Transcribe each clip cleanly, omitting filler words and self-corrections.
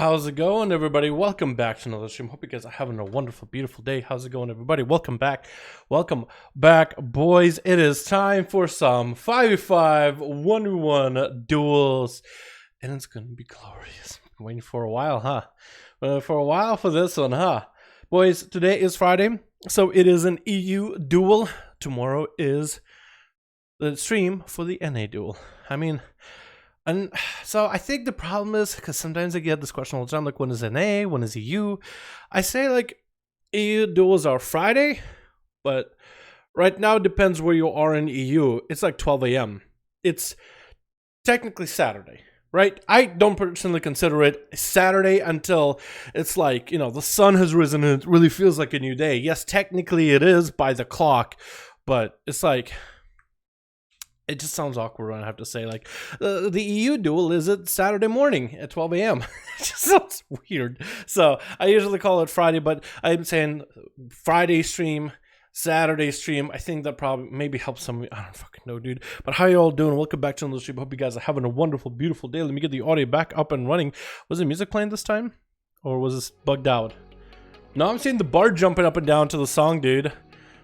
How's it going, everybody? Welcome back to another stream. Hope you guys are having a wonderful, beautiful day. How's it going, everybody? Welcome back. Welcome back, boys. It is time for some 5v5 1v1 duels, and it's gonna be glorious. Been waiting for a while, huh? For a while for this one, huh? Boys, today is Friday, so it is an EU duel. Tomorrow is the stream for the NA duel. And so I think the problem is, because sometimes I get this question all the time, like, when is NA, when is EU? I say, like, EU duels are Friday, but right now it depends where you are in EU. It's like 12 a.m. It's technically Saturday, right? I don't personally consider it Saturday until it's like, you know, the sun has risen and it really feels like a new day. Yes, technically it is by the clock, but it's like... it just sounds awkward when I have to say, like, the EU duel is at Saturday morning at 12 a.m. It just sounds weird. So I usually call it Friday, but I'm saying Friday stream, Saturday stream. I think that probably maybe helps some of you. I don't fucking know, dude. But how you all doing? Welcome back to another stream. Hope you guys are having a wonderful, beautiful day. Let me get the audio back up and running. Was the music playing this time? Or was this bugged out? No, I'm seeing the bar jumping up and down to the song, dude.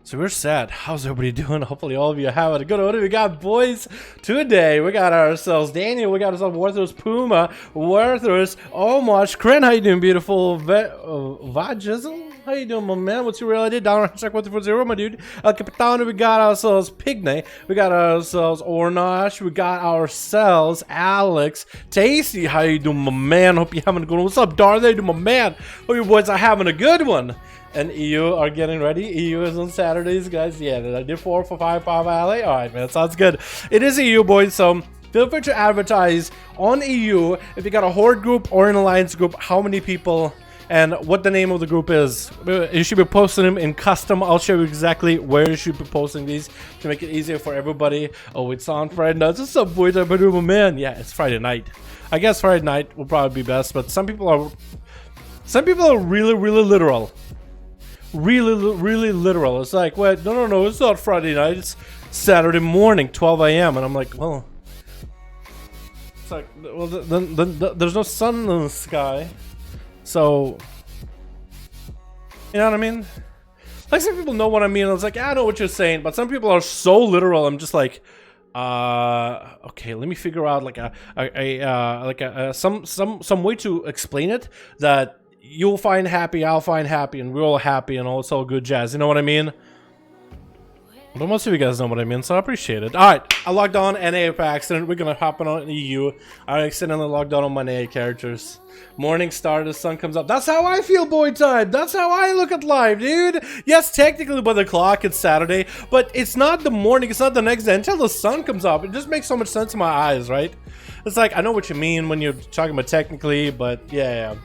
So we're sad. How's everybody doing? Hopefully all of you have it. Good. What do we got, boys? Today we got ourselves Daniel. We got ourselves Warthros Puma. Warthros Omosh. Kren, how you doing, beautiful? Vajizzle? How you doing, my man? What's your real ID? Dalaran check 140, my dude. El Capitano. We got ourselves Pigney. We got ourselves Ornash. We got ourselves Alex. Tasty, how you doing, my man? Hope you're having a good one. What's up, Darth? How you doing, my man? Hope you boys are having a good one. And EU are getting ready. EU is on Saturdays, guys. Yeah, I did 4 for 5 alley. All right, man, sounds good. It is EU, boys, so feel free to advertise on EU if you got a horde group or an alliance group, how many people and what the name of the group is. You should be posting them in custom. I'll show you exactly where you should be posting these to make it easier for everybody. Oh, it's on Friday night. What's up, boys? I'm a man. Yeah, it's Friday night. I guess Friday night will probably be best, but some people are really literal. Really literal. It's like, wait, no, it's not Friday night, it's Saturday morning, 12 a.m. And I'm like, well, it's like, well, then there's no sun in the sky, so, you know what I mean? Like, some people know what I mean. I was like, I know what you're saying, but some people are so literal. I'm just like, okay, let me figure out like some way to explain it that you'll find happy, I'll find happy, and we're all happy, and all it's all good jazz. You know what I mean? But most of you guys know what I mean, so I appreciate it. Alright, I logged on NA by accident. We're gonna hop on EU. I accidentally logged on my NA characters. Morning star, the sun comes up. That's how I feel, boy time. That's how I look at life, dude. Yes, technically by the clock it's Saturday, but it's not the morning, it's not the next day until the sun comes up. It just makes so much sense in my eyes, right? It's like, I know what you mean when you're talking about technically, but yeah.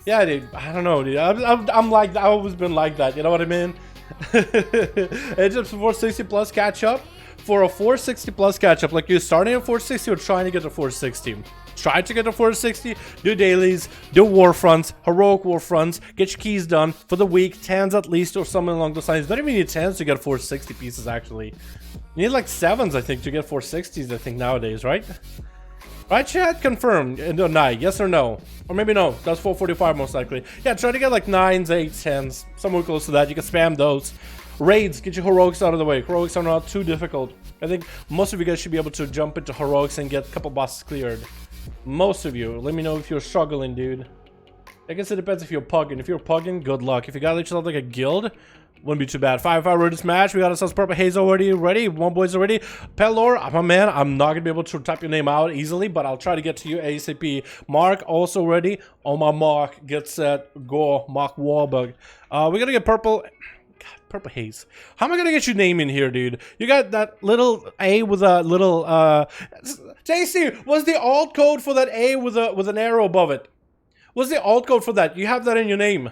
Yeah, dude. I don't know, dude. I'm like, I've always been like that. You know what I mean? It's just 460 plus catch up. For a 460 plus catch up, like you're starting at 460 or trying to get to 460. Try to get to 460. Do dailies. Do war fronts. Heroic war fronts. Get your keys done for the week. 10s at least or something along those lines. You don't even need 10s to get 460 pieces. Actually, you need like 7s, I think, to get 460s. I think nowadays, right? Right, chat? Confirmed. Night. Yes or no? Or maybe no. That's 445 most likely. Yeah, try to get like 9s, 8s, 10s. Somewhere close to that. You can spam those. Raids. Get your heroics out of the way. Heroics are not too difficult. I think most of you guys should be able to jump into heroics and get a couple bosses cleared. Most of you. Let me know if you're struggling, dude. I guess it depends if you're pugging. If you're pugging, good luck. If you got yourself like a guild, wouldn't be too bad. 5v5 ready to match. We got ourselves Purple Haze already ready. One boys already. Pelor, I'm a man. I'm not gonna be able to type your name out easily, but I'll try to get to you ASAP. Mark also ready. Oh my Mark, get set, go. Mark Wahlberg. We're gonna get Purple. God, Purple Haze. How am I gonna get your name in here, dude? You got that little A with a little Tasty. What's the alt code for that A with an arrow above it? What's the alt code for that? You have that in your name.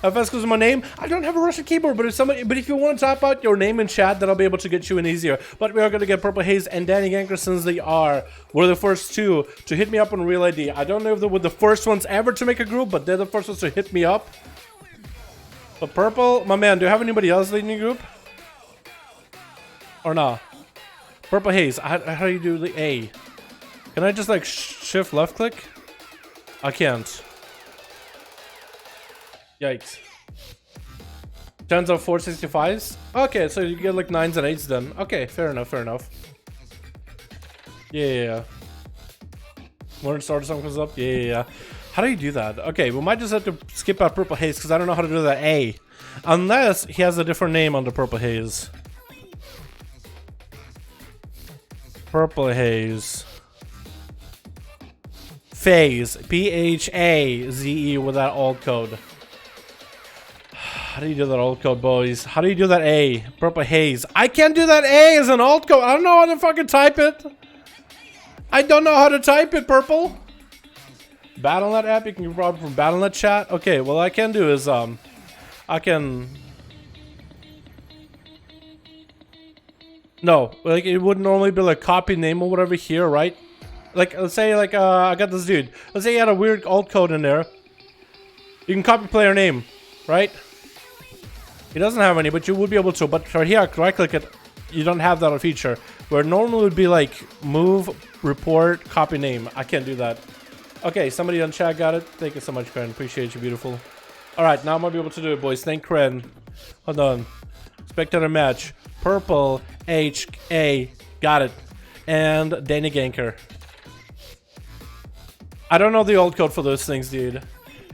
If that's because of my name, I don't have a Russian keyboard, but if you want to type out your name in chat, then I'll be able to get you in easier. But we are going to get Purple Haze and Danny Ganker, since they were the first two to hit me up on Real ID. I don't know if they were the first ones ever to make a group, but they're the first ones to hit me up. But Purple, my man, do you have anybody else leading your group? Or not? Purple Haze, how do you do the A? Can I just like shift left click? I can't. Yikes. 10s of 465s? Okay, so you get like 9s and 8s then. Okay, fair enough, fair enough. Yeah. When starter song comes up? Yeah. How do you do that? Okay, we might just have to skip out Purple Haze because I don't know how to do that A. Unless he has a different name on the Purple Haze. Purple Haze. Phase. P-H-A-Z-E with that alt code. How do you do that alt code, boys? How do you do that A? Purple Haze. I can't do that A as an alt code. I don't know how to fucking type it. I don't know how to type it, Purple. Battle.net app, you can probably from Battle.net chat. Okay, well, I can do is, I can... No, like, it would normally be like copy name or whatever here, right? Like, let's say, like, I got this dude. Let's say he had a weird alt code in there. You can copy player name, right? He doesn't have any, but you would be able to. But right here, right click it, you don't have that feature. Where normally would be like, move, report, copy name. I can't do that. Okay, somebody on chat got it. Thank you so much, Kren. Appreciate you, beautiful. Alright, now I'm gonna be able to do it, boys. Thank Kren. Hold on. Spectator match. Purple H-A. Got it. And Danny Ganker. I don't know the alt code for those things, dude.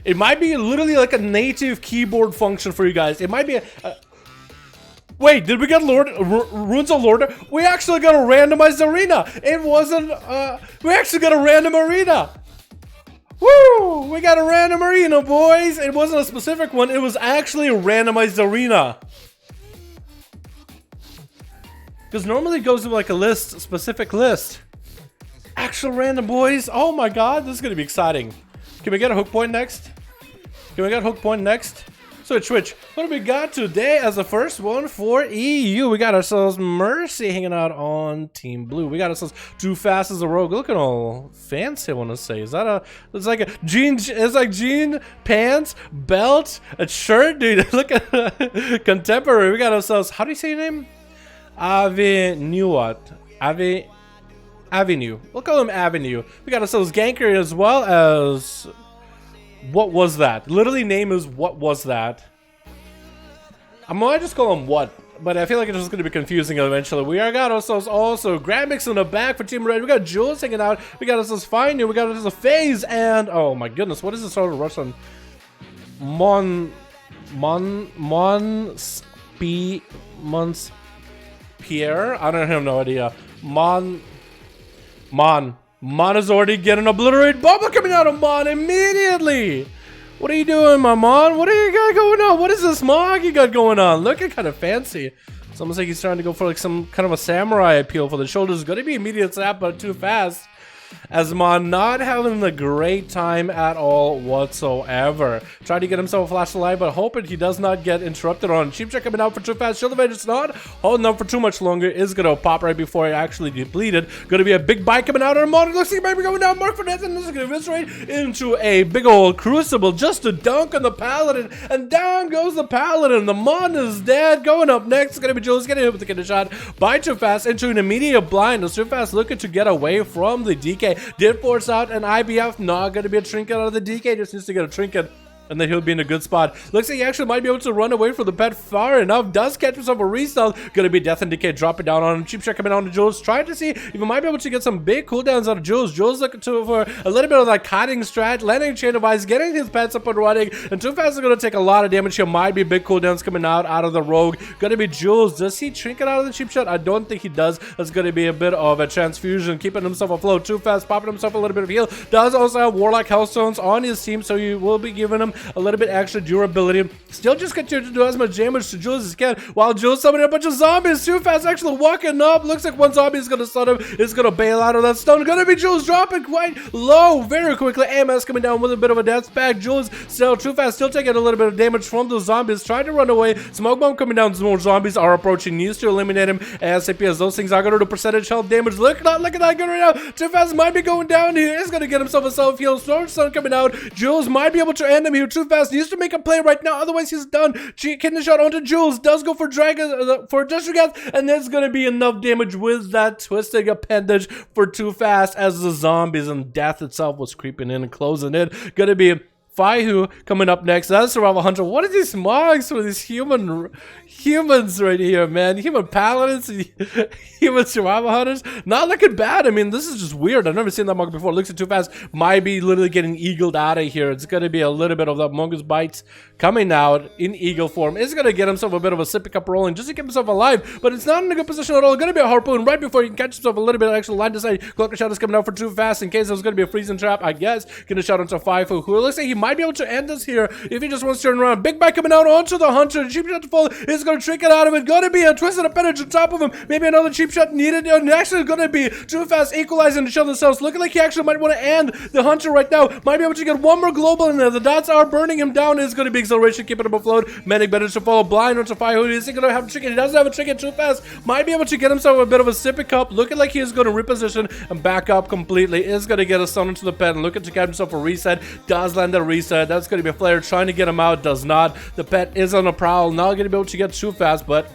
It might be literally like a native keyboard function for you guys. It might be a... Wait, did we get Runes of Lord? We actually got a randomized arena. It wasn't... we actually got a random arena. Woo! We got a random arena, boys. It wasn't a specific one. It was actually a randomized arena. Because normally it goes to like a list, specific list. Actual random, boys. Oh my god, this is going to be exciting. Can we get a hook point next? Can we get a hook point next? Switch. What do we got today as the first one for EU? We got ourselves Mercy hanging out on Team Blue. We got ourselves Too Fast as a Rogue. Looking all fancy, I want to say. Is that a... It's like a jean... It's like jean, pants, belt, a shirt. Dude, look at... Contemporary. We got ourselves... How do you say your name? Avenue. We'll call him Avenue. We got ourselves Ganker as well as... What was that? Literally name is What Was That? I might just call him What, but I feel like it's just going to be confusing eventually. We got ourselves also Grandmix in the back for Team Red. We got Jules hanging out. We got ourselves Fine. We got ourselves Phase, and oh my goodness, what is this sort of Russian? Pierre? I don't have no idea. Mon is already getting obliterated. Bubba coming out of Mon immediately. What are you doing, my Mon? What do you got going on? What is this smog you got going on? Looking kind of fancy. It's almost like he's trying to go for like some kind of a samurai appeal for the shoulders. Going to be immediate snap, but too fast. As Mon not having a great time at all whatsoever. Tried to get himself a flash of light, but hoping he does not get interrupted on. Cheap check coming out for Too Fast. Shield evade is not holding up for too much longer. Is going to pop right before he actually depleted. Going to be a big bite coming out on Mon. Looks like he might be going down. Mark for Nets, and this is going to eviscerate into a big old crucible just to dunk on the Paladin. And down goes the Paladin. The Mon is dead. Going up next is going to be Jules getting hit with the kid shot by Too Fast into an immediate blind. As Too Fast looking to get away from the DK. Did force out an IBF, not going to be a trinket out of the DK, just needs to get a trinket. And then he'll be in a good spot. Looks like he actually might be able to run away from the pet far enough. Does catch himself a restyle. Gonna be Death and Decay dropping down on him. Cheap shot coming on to Jules. Trying to see if he might be able to get some big cooldowns out of Jules. Jules looking for a little bit of that cutting strat. Landing Chain of Ice. Getting his pets up and running. And Too Fast is gonna take a lot of damage here. Might be big cooldowns coming out of the Rogue. Gonna be Jules. Does he trinket out of the cheap shot? I don't think he does. That's gonna be a bit of a transfusion. Keeping himself afloat. Too Fast popping himself a little bit of heal. Does also have Warlock Hellstones on his team. So you will be giving him a little bit extra durability. Still just continue to do as much damage to Jules as he can while Jules summoning a bunch of zombies. Too Fast actually walking up. Looks like one zombie is gonna stun him. Is gonna bail out of that stun. Gonna be Jules dropping quite low very quickly. AMS coming down with a bit of a death pack. Jules still Too Fast still taking a little bit of damage from those zombies. Trying to run away. Smoke bomb coming down. More zombies are approaching. Needs to eliminate him ASAP as those things are gonna do percentage health damage. Look at that good right now. Too Fast might be going down here. He's gonna get himself a self heal. Storm Stun coming out. Jules might be able to end him here. Too Fast needs to make a play right now. Otherwise, he's done. Kidney shot onto Jules. Does go for Dragon for Disregard, and there's gonna be enough damage with that twisting appendage for Too Fast as the zombies and death itself was creeping in and closing in. Gonna be Faihu coming up next. That's Survival Hunter. What are these mugs for these humans right here, man? Human paladins, human survival hunters. Not looking bad. I mean, this is just weird. I've never seen that mug before. Looks too fast. Might be literally getting eagled out of here. It's gonna be a little bit of that mongoose bites coming out in eagle form. It's gonna get himself a bit of a sippy cup rolling just to keep himself alive, but it's not in a good position at all. Gonna be a harpoon right before he can catch himself a little bit of extra line to sight. Cloaker shot is coming out for too fast in case it was gonna be a freezing trap, I guess. Gonna shout onto Faifu, who looks like he might be able to end this here if he just wants to turn around. Big bite coming out onto the hunter. Cheap shot to fall is gonna trick it out of it. Gonna be a twisted appendage on top of him. Maybe another cheap shot needed. And actually gonna be too fast equalizing to show themselves. Looking like he actually might want to end the hunter right now. Might be able to get one more global in there. The dots are burning him down. Is gonna be acceleration, keeping him afloat. Medic better to follow blind onto Faihu. Is he gonna have a chicken? He doesn't have a chicken too fast. Might be able to get himself a bit of a sippy cup. Looking like he is going to reposition and back up completely. Is going to get a stun into the pet and looking to get himself a reset. Does land a reset. That's going to be a flare trying to get him out. Does not. The pet is on a prowl. Not going to be able to get too fast, but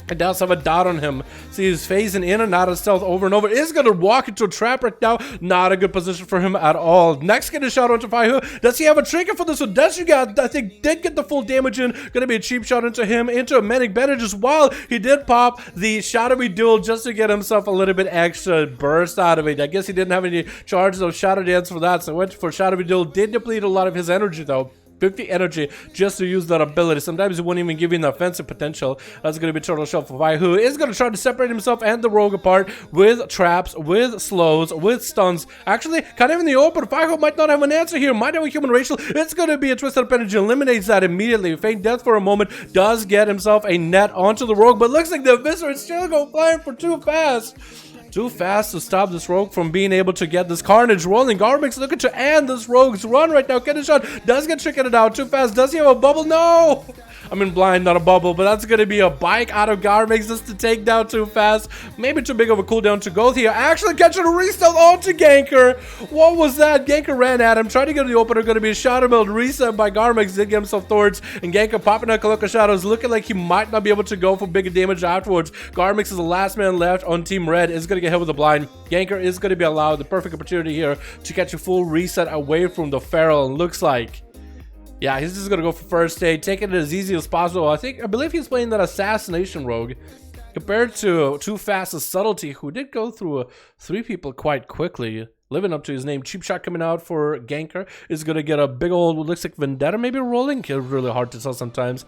it does have a dot on him. See, he's phasing in and out of stealth over and over. Is going to walk into a trap right now. Not a good position for him at all. Next, get a shot onto Faihu. Does he have a trinket for this one? Does you got, I think, did get the full damage in. Going to be a cheap shot into him, into a medic bandages while he did pop the shadowy duel just to get himself a little bit extra burst out of it. I guess he didn't have any charges of shadow dance for that, so went for shadowy duel. Did deplete a lot of his energy though. 50 energy just to use that ability. Sometimes it won't even give you the offensive potential. That's going to be Turtle Shell for Vi, who is going to try to separate himself and the rogue apart with traps, with slows, with stuns. Actually, kind of in the open. Fi might not have an answer here. Might have a human racial. It's going to be a Twisted Appendage. Eliminates that immediately. Feign death for a moment. Does get himself a net onto the rogue, but looks like the Viscera is still going flying for too fast. Too fast to stop this rogue from being able to get this carnage rolling. Garmix looking to end this rogue's run right now. Get a shot. Does get tricketed out too fast. Does he have a bubble? No! I'm in blind, not a bubble, but that's going to be a bike out of Garmix just to take down too fast. Maybe too big of a cooldown to go here. Actually catching a reset onto Ganker. What was that? Ganker ran at him. Trying to get to the opener. Going to be a shadow build reset by Garmix. Did get himself towards. And Ganker popping out Kaloka Shadows. Looking like he might not be able to go for bigger damage afterwards. Garmix is the last man left on Team Red. Is going to get hit with the blind. Ganker is going to be allowed the perfect opportunity here to catch a full reset away from the Feral. And looks like, yeah, he's just gonna go for first aid, taking it as easy as possible. I believe he's playing that assassination rogue compared to Too Fast's Subtlety, who did go through 3 people quite quickly, living up to his name. Cheap shot coming out for Ganker is gonna get a big old, looks like Vendetta maybe rolling. It's really hard to tell sometimes.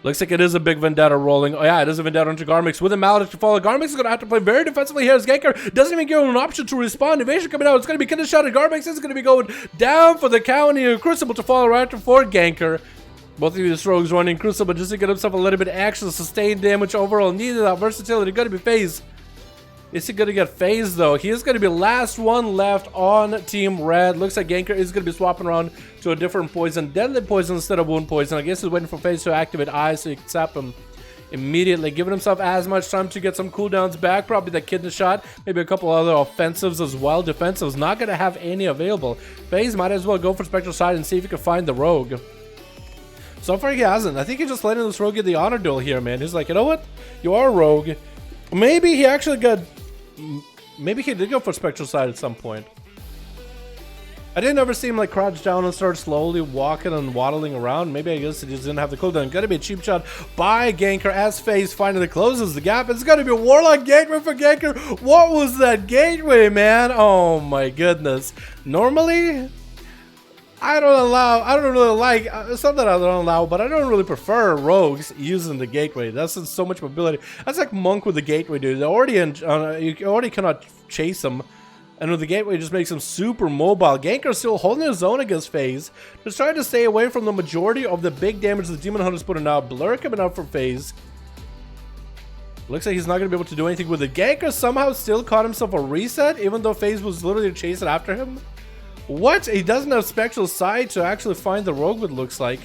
Looks like it is a big Vendetta rolling. Oh yeah, it is a Vendetta onto Garmix with a Maledict to follow. Garmix is going to have to play very defensively here as Ganker doesn't even give him an option to respond. Evasion coming out. It's going to be getting shot at Garmix. Is going to be going down for the count here. Crucible to follow right for Ganker. Both of these rogues running Crucible just to get himself a little bit of extra sustained damage overall. Needed that versatility. Going to be phased. Is he going to get phased though? He is going to be last one left on Team Red. Looks like Ganker is going to be swapping around to a different poison. Deadly poison instead of wound poison. I guess he's waiting for phase to activate eyes so he can zap him immediately. Giving himself as much time to get some cooldowns back. Probably the kidney shot. Maybe a couple other offensives as well. Defensives not going to have any available. Phase might as well go for Spectral Side and see if he can find the rogue. So far he hasn't. I think he's just letting this rogue get the honor duel here, man. He's like, you know what? You are a rogue. Maybe he actually got... Maybe he did go for Spectral Side at some point. I didn't ever see him like crouch down and start slowly walking and waddling around. Maybe I guess he just didn't have the cooldown. Gonna be a cheap shot by Ganker as FaZe finally closes the gap. It's gonna be a Warlock Gateway for Ganker. What was that gateway, man? Oh my goodness. Normally, I don't really like, it's not that I don't allow, but I don't really prefer rogues using the gateway. That's so much mobility. That's like Monk with the gateway, dude. You already cannot chase him. And with the gateway, it just makes him super mobile. Ganker's still holding his own against FaZe. Just trying to stay away from the majority of the big damage the Demon Hunter's putting out. Blur coming out for FaZe. Looks like he's not going to be able to do anything with it. Ganker somehow still caught himself a reset, even though FaZe was literally chasing after him. What? He doesn't have Spectral Sight to actually find the rogue, it looks like.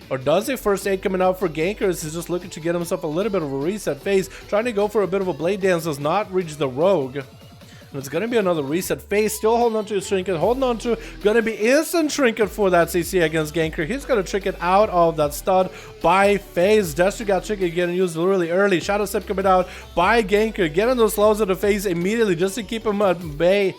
Or does he? First aid coming out for Ganker. He's just looking to get himself a little bit of a reset. FaZe trying to go for a bit of a blade dance, does not reach the rogue. And it's going to be another reset. FaZe still holding on to his trinket, holding on to, going to be instant trinket for that CC against Ganker. He's going to trinket out of that stud by FaZe. Destru got trinket getting used really early. Shadow Step coming out by Ganker, getting those slows of the FaZe immediately just to keep him at bay.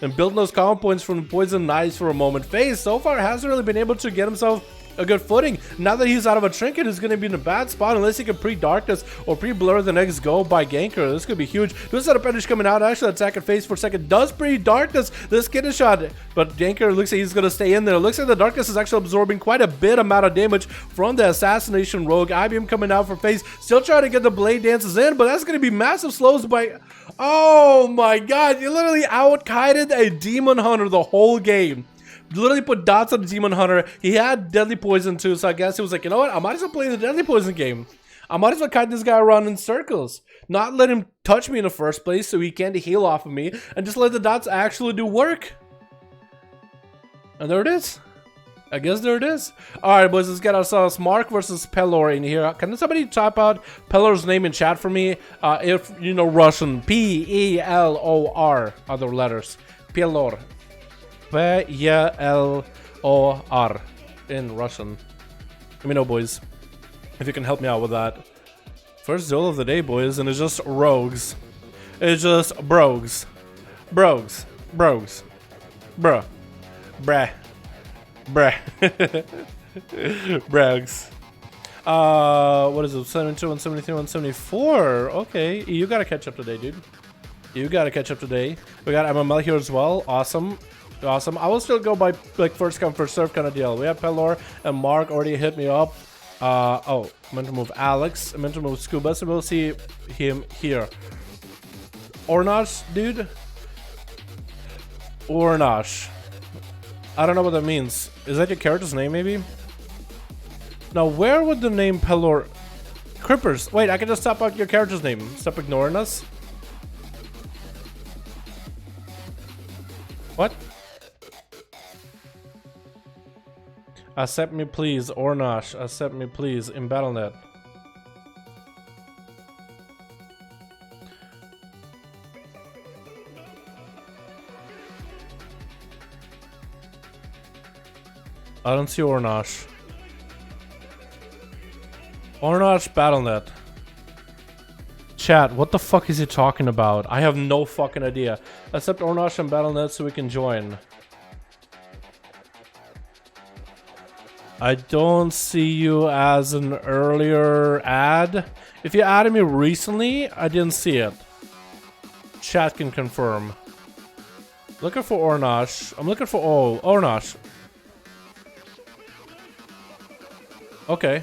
and building those combo points from Poison Knives for a moment. FaZe so far hasn't really been able to get himself a good footing. Now that he's out of a trinket, he's going to be in a bad spot unless he can pre-darkness or pre-blur the next go by ganker. This could be huge. Dual setup finish coming out. Actually, attack at FaZe for a second. Does pre-darkness. This kid is shot, but ganker looks like he's going to stay in there. Looks like the darkness is actually absorbing quite a bit amount of damage from the assassination rogue. IBM coming out for FaZe. Still trying to get the blade dances in, but that's going to be massive slows by... Oh my god, you literally out-kited a demon hunter the whole game. Literally put dots on the demon hunter. He had deadly poison too, so I guess he was like, you know what, I might as well play the deadly poison game. I might as well kite this guy around in circles, not let him touch me in the first place so he can't heal off of me, and just let the dots actually do work. And there it is. I guess there it is. Alright boys, let's get ourselves Mark versus Pelor in here. Can somebody type out Pelor's name in chat for me? If you know Russian. P-E-L-O-R. Other letters. Pelor. P-E-L-O-R. In Russian. Let me know, boys, if you can help me out with that. First duel of the day, boys, and it's just rogues. It's just brogues. Brogues. Brogues. Bruh. Bruh. Bruh. Brags. What is it? 72, 173, 174. Okay, you gotta catch up today, dude. You gotta catch up today. We got MML here as well. Awesome. Awesome. I will still go by like first come first serve kind of deal. We have Pelor and Mark already hit me up. Oh, I meant to move Alex. I meant to move Scuba, so we'll see him here. Ornash, dude. Ornash. I don't know what that means. Is that your character's name, maybe? Now, where would the name Pelor... Crippers. Wait, I can just stop out your character's name. Stop ignoring us. What? Accept me, please. Ornash. Accept me, please. In BattleNet. I don't see Ornash. Ornash BattleNet. Chat, what the fuck is he talking about? I have no fucking idea. Accept Ornash and BattleNet so we can join. I don't see you as an earlier ad. If you added me recently, I didn't see it. Chat can confirm. Looking for Ornash. I'm looking for... Oh, Ornash. Okay.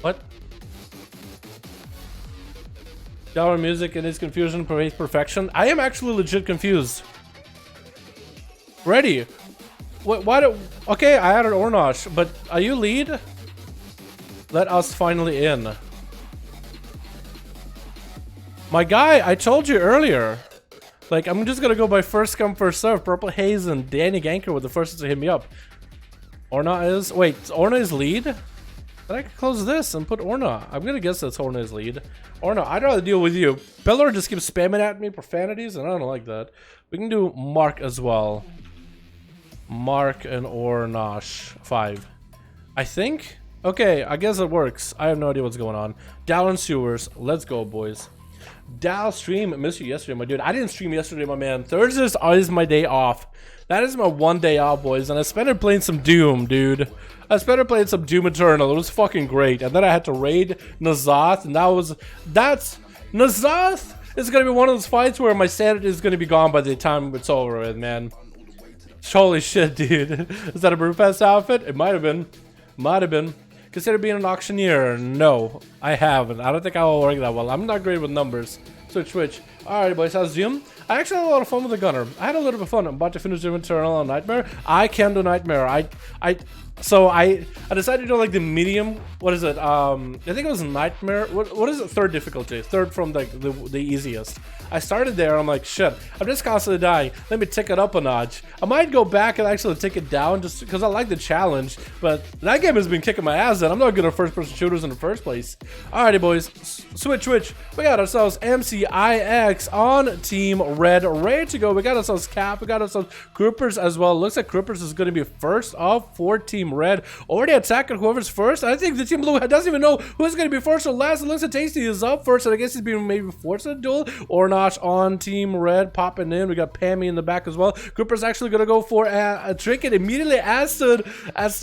What? Dalaran music and its confusion pervades perfection. I am actually legit confused. Ready? What? Why do? Okay, I added Ornash, but are you lead? Let us finally in. My guy, I told you earlier. Like, I'm just gonna go by first come, first serve. Purple Haze and Danny Ganker were the first to hit me up. Orna is... Wait, Orna is lead? Then I can close this and put Orna. I'm gonna guess that's Orna is lead. Orna, I'd rather deal with you. Pelor just keeps spamming at me profanities, and I don't like that. We can do Mark as well. Mark and Ornash 5. I think? Okay, I guess it works. I have no idea what's going on. Dalaran sewers. Let's go, boys. Dal stream, missed you yesterday, my dude. I didn't stream yesterday, my man. Thursdays is my day off. That is my one day off, boys. And I spent it playing some Doom, dude. I spent it playing some Doom Eternal. It was fucking great. And then I had to raid N'Zoth, and that's N'Zoth is gonna be one of those fights where my sanity is gonna be gone by the time it's over with, man. Holy shit, dude. Is that a Brewfest outfit? It might have been. Might have been. Consider being an auctioneer. No, I haven't. I don't think I will work that well. I'm not great with numbers. Switch. Alright, boys, how's Doom? I actually had a lot of fun with the gunner. I had a little bit of fun. I'm about to finish Doom Eternal on Nightmare. I can do Nightmare. So I decided to do like the medium. What is it? I think it was Nightmare. What is it? Third difficulty. Third from like the easiest. I started there. I'm like, shit. I'm just constantly dying. Let me tick it up a notch. I might go back and actually take it down just because I like the challenge. But that game has been kicking my ass. And I'm not good at first-person shooters in the first place. Alrighty, boys. Switch. We got ourselves MCIX on Team red ready to go. We got ourselves Cap, we got ourselves Croopers as well. Looks like Croopers is going to be first off for Team Red. Already attacking whoever's first. I think the Team Blue doesn't even know who's going to be first or last. It looks like Tasty is up first, and I guess he's being maybe forced to duel. Ornosh on Team Red popping in. We got Pammy in the back as well. Croopers actually going to go for a trinket immediately. Acid.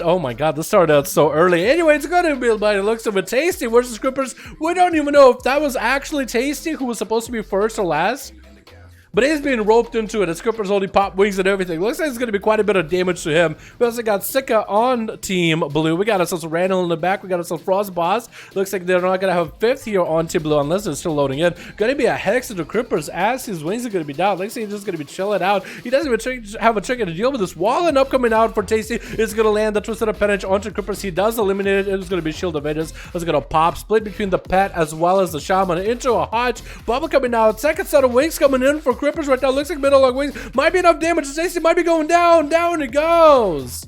Oh my god, this started out so early. Anyway, it's going to be by the looks of it. Tasty versus Croopers. We don't even know if that was actually Tasty who was supposed to be first or last. But he's being roped into it. As Croopers only pop wings and everything. Looks like it's going to be quite a bit of damage to him. We also got Sika on Team Blue. We got ourselves Randall in the back. We got ourselves Frost Boss. Looks like they're not going to have a fifth here on Team Blue unless they're still loading in. Going to be a Hex to the Croopers as his wings are going to be down. Looks like he's just going to be chilling out. He doesn't even have a trigger to deal with this wall. And up coming out for Tasty is going to land the Twisted Appendage onto Croopers. He does eliminate it. It's going to be Shield of Ages. It's going to pop. Split between the Pet as well as the Shaman into a Hodge. Bubble coming out. Second set of wings coming in for Croopers right now. Looks like middle long wings might be enough damage. Tasty might be going down. Down it goes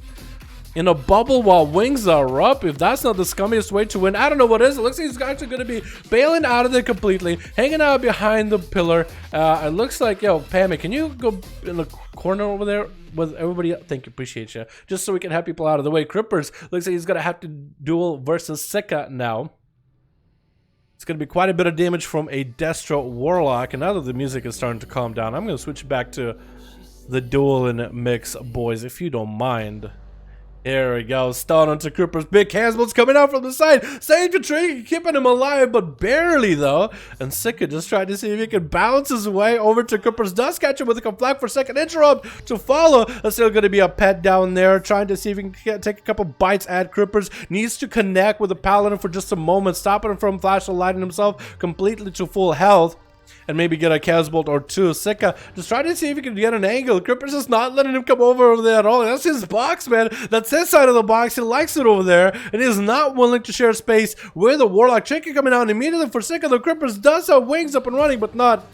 in a bubble while wings are up. If that's not the scummiest way to win, I don't know what is. It looks like he's actually going to be bailing out of there completely, hanging out behind the pillar. It looks like, yo, Pammy, can you go in the corner over there with everybody? Thank you, appreciate you. Just so we can have people out of the way. Croopers looks like he's going to have to duel versus Sika now. It's going to be quite a bit of damage from a Destro Warlock. And now that the music is starting to calm down, I'm going to switch back to the duel in mix, boys, if you don't mind. Here we go. Stun onto Croopers. Big Casbo's coming out from the side. Save the tree, keeping him alive, but barely though. And Sika just tried to see if he could bounce his way over to Croopers. Does catch him with a flag for a second. Interrupt to follow. There's still going to be a Pet down there trying to see if he can take a couple bites at Croopers. Needs to connect with the Paladin for just a moment, stopping him from flash lighting himself completely to full health. And maybe get a Casbolt or two. Sika just trying to see if he can get an angle. Croopers is not letting him come over there at all. That's his box, man. That's his side of the box. He likes it over there. And he is not willing to share space with the Warlock. Tricky coming out immediately for Sika. The Croopers does have wings up and running, but not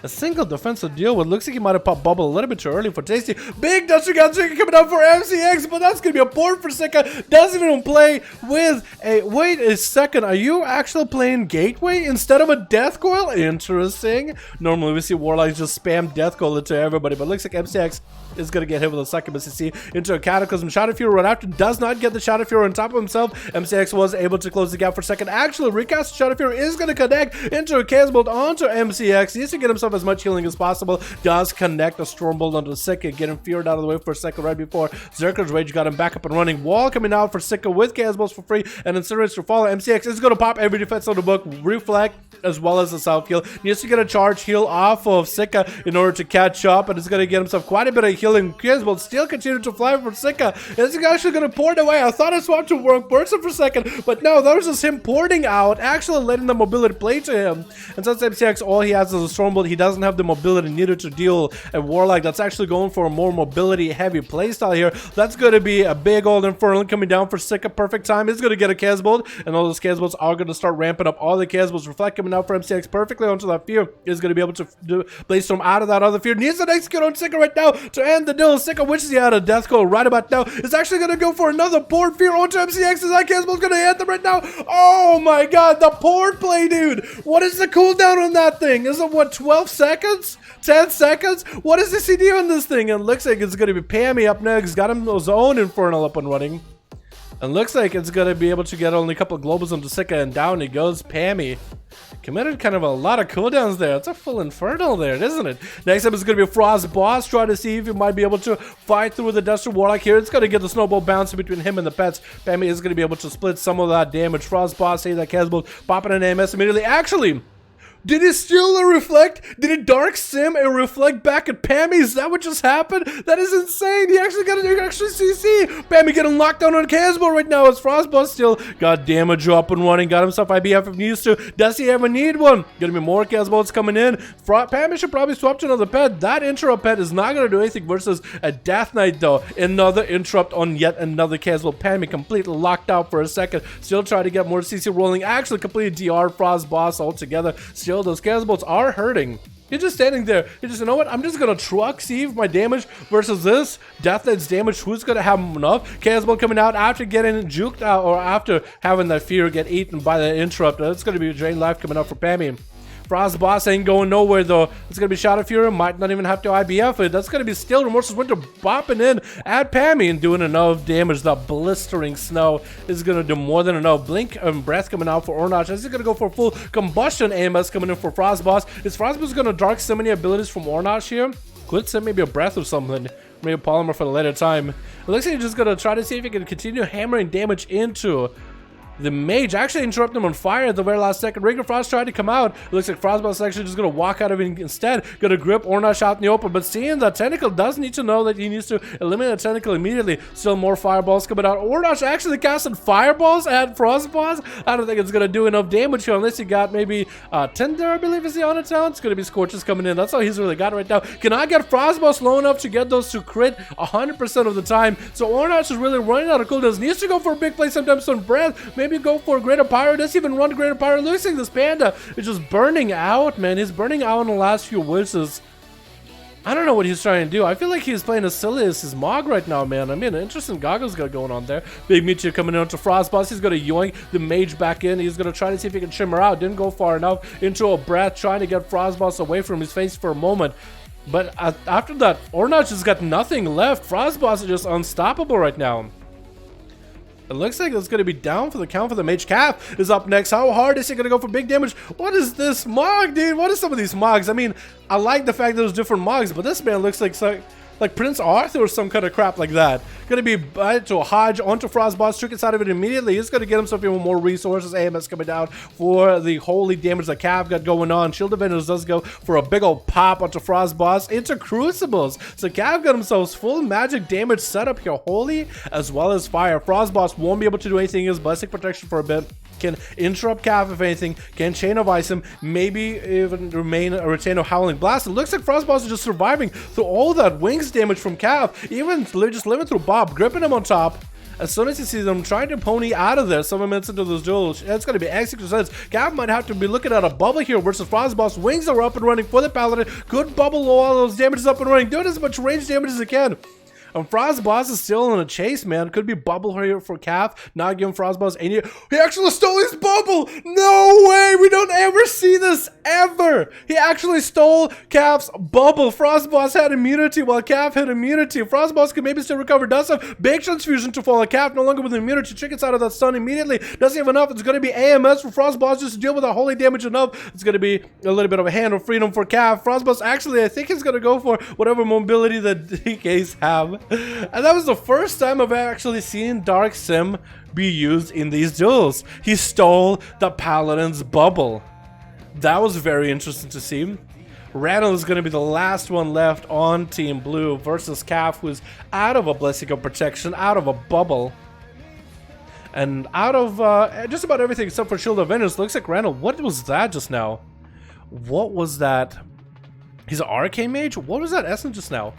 a single defensive deal with. Looks like he might have popped bubble a little bit too early for Tasty. Big Dusty Gun Sika coming out for MCX, but that's going to be a port for Sika. Doesn't even play with a... Wait a second. Are you actually playing Gateway instead of a Death Coil? Interesting. Normally we see Warlocks just spam Death Coil into everybody, but looks like MCX is going to get hit with a succubus CC into a Cataclysm. Shadow Fury right after does not get the Shadow Fury on top of himself. MCX was able to close the gap for a second. Actually, recast Shadow Fury is going to connect into a Casbolt onto MCX. He needs to get himself as much healing as possible. Does connect a Stormbolt onto Sika, get him feared out of the way for a second right before Zerker's Rage got him back up and running. Wall coming out for Sika with Casbolts for free and Incinerators to follow. MCX is going to pop every defense on the book, reflect as well as the self heal. Needs to get a charge heal off of Sika in order to catch up, and it's going to get himself quite a bit of healing. Casbolt still continued to fly for Sika. Is he actually going to port away? I thought I swapped to wrong person for a second, but no, that was just him porting out, actually letting the mobility play to him. And since MCX all he has is a Stormbolt, he doesn't have the mobility needed to deal a Warlock that's actually going for a more mobility heavy playstyle here. That's going to be a big old Infernal coming down for Sika. Perfect time. He's going to get a Casbolt, and all those Casbolts are going to start ramping up. All the Casbolts reflect coming out for MCX perfectly onto that fear. He's going to be able to do Blaze out of that other fear. Needs to execute on Sika right now to end the duel. Sika wishes he had a Death Coil right about now. Is actually going to go for another port fear onto MCX. Is that Casbolt's going to hit them right now? Oh my god, the port play, dude. What is the cooldown on that thing? Is it what, 12 seconds? 10 seconds? What is the CD on this thing? And looks like it's going to be Pammy up next. Got him his own Infernal up and running. And looks like it's going to be able to get only a couple of globals onto Sika, and down he goes. Pammy committed kind of a lot of cooldowns there. It's a full Infernal there, isn't it? Next up is going to be a Frost Boss. Try to see if he might be able to fight through the Destro Warlock here. It's going to get the snowball bouncing between him and the pets. Pammy is going to be able to split some of that damage. Frost Boss, say that Casbolt, popping an AMS immediately. Actually, did he steal a reflect? Did he dark sim a reflect back at Pammy? Is that what just happened? That is insane. He actually got an extra CC. Pammy getting locked down on Casbolt right now as Frostboss still got damage up and running. Got himself IBF if needs to. Does he ever need one? Gonna be more Casbolts coming in. Pammy should probably swap to another pet. That interrupt pet is not gonna do anything versus a Death Knight though. Another interrupt on yet another Casbolt. Pammy completely locked out for a second. Still trying to get more CC rolling. Actually completed DR Frostboss altogether. Still, those Casbolts are hurting. You're just standing there. You just, you know what? I'm just gonna truck see if my damage versus this Death Knight's damage. Who's gonna have enough? Casbolt coming out after getting juked out, or after having that fear get eaten by the interrupt. That's gonna be drain life coming out for Pammy. Frost Boss ain't going nowhere though. It's gonna be Shadow Fury, might not even have to IBF it. That's gonna be still Remorseless Winter bopping in at Pammy and doing enough damage. The blistering snow is gonna do more than enough. Blink and Breath coming out for Ornach. This is gonna go for full combustion. AMS coming in for Frost Boss. Is Frost Boss gonna dark so many abilities from Ornach here? Could send maybe a Breath or something. Maybe a Polymer for the later time. It looks like he's just gonna try to see if he can continue hammering damage into the mage. Actually interrupt him on fire at the very last second. Ring of Frost tried to come out. It looks like Frostboss is actually just going to walk out of it instead. Going to grip Ornach out in the open. But seeing that Tentacle does need to know that he needs to eliminate the Tentacle immediately. Still more fireballs coming out. Ornach actually casted fireballs at Frostboss. I don't think it's going to do enough damage here unless he got maybe Tinder, I believe is the on town. It's going to be Scorches coming in. That's all he's really got right now. Cannot get Frostboss low enough to get those to crit 100% of the time. So Ornach is really running out of cooldowns. Needs to go for a big play sometimes on Breath. Maybe go for a Greater Pyro. Doesn't even run Greater Pyro. Looks like this Panda is just burning out, man. He's burning out in the last few wishes. I don't know what he's trying to do. I feel like he's playing as silly as his Mog right now, man. I mean, interesting goggles got going on there. Big Meteor coming in to Frostboss. He's going to yoink the Mage back in. He's going to try to see if he can shimmer out. Didn't go far enough into a Breath, trying to get Frostboss away from his face for a moment. But after that, Ornach has got nothing left. Frostboss is just unstoppable right now. It looks like it's going to be down for the count for the Mage. Calf is up next. How hard is he going to go for big damage? What is this Mog, dude? What is some of these Mogs? I mean, I like the fact that there's different Mogs, but this man looks like Prince Arthur or some kind of crap like that. Gonna be to a Hodge onto Frostboss, trick inside of it immediately. He's gonna get himself even more resources. AMS coming down for the holy damage that Cav got going on. Shield Avengers does go for a big old pop onto Frostboss into Crucibles. So Cav got himself full magic damage set up here, holy as well as fire. Frostboss won't be able to do anything. His Blessing Protection for a bit. Can interrupt Cav if anything, can Chain of Ice him, maybe even retain a Howling Blast. It looks like Frostboss is just surviving through all that wings damage from Cav, even just living through Bob, gripping him on top. As soon as he sees them trying to pony out of there 7 minutes into those duels, it's going to be X6%. Cav might have to be looking at a bubble here versus Frostboss. Wings are up and running for the Paladin. Good bubble, all those damages up and running, doing as much range damage as he can. And Frostboss is still in a chase, man. Could be bubble here for Calf. Not giving Frostboss any. He actually stole his bubble! No way! We don't ever see this ever! He actually stole Calf's bubble. Frostboss had immunity while Calf had immunity. Frostboss could maybe still recover. Does have big transfusion to fall. Calf no longer with immunity. Chickens out of that stun immediately. Doesn't have enough. It's going to be AMS for Frostboss just to deal with that holy damage enough. It's going to be a little bit of a hand of freedom for Calf. Frostboss actually, I think he's going to go for whatever mobility that DKs have. And that was the first time I've actually seen Dark Sim be used in these duels. He stole the Paladin's bubble. That was very interesting to see. Randall is going to be the last one left on Team Blue versus Calf, who's out of a Blessing of Protection, out of a bubble, and out of just about everything except for Shield of Vengeance. Looks like Randall. What was that just now? What was that? He's an Arcane Mage? What was that essence just now?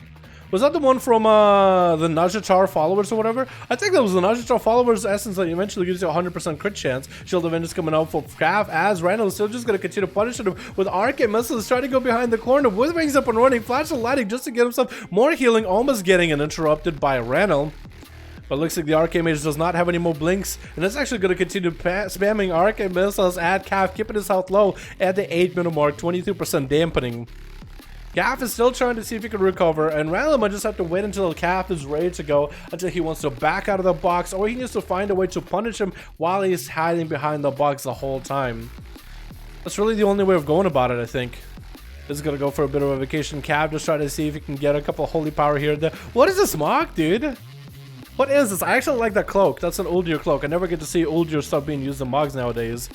Was that the one from the Najatar followers or whatever? I think that was the Najatar followers essence that eventually gives you a 100% crit chance. Shield of Vengeance coming out for Calf as Randall is still just going to continue punishing him with Arcane Missiles, trying to go behind the corner with Wings up and running, Flash of Lightning just to get himself more healing, almost getting it interrupted by Randall. But it looks like the Arcane Mage does not have any more blinks, and it's actually going to continue spamming Arcane Missiles at Calf, keeping his health low at the 8-minute mark, 22% dampening. Calf is still trying to see if he can recover, and Randall might just have to wait until Calf is ready to go, until he wants to back out of the box, or he needs to find a way to punish him while he's hiding behind the box the whole time. That's really the only way of going about it, I think. This is going to go for a bit of a vacation. Calf just trying to see if he can get a couple of holy power here and there. What is this Mog, dude? What is this? I actually like that cloak. That's an Uldir cloak. I never get to see Uldir stuff being used in Mogs nowadays.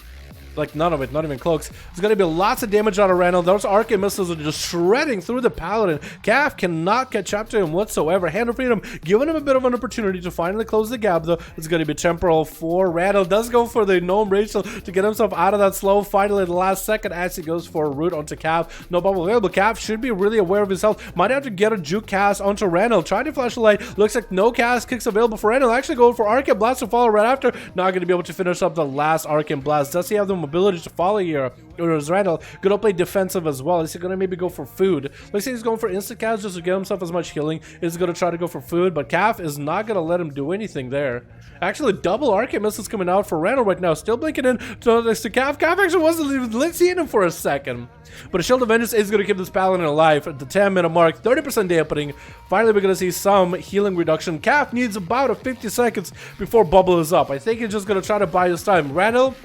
Like none of it, not even cloaks. There's going to be lots of damage out of Randall. Those Arcane Missiles are just shredding through the Paladin. Calf cannot catch up to him whatsoever. Hand of Freedom giving him a bit of an opportunity to finally close the gap, though. It's going to be temporal for Randall. Does go for the Gnome Rachel to get himself out of that slow. Finally, the last second, as he goes for a root onto Calf. No bubble available. Calf should be really aware of his health. Might have to get a juke cast onto Randall. Trying to flash a light. Looks like no cast kicks available for Randall. Actually going for Arcane Blast to follow right after. Not going to be able to finish up the last Arcane Blast. Does he have the ability to follow here. Whereas Randall gonna play defensive as well. He's gonna maybe go for food. Let's say he's going for instant cast just to get himself as much healing. He's gonna try to go for food, but Calf is not gonna let him do anything there. Actually, double arcane missiles coming out for Randall right now. Still blinking in to Calf. Calf actually wasn't even seeing him for a second. But a Shield of Vengeance is gonna keep this Paladin alive at the 10-minute mark. 30% dampening. Finally, we're gonna see some healing reduction. Calf needs about a 50 seconds before bubble is up. I think he's just gonna try to buy his time. Randall,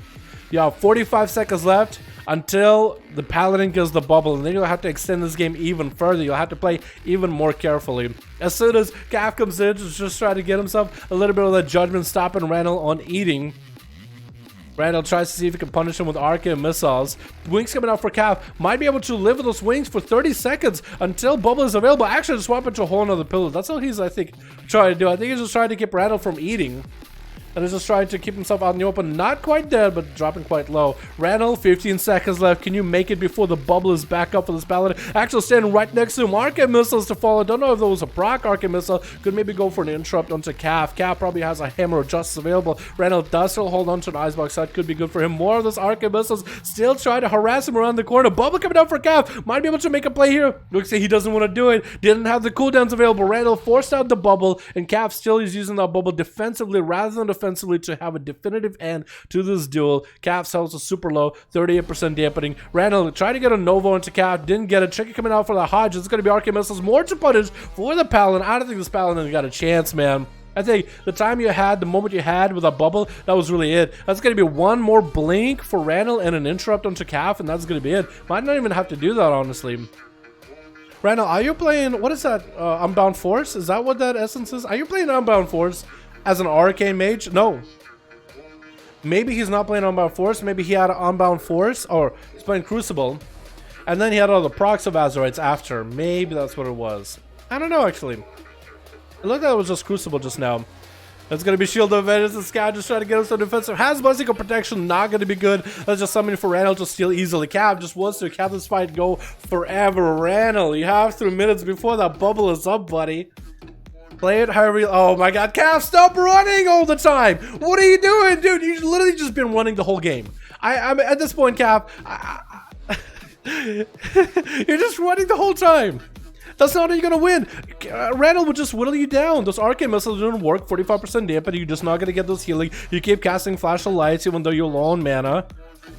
you have 45 seconds left until the Paladin gets the bubble, and then you'll have to extend this game even further. You'll have to play even more carefully. As soon as Calf comes in, just try to get himself a little bit of that judgment, stopping Randall on eating. Randall tries to see if he can punish him with arcane missiles. Wings coming out for Calf. Might be able to live with those wings for 30 seconds until bubble is available. Actually, swap it to a whole nother pillar. That's all he's, I think, trying to do. I think he's just trying to keep Randall from eating. And he's just trying to keep himself out in the open. Not quite dead, but dropping quite low. Randall, 15 seconds left. Can you make it before the bubble is back up for this Paladin? Actually standing right next to him. Arcane missiles to follow. Don't know if there was a proc arcane missile. Could maybe go for an interrupt onto Calf. Calf probably has a hammer of justice available. Randall does still hold on to an icebox. That could be good for him. More of those arcane missiles. Still trying to harass him around the corner. Bubble coming out for Calf. Might be able to make a play here. Looks like he doesn't want to do it. Didn't have the cooldowns available. Randall forced out the bubble. And Calf still is using that bubble defensively rather than offensively to have a definitive end to this duel. Calf's health is super low, 38% dampening. Randall tried to get a Nova into Calf, didn't get it. Tricky coming out for the Hodge. It's going to be arcane missiles, more to punish for the Paladin. I don't think this Paladin got a chance, man. I think the time you had, the moment you had with a bubble, that was really it. That's going to be one more blink for Randall and an interrupt onto Calf, and that's going to be it. Might not even have to do that, honestly. Randall, are you playing, what is that, Unbound Force? Is that what that essence is? Are you playing Unbound Force as an arcane mage? No. Maybe he's not playing Unbound Force. Maybe he had an Unbound Force, or he's playing Crucible, and then he had all the procs of Azeroths after. Maybe that's what it was. I don't know, actually. It looked like it was just Crucible just now. That's going to be Shield of Vengeance. This guy just trying to get himself defensive. Has Bicycle Protection, not going to be good. That's just something for Randall to steal easily. Calf just wants to have this fight go forever. Randall, you have 3 minutes before that bubble is up, buddy. Play it however you... Oh my god, Calf, stop running all the time! What are you doing, dude? You've literally just been running the whole game. I'm at this point, Calf. You're just running the whole time. That's not how you're gonna win. Randall will just whittle you down. Those arcane missiles don't work. 45% dampen. You're just not gonna get those healing. You keep casting Flash of Lights even though you're low on mana.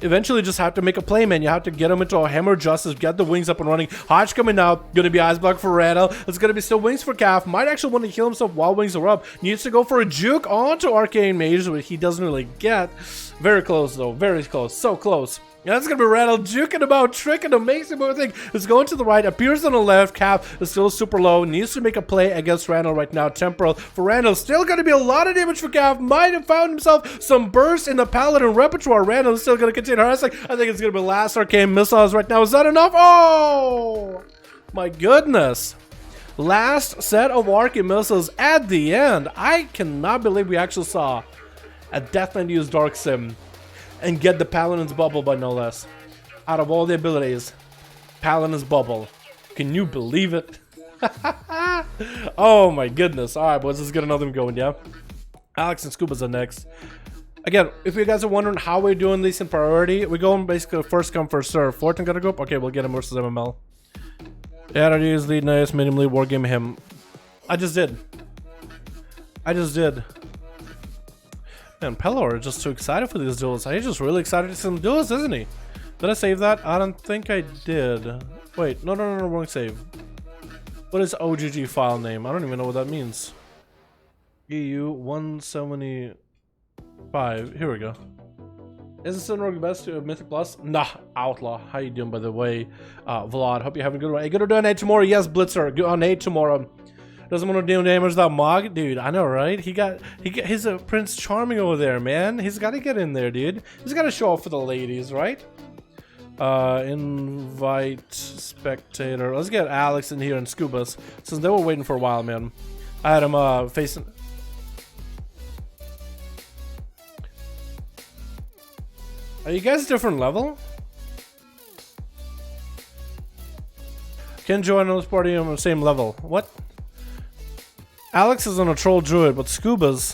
Eventually just have to make a play, man. You have to get him into a hammer of justice, get the wings up and running. Hodge coming out, gonna be ice block for Randall. It's gonna be still wings for Calf. Might actually want to heal himself while wings are up. Needs to go for a juke onto arcane mage, which he doesn't really get. Very close though, very close, so close. Yeah, that's gonna be Randall juking about, tricking him, makes him everything. It's going to the right, appears on the left. Calf is still super low, needs to make a play against Randall right now. Temporal for Randall, still gonna be a lot of damage for Calf. Might have found himself some burst in the Paladin repertoire. Randall is still gonna continue harassing. I think it's gonna be last arcane missiles right now. Is that enough? Oh my goodness. Last set of arcane missiles at the end. I cannot believe we actually saw a Deathland use Dark Sim and get the Paladin's bubble by no less. Out of all the abilities, Paladin's bubble. Can you believe it? Oh my goodness. Alright, boys, let's get another one going, yeah? Alex and Scuba's are next. Again, if you guys are wondering how we're doing this in priority, we're going basically first come, first serve. Fortin gonna go up? Okay, we'll get him versus MML. Yeah, that is lead nice, minimally wargame him. I just did. Man, Pelor is just too excited for these duels. He's just really excited to see some duels, isn't he? Did I save that? I don't think I did. Wait, no, wrong save. What is OGG file name? I don't even know what that means. EU 175. Here we go. Is this Rogue best to Mythic Plus? Nah, Outlaw. How you doing, by the way? Vlad, hope you're having a good one. Are you gonna do an 8 tomorrow? Yes, Blitzer. Go on 8 tomorrow. Doesn't want to deal damage that Mog, dude. I know, right? He's a Prince Charming over there, man. He's got to get in there, dude. He's got to show off for the ladies, right? Invite spectator. Let's get Alex in here and Scubas since they were waiting for a while, man. I had him facing. Are you guys different level? Can join this party on the same level. What? Alex is on a troll druid, but Scuba's...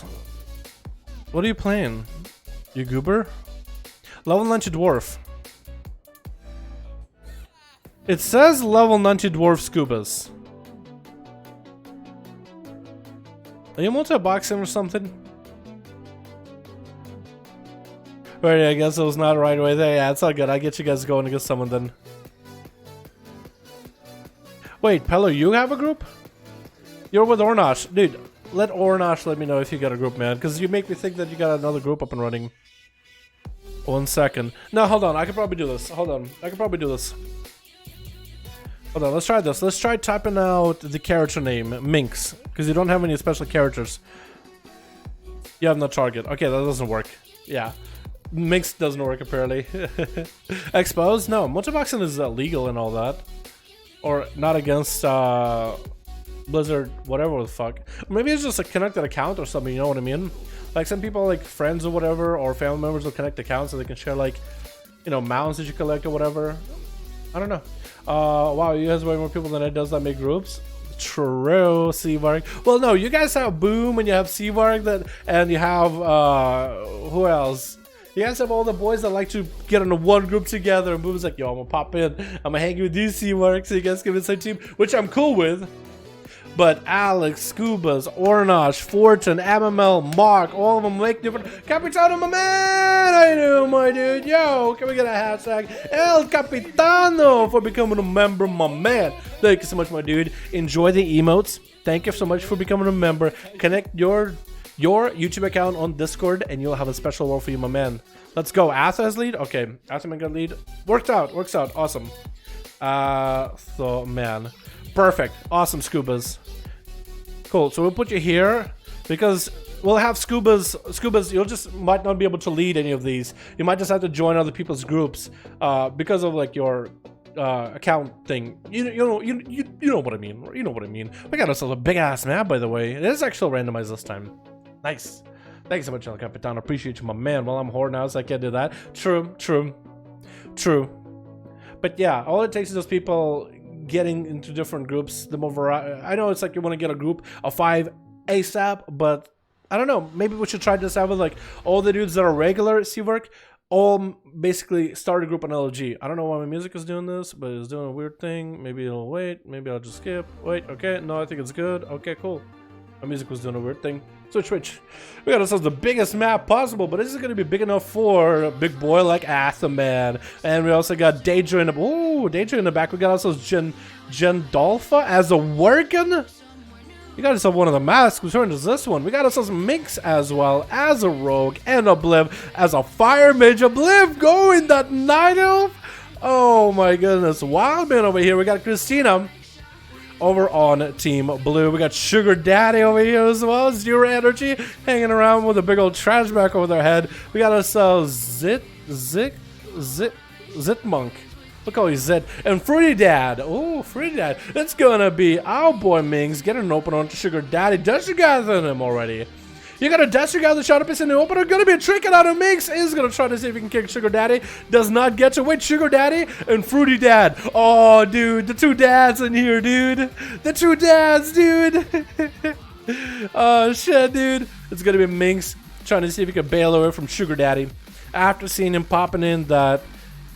What are you playing? You goober? Level 90 dwarf. It says level 90 dwarf scubas. Are you multi-boxing or something? Right, I guess it was not right away there. Yeah, it's all good. I'll get you guys going against someone then. Wait, Pello, you have a group? You're with Ornosh. Dude, let Ornosh let me know if you got a group, man. Because you make me think that you got another group up and running. 1 second. No, hold on. I could probably do this. Hold on. I could probably do this. Hold on. Let's try this. Let's try typing out the character name. Minx. Because you don't have any special characters. You have no target. Okay, that doesn't work. Yeah. Minx doesn't work, apparently. Exposed? No. Multiboxing is legal and all that. Or not against Blizzard, whatever the fuck. Maybe it's just a connected account or something, you know what I mean? Like some people, like friends or whatever, or family members will connect accounts so they can share, like, you know, mounts that you collect or whatever. I don't know. Wow, you guys have way more people than it does that make groups. True, Seavarg. Well, no, you guys have Boom and you have Seavarg that, and you have who else? You guys have all the boys that like to get into one group together, and Boom's like, yo, I'm gonna pop in. I'm gonna hang with these Seavarg so you guys can be the same team, which I'm cool with. But Alex, Scubas, Ornosh, Fortune, MML, Mark, all of them make different. Capitano, my man! I know, my dude. Yo, can we get a hashtag El Capitano for becoming a member, my man? Thank you so much, my dude. Enjoy the emotes. Thank you so much for becoming a member. Connect your YouTube account on Discord, and you'll have a special role for you, my man. Let's go. Asa has lead? Okay. Asa got lead. Works out. Awesome. So, man. Perfect. Awesome, Scubas. Cool. So we'll put you here because we'll have Scubas. You'll just might not be able to lead any of these. You might just have to join other people's groups because of like your account thing. You know what I mean. You know what I mean. We got ourselves a big ass map, by the way. It is actually randomized this time. Nice. Thanks so much, El Capitan. Appreciate you, my man. Well, I'm horde now, so I can't do that. True. But yeah, all it takes is those people getting into different groups. The more variety. I know it's like you want to get a group of 5 ASAP, but I don't know. Maybe we should try this out with like all the dudes that are regular at Seawork. All basically start a group on LG. I don't know why my music is doing this, but it's doing a weird thing. Maybe it'll wait. Maybe I'll just skip. Wait. Okay. No, I think it's good. Okay. Cool. My music was doing a weird thing. Switch. We got ourselves the biggest map possible, but this is going to be big enough for a big boy like Athaman. And we also got Daedra in the... Ooh, Daedra in the back. We got ourselves Jendolfa as a working. We got ourselves one of the masks. Which one is this one? We got ourselves Minx as well as a rogue, and Obliv as a fire mage. Obliv going that night elf. Oh my goodness. Wild man over here. We got Christina over on Team Blue. We got Sugar Daddy over here as well. Zero Energy hanging around with a big old trash bag over their head. We got ourselves Zitmonk. Look how he's Zit. And Fruity Dad. Oh, Fruity Dad. It's gonna be our boy Mings getting an open on to Sugar Daddy. Does you guys in him already? You got a Destro guy that shot up in the opener. Gonna be a trick out of Mix. Is gonna try to see if he can kick Sugar Daddy. Does not get you. Wait, Sugar Daddy and Fruity Dad. Oh, dude. The two dads in here, dude. The two dads, dude. Oh, shit, dude. It's gonna be Minx trying to see if he can bail away from Sugar Daddy. After seeing him popping in that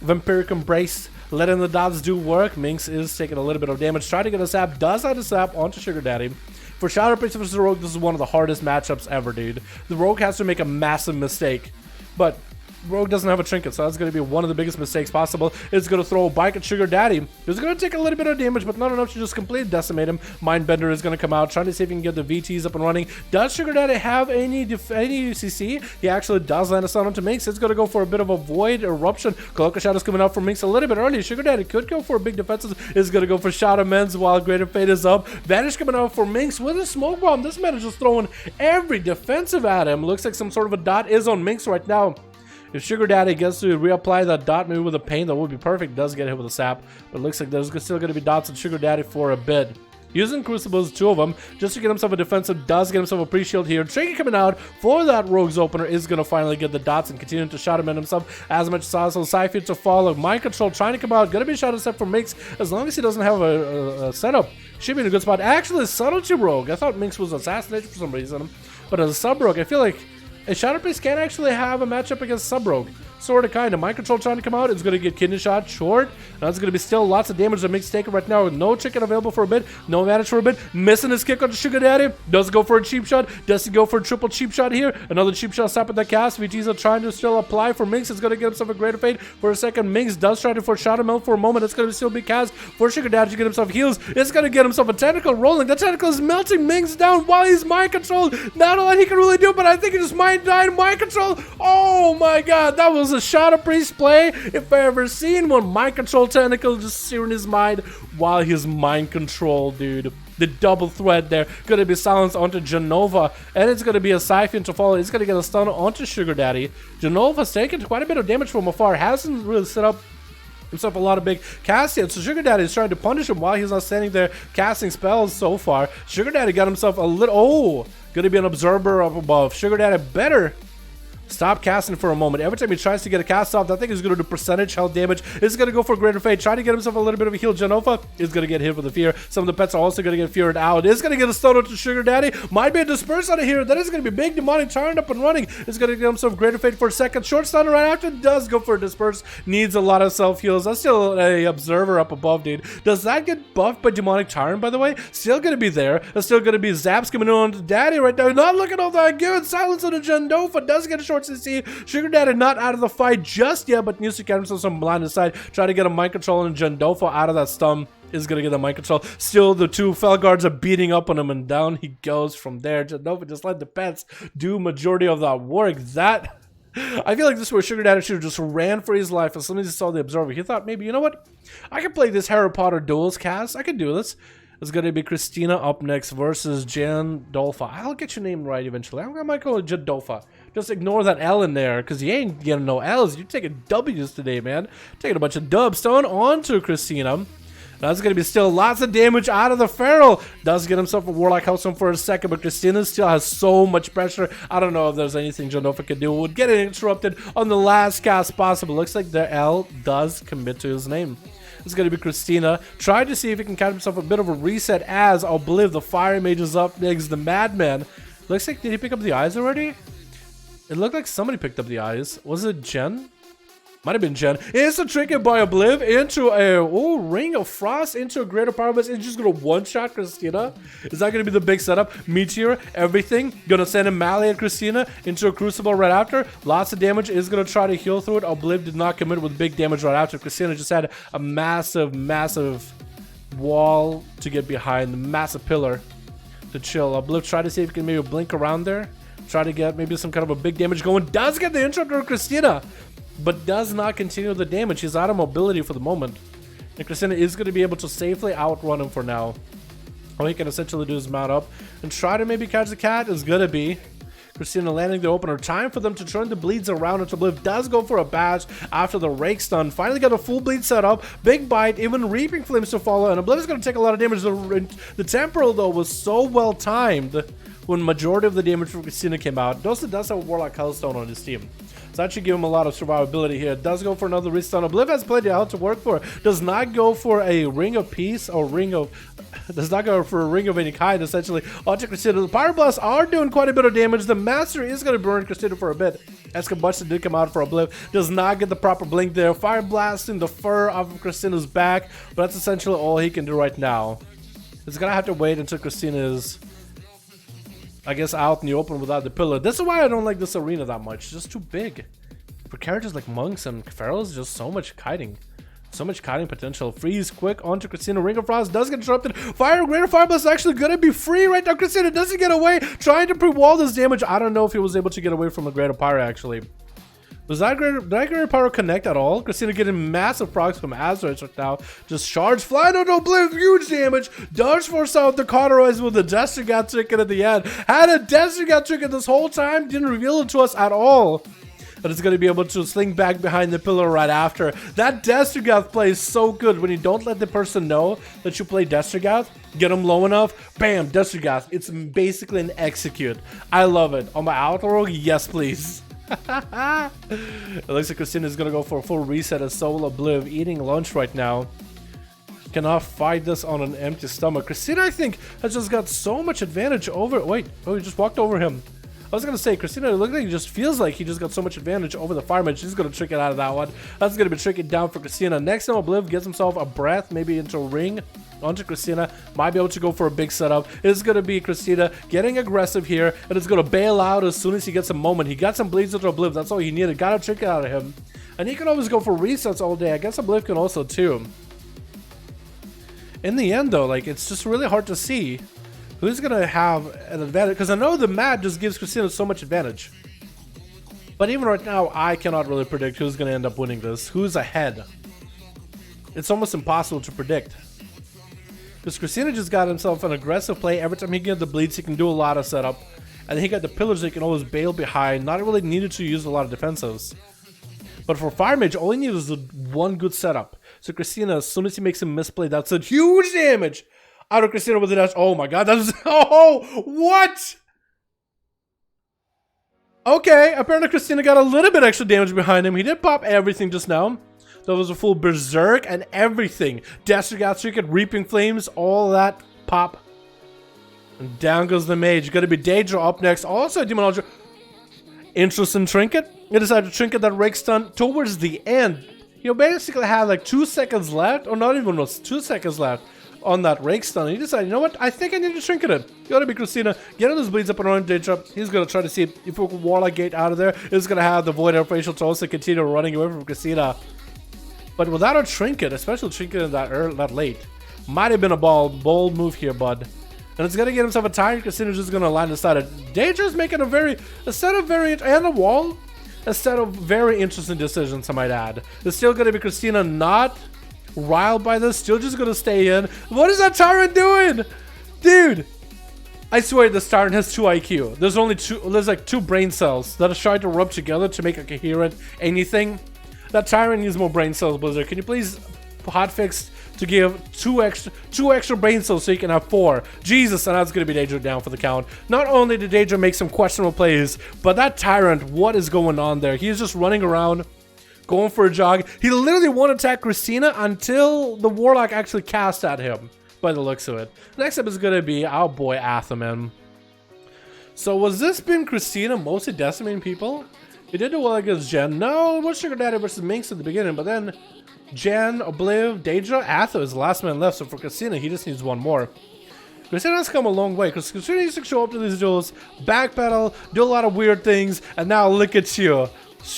Vampiric Embrace, letting the dots do work, Minx is taking a little bit of damage. Trying to get a sap. Does have a sap onto Sugar Daddy. For Shadow Priest versus the Rogue, this is one of the hardest matchups ever, dude. The Rogue has to make a massive mistake, but Rogue doesn't have a trinket, so that's going to be one of the biggest mistakes possible. It's going to throw a bike at Sugar Daddy. It's going to take a little bit of damage, but not enough to just completely decimate him. Mindbender is going to come out, trying to see if he can get the VTs up and running. Does Sugar Daddy have any CC? He actually does land a stun onto Minx. It's going to go for a bit of a Void Eruption. Cloak of Shadow's coming out for Minx a little bit early. Sugar Daddy could go for a big defensive. Is going to go for Shadow Men's while Greater Fate is up. Vanish coming out for Minx with a smoke bomb. This man is just throwing every defensive at him. Looks like some sort of a dot is on Minx right now. If Sugar Daddy gets to reapply that dot maybe with a pain, that would be perfect. Does get hit with a sap, but it looks like there's still going to be dots on Sugar Daddy for a bit. Using Crucibles, two of them, just to get himself a defensive, does get himself a pre-shield here. Tricky coming out for that Rogue's opener is going to finally get the dots and continue to shot him in himself as much as possible. Cypher to follow. Mind Control trying to come out. Going to be shot a step for Minx as long as he doesn't have a setup. Should be in a good spot. Actually, Subtlety Rogue. I thought Minx was assassination for some reason, but as a sub-rogue, I feel like a Shadow Priest can actually have a matchup against Sub-Rogue. sort of kind of. Mind control trying to come out. It's going to get kidney shot short. That's going to be still lots of damage that Mix taking right now with no chicken available for a bit. No advantage for a bit. Missing his kick on the Sugar Daddy. Does go for a cheap shot. Does he go for a triple cheap shot here? Another cheap shot stopping the cast. Vegeta trying to still apply for Minx. It's going to get himself a greater fate for a second. Minx does try to foreshadow him out for a moment. It's going to still be cast for Sugar Daddy to get himself heals. It's going to get himself a tentacle rolling. The tentacle is melting Minx down while he's mind controlled. Not a lot he can really do, but I think he just mind control. Oh my god, that was a Shadow Priest play if I ever seen one. Mind control tentacle just searing his mind while he's mind controlled, dude. The double threat there. Going to be silenced onto Genova. And it's going to be a Siphon to follow. He's going to get a stun onto Sugar Daddy. Genova's taking quite a bit of damage from afar. Hasn't really set up himself a lot of big casts yet. So Sugar Daddy is trying to punish him while he's not standing there casting spells so far. Sugar Daddy got himself a little... Oh! Going to be an observer up above. Sugar Daddy better stop casting for a moment. Every time he tries to get a cast off, that thing is going to do percentage health damage. It's going to go for greater fate. Trying to get himself a little bit of a heal. Genova is going to get hit with the fear. Some of the pets are also going to get feared out. It's going to get a stun to Sugar Daddy. Might be a disperse out of here. That is going to be big. Demonic turned up and running. It's going to get himself greater fate for a second. Short stun right after. Does go for a disperse. Needs a lot of self heals. That's still a observer up above, dude. Does that get buffed by Demonic Tyrant, by the way? Still going to be there. There's still going to be zaps coming on to Daddy right now. Not looking all that good. Silence on the Genova. Does get a short CC. Sugar Daddy not out of the fight just yet, but needs to get himself some blind inside. Try to get a mind control and Gendofa out of that stun. Is going to get the mind control. Still, the two Fel guards are beating up on him, and down he goes from there. Gendofa just let the pets do majority of that work. That... I feel like this is where Sugar Daddy should have just ran for his life. As soon as he saw the Observer, he thought, maybe, you know what? I can play this Harry Potter Duels cast. I can do this. It's going to be Christina up next versus Jandolfa. I'll get your name right eventually. I might call it Jandolfa. Just ignore that L in there, because you ain't getting no L's. You're taking W's today, man. Taking a bunch of dubs. Stone onto Christina. That's going to be still lots of damage out of the Feral. Does get himself a Warlock Hellstone for a second, but Christina still has so much pressure. I don't know if there's anything Jandolfa can do. Would get it interrupted on the last cast possible. Looks like the L does commit to his name. It's going to be Christina. Try to see if he can catch himself a bit of a reset as Obliv, the Fire Mage, is up next. The Madman. Looks like, did he pick up the eyes already? It looked like somebody picked up the eyes. Was it Jen? Might have been Jen. It's a trick by Obliv into a Ring of Frost into a Greater Power Blast. It's just going to one-shot Christina. Is that going to be the big setup? Meteor, everything. Going to send a Melee at Christina into a Crucible right after. Lots of damage. Is going to try to heal through it. Obliv did not commit with big damage right after. Christina just had a massive, massive wall to get behind. The massive pillar to chill. Obliv tried to see if he can maybe blink around there. Try to get maybe some kind of a big damage going. Does get the interrupt of Christina, but does not continue the damage. He's out of mobility for the moment. And Christina is going to be able to safely outrun him for now. All he can essentially do is mount up and try to maybe catch the cat. Is going to be Christina landing the opener. Time for them to turn the bleeds around. And Obliv does go for a bash after the rake stun. Finally got a full bleed set up. Big bite. Even Reaping Flames to follow. And Obliv is going to take a lot of damage. The temporal, though, was so well timed when majority of the damage from Christina came out. Dosa does have a Warlock Hellstone on his team. So that should give him a lot of survivability here. Does go for another restun. Obliv has plenty out to work for. Does not go for a Ring of Peace or Ring of... does not go for a Ring of any kind, essentially. Onto Christina. The Power Blasts are doing quite a bit of damage. The Master is going to burn Christina for a bit. As Combustion did come out for Obliv. Does not get the proper blink there. Fire blasting the fur off of Christina's back. But that's essentially all he can do right now. He's going to have to wait until Christina is, I guess, out in the open without the pillar. This is why I don't like this arena that much. It's just too big. For characters like Monks and Ferals, just so much kiting. So much kiting potential. Freeze quick onto Christina. Ring of Frost does get interrupted. Greater Fire Blast is actually going to be free right now. Christina doesn't get away. Trying to pre-wall this damage. I don't know if he was able to get away from a Greater Pyro, actually. Did that Greater Pyro connect at all? Christina getting massive procs from Azeroth right now. Just charge, flying on Obliv, huge damage. Does force out the cauterize with the Destrigat ticket at the end. Had a Destrigat ticket this whole time. Didn't reveal it to us at all. But it's going to be able to sling back behind the pillar right after. That Destrigath play is so good when you don't let the person know that you play Destrigath. Get them low enough. Bam, Destrigath. It's basically an execute. I love it. On my outro, yes please. It looks like Christina is going to go for a full reset as Soul Obliv eating lunch right now. Cannot fight this on an empty stomach. Christina, I think, has just got so much advantage over... Wait, oh, he just walked over him. I was gonna say, Christina, it looks like he just feels like he just got so much advantage over the Fire Mage. She's gonna trick it out of that one. That's gonna be tricking down for Christina. Next time, Obliv gets himself a breath, maybe into a ring onto Christina. Might be able to go for a big setup. It's gonna be Christina getting aggressive here, and it's gonna bail out as soon as he gets a moment. He got some bleeds into Obliv. That's all he needed. Got a trick out of him, and he can always go for resets all day. I guess Obliv can also too. In the end, though, like, it's just really hard to see who's gonna have an advantage, because I know the map just gives Christina so much advantage. But even right now, I cannot really predict who's gonna end up winning this. Who's ahead? It's almost impossible to predict. Because Christina just got himself an aggressive play. Every time he gets the bleeds, he can do a lot of setup. And he got the pillars that he can always bail behind. Not really needed to use a lot of defensives. But for Fire Mage, all he needs is one good setup. So Christina, as soon as he makes a misplay, that's a huge damage out of Christina with the dash. Oh my god, that was... Oh, what? Okay, apparently Christina got a little bit extra damage behind him. He did pop everything just now. That was a full berserk and everything. Dash got Circuit, Reaping Flames, all that pop. And down goes the mage. Gonna be Daedra up next. Also Demonology. Interesting trinket. He decided to trinket that Rake Stun towards the end. You basically had like 2 seconds left, or not even 2 seconds left on that Rake Stun. And he decided, you know what? I think I need to trinket it. Gotta be Christina. Getting those bleeds up and around Daedra. He's gonna try to see if we can Warlock Gate out of there. He's gonna have the Void Air Facial to also continue running away from Christina. But without a trinket, especially trinket that late, might have been a bold move here, bud. And it's gonna get himself a tire. Christina's just gonna line aside it. Daedra's making a set of very interesting decisions, I might add. It's still gonna be Christina not riled by this, still just gonna stay in. What is that Tyrant doing? Dude, I swear this Tyrant has 2 IQ. There's like 2 brain cells that are trying to rub together to make a coherent anything. That Tyrant needs more brain cells, Blizzard. Can you please hotfix to give two extra brain cells so you can have 4? Jesus, and that's going to be Daedra down for the count. Not only did Daedra make some questionable plays, but that Tyrant, what is going on there? He's just running around, going for a jog. He literally won't attack Christina until the Warlock actually casts at him, by the looks of it. Next up is going to be our boy Athaman. So was this been Christina mostly decimating people? He did do well against Jen. No, it was Sugar Daddy versus Minx at the beginning, but then Jen, Obliv, Daedra, Atho is the last man left, so for Christina, he just needs one more. Christina has come a long way, because Christina used to show up to these duels, backpedal, do a lot of weird things, and now look at you.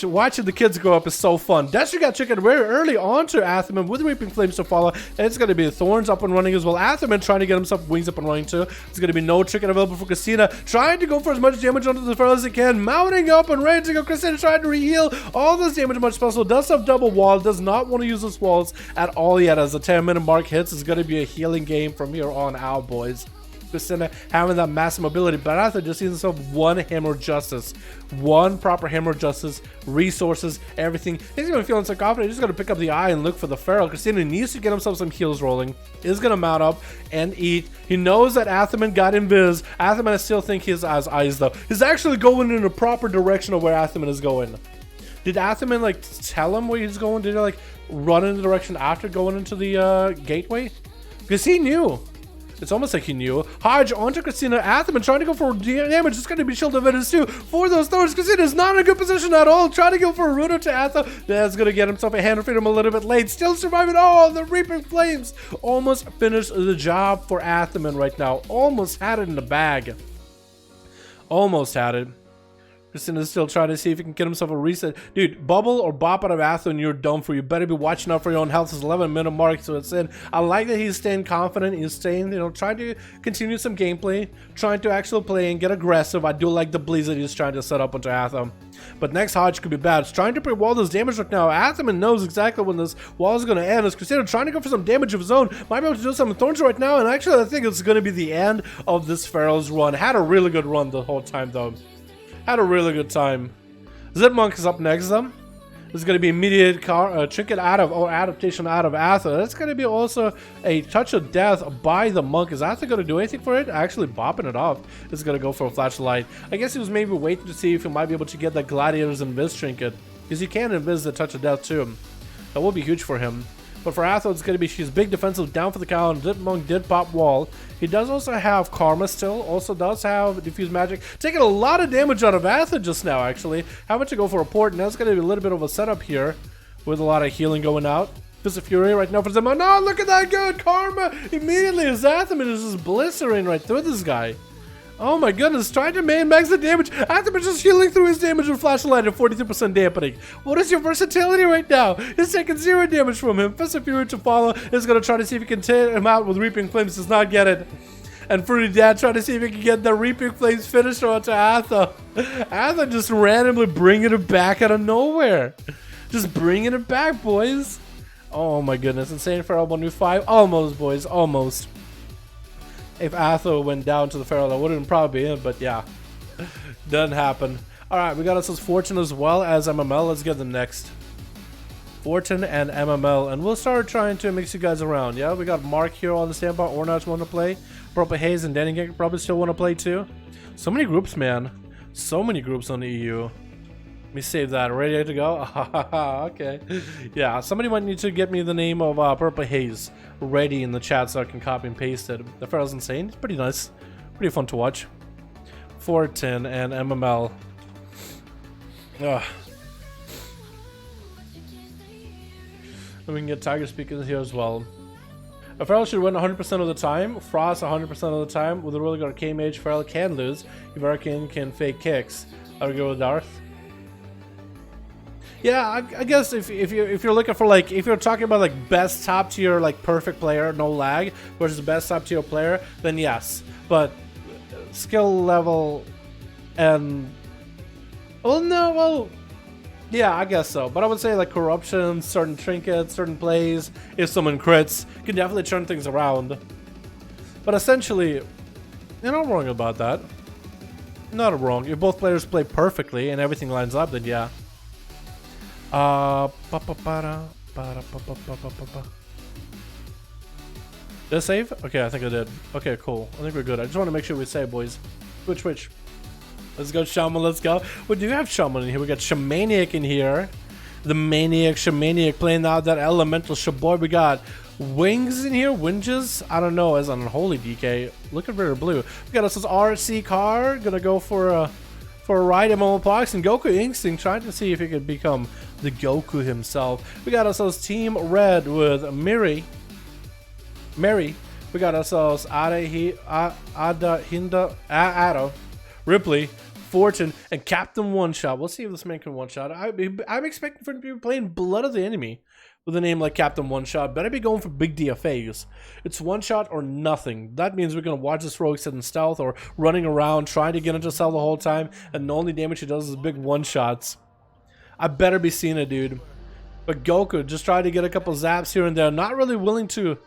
Watching the kids grow up is so fun. Destry got triggered very early onto Athaman with Reaping Flames to follow. And it's going to be Thorns up and running as well. Athaman trying to get himself Wings up and running too. It's going to be no trinket available for Christina. Trying to go for as much damage onto the Feral as he can. Mounting up and ready to go. Christina trying to re-heal all this damage as much as possible. Does have double wall. Does not want to use those walls at all yet. As the 10-minute mark hits, it's going to be a healing game from here on out, boys. Christina having that massive mobility, but Arthur just sees himself one Hammer of Justice, one proper Hammer of Justice, resources, everything. He's gonna be feeling so confident. He's just gonna pick up the eye and look for the Feral. Christina needs to get himself some heals rolling. Is gonna mount up and eat. He knows that Athaman got invis. Athaman, I still think he has eyes though. He's actually going in a proper direction of where Athaman is going. Did Athaman like tell him where he's going? Did he like run in the direction after going into the gateway? Because he knew. It's almost like he knew. Hodge onto Christina. Athaman trying to go for damage. It's going to be Shield of Venus too. For those thorns, Christina is not in a good position at all. Trying to go for a Runo to Atha. That's going to get himself a hand of freedom a little bit late. Still surviving. Oh, the Reaping Flames. Almost finished the job for Athaman right now. Almost had it in the bag. Almost had it. Christina's still trying to see if he can get himself a reset. Dude, bubble or bop out of Atha and you're done for. You better be watching out for your own health. It's 11-minute mark, so it's in. I like that he's staying confident. He's staying, you know, trying to continue some gameplay, trying to actually play and get aggressive. I do like the bleeds that he's trying to set up onto Atha. But next Hodge could be bad. It's trying to pre-wall this damage right now. Athaman knows exactly when this wall is going to end. As Christina trying to go for some damage of his own. Might be able to do some thorns right now. And actually, I think it's going to be the end of this Feral's run. Had a really good run the whole time, though. Had a really good time. Zipmonk is up next, though. There's going to be immediate trinket out of, or adaptation out of Atha. That's going to be also a touch of death by the monk. Is Atha going to do anything for it? Actually bopping it off. It's going to go for a flashlight. I guess he was maybe waiting to see if he might be able to get that Gladiator's Invis trinket. Because he can invis the touch of death too. That will be huge for him. But for Azeroth, it's going to be she's big defensive, down for the count. Monk did pop wall. He does also have Karma still. Also does have Diffuse Magic. Taking a lot of damage out of Azeroth just now, actually. Having to go for a port, and that's going to be a little bit of a setup here with a lot of healing going out. Fist of Fury right now for Zemo. No, look at that good Karma! Immediately, his Atheman is just blistering right through this guy. Oh my goodness, trying to max the damage. Atheman just healing through his damage with Flashlight at 42% dampening. What is your versatility right now? He's taking 0 damage from him. Fist of Fury to follow is going to try to see if he can take him out with Reaping Flames. Does not get it. And Fruity Dad trying to see if he can get the Reaping Flames finished onto Atha. Atha just randomly bringing it back out of nowhere. Just bringing it back, boys. Oh my goodness, Insane Feral 1v5. Almost, boys, almost. If Atho went down to the Feral, that wouldn't probably be it, but yeah. Doesn't happen. Alright, we got ourselves Fortune as well as MML. Let's get them next. Fortune and MML. And we'll start trying to mix you guys around, yeah? We got Mark here on the standby. Ornage want to play. Purple Haze and Denning probably still want to play too. So many groups, man. So many groups on the EU. Let me save that. Ready to go? Okay. Yeah, somebody might need to get me the name of Purple Haze ready in the chat so I can copy and paste it. The Feral's insane. It's pretty nice. Pretty fun to watch. 410 and MML. Ugh. And we can get Tiger speakers here as well. A Feral should win 100% of the time. Frost 100% of the time. With a really good Arcane Mage, Feral can lose. Ivarkin can fake kicks. I would go with Darth. Yeah, I guess if you're looking for like, if you're talking about like best top tier like perfect player, no lag, versus best top tier player, then yes. But skill level and yeah, I guess so. But I would say like corruption, certain trinkets, certain plays, if someone crits, can definitely turn things around. But essentially, you're not wrong about that. Not wrong. If both players play perfectly and everything lines up, then yeah. Did I save? Okay, I think I did. Okay, cool. I think we're good. I just want to make sure we save, boys. Switch. Let's go, Shaman. Let's go. We do have Shaman in here. We got Shamaniac in here. The Maniac, Shamaniac playing out that elemental Shaboy. We got Wings in here. Winges? I don't know. As an Unholy DK. Looking very blue. We got us this RC car. Gonna go for a ride in Momopox and Goku Instinct, trying to see if he could become the Goku himself. We got ourselves Team Red with Mary. We got ourselves Ada, Ripley, Fortune, and Captain One Shot. We'll see if this man can one shot. I'm expecting for him to be playing Blood of the Enemy with a name like Captain One Shot. Better be going for big DFAs. It's one shot or nothing. That means we're gonna watch this rogue sit in stealth or running around trying to get into cell the whole time, and the only damage he does is big one shots. I better be seeing it, dude. But Goku just tried to get a couple zaps here and there. Not really willing to.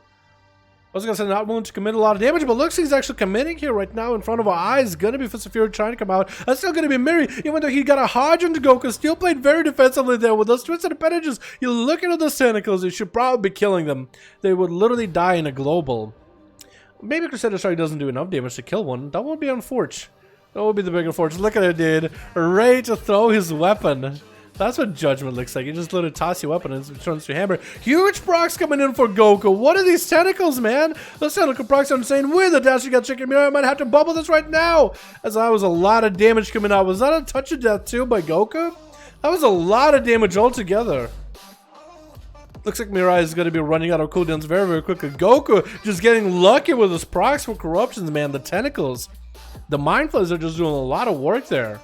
I was gonna say not willing to commit a lot of damage, but looks like he's actually committing here right now in front of our eyes. Gonna be Fist of Fury trying to come out. That's still gonna be Miri, even though he got a Hodge into Goku. Still played very defensively there with those twisted appendages. You look at those tentacles, you should probably be killing them. They would literally die in a global. Maybe Crusader Strike doesn't do enough damage to kill one. That would be unfortunate. That would be the big unfortunate. Look at it, dude. Ready to throw his weapon. That's what Judgment looks like. You just literally toss your weapon and it turns to hammer. Huge procs coming in for Goku. What are these tentacles, man? Those tentacle procs are insane. With the dash, you got Chicken Mirror. I might have to bubble this right now. As that was a lot of damage coming out. Was that a touch of death too by Goku? That was a lot of damage altogether. Looks like Mirai is going to be running out of cooldowns very, very quickly. Goku just getting lucky with his procs for corruptions, man. The tentacles. The Mind Flares are just doing a lot of work there.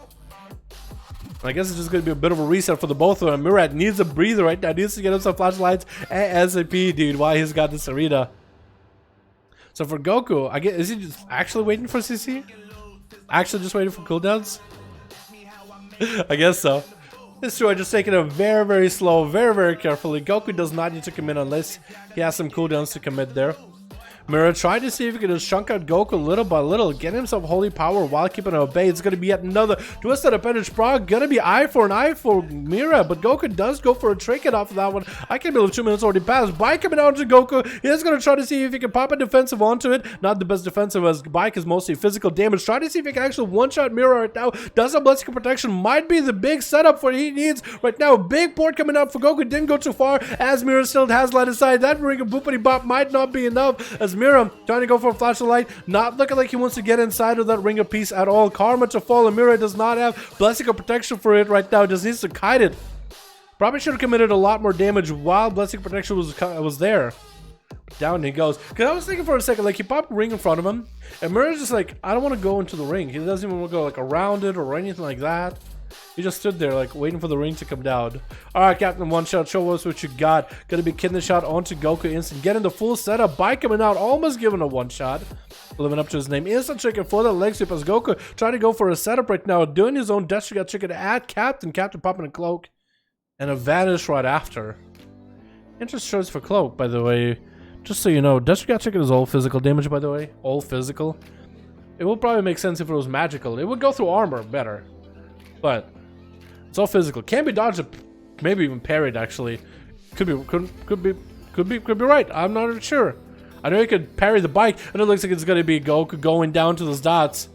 I guess it's just going to be a bit of a reset for the both of them. Murat needs a breather right now. Needs to get him some flashlights and SAP, dude, while he's got this arena. So for Goku, I guess, is he just actually waiting for CC? Actually just waiting for cooldowns? I guess so. This two are just taking it very, very slow, very, very carefully. Goku does not need to commit unless he has some cooldowns to commit there. Mira tried to see if he could just chunk out Goku little by little, get himself holy power while keeping it at bay. It's going to be yet another twisted appendage proc. Going to be eye for an eye for Mira, but Goku does go for a trinket off of that one. I can't believe 2 minutes already passed. Bike coming out to Goku. He's going to try to see if he can pop a defensive onto it. Not the best defensive, as Bike is mostly physical damage. Try to see if he can actually one-shot Mira right now. Does have Bloodseeker protection. Might be the big setup for he needs right now. Big port coming out for Goku. Didn't go too far, as Mira still has light aside. That ring of boopity bop might not be enough, as Mira trying to go for a flash of light, not looking like he wants to get inside of that ring of peace at all. Karma to fall, and Mira does not have Blessing of protection for it right now, just needs to kite it. Probably should have committed a lot more damage while Blessing of protection was there. Down he goes. Because I was thinking for a second, like, he popped a ring in front of him, and Mira's just like, I don't want to go into the ring. He doesn't even want to go like around it or anything like that. He just stood there, like, waiting for the ring to come down. Alright, Captain One Shot, show us what you got. Gonna be kidney shot onto Goku instant. Getting the full setup. Bike coming out, almost giving a one shot. Living up to his name. Instant chicken for the leg sweep as Goku trying to go for a setup right now. Doing his own dash got chicken at Captain. Captain popping a cloak. And a vanish right after. Interest choice for cloak, by the way. Just so you know, dash got chicken is all physical damage, by the way. All physical. It will probably make sense if it was magical. It would go through armor better. But it's all physical. Can be dodged, maybe even parried. Actually, could be right. I'm not sure. I know you could parry the bike, and it looks like it's gonna be Goku going down to those dots.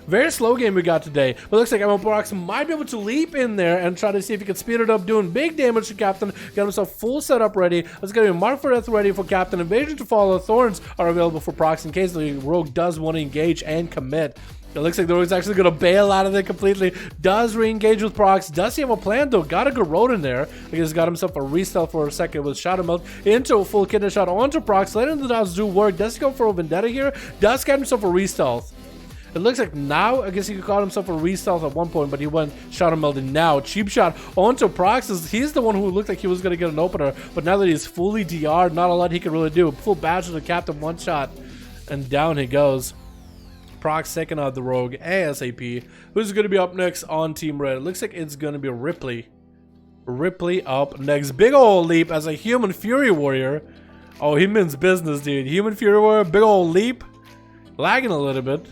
Very slow game we got today, but it looks like Motherboar might be able to leap in there and try to see if he can speed it up, doing big damage to Captain. Got himself full setup ready. It's gonna be Mark for Death ready for Captain. Invasion to follow. Thorns are available for procs in case the rogue does want to engage and commit. It looks like the rogue's actually going to bail out of it completely. Does re-engage with procs. Does he have a plan though? Got a good road in there. He's got himself a re-stealth for a second with Shadow Melt into a full kidney shot onto procs. Letting the dots do work. Does he go for a Vendetta here? Does get himself a re-stealth. It looks like now, I guess he caught himself a re-stealth at one point, but he went Shadow Melding now. Cheap shot onto Prox. He's the one who looked like he was going to get an opener, but now that he's fully DR'd, not a lot he can really do. Full badge to the Captain, one shot, and down he goes. Prox taking out the rogue ASAP. Who's going to be up next on Team Red? It looks like it's going to be Ripley. Ripley up next. Big old leap as a Human Fury Warrior. Oh, he means business, dude. Human Fury Warrior, big old leap. Lagging a little bit.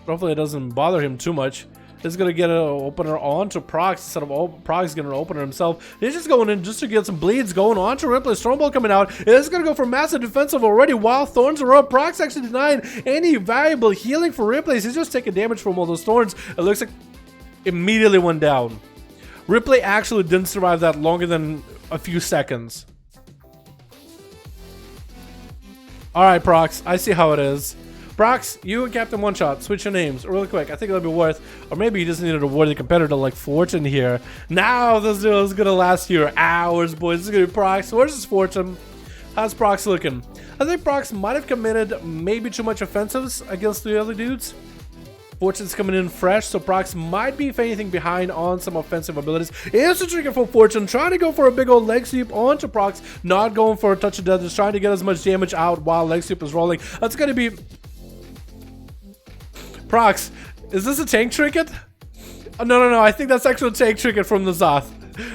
Hopefully it doesn't bother him too much. He's going to get an opener onto Prox instead of Prox getting an opener himself. He's just going in just to get some bleeds going on to Ripley. Stormball coming out. It's going to go for massive defensive already while Thorns are up. Prox actually denying any valuable healing for Ripley. He's just taking damage from all those Thorns. It looks like immediately went down. Ripley actually didn't survive that longer than a few seconds. Alright, Prox. I see how it is. Prox, you and Captain One Shot, switch your names really quick. I think it'll be worth, or maybe you just needed a worthy competitor like Fortune here. Now this duel is gonna last you hours, boys. This is gonna be Prox versus Fortune. How's Prox looking? I think Prox might have committed maybe too much offensives against the other dudes. Fortune's coming in fresh, so Prox might be, if anything, behind on some offensive abilities. It's a trigger for Fortune, trying to go for a big old leg sweep onto Prox, not going for a touch of death, just trying to get as much damage out while leg sweep is rolling. That's gonna be Prox, is this a tank trinket? Oh, no, I think that's actually a tank trinket from the Zoth.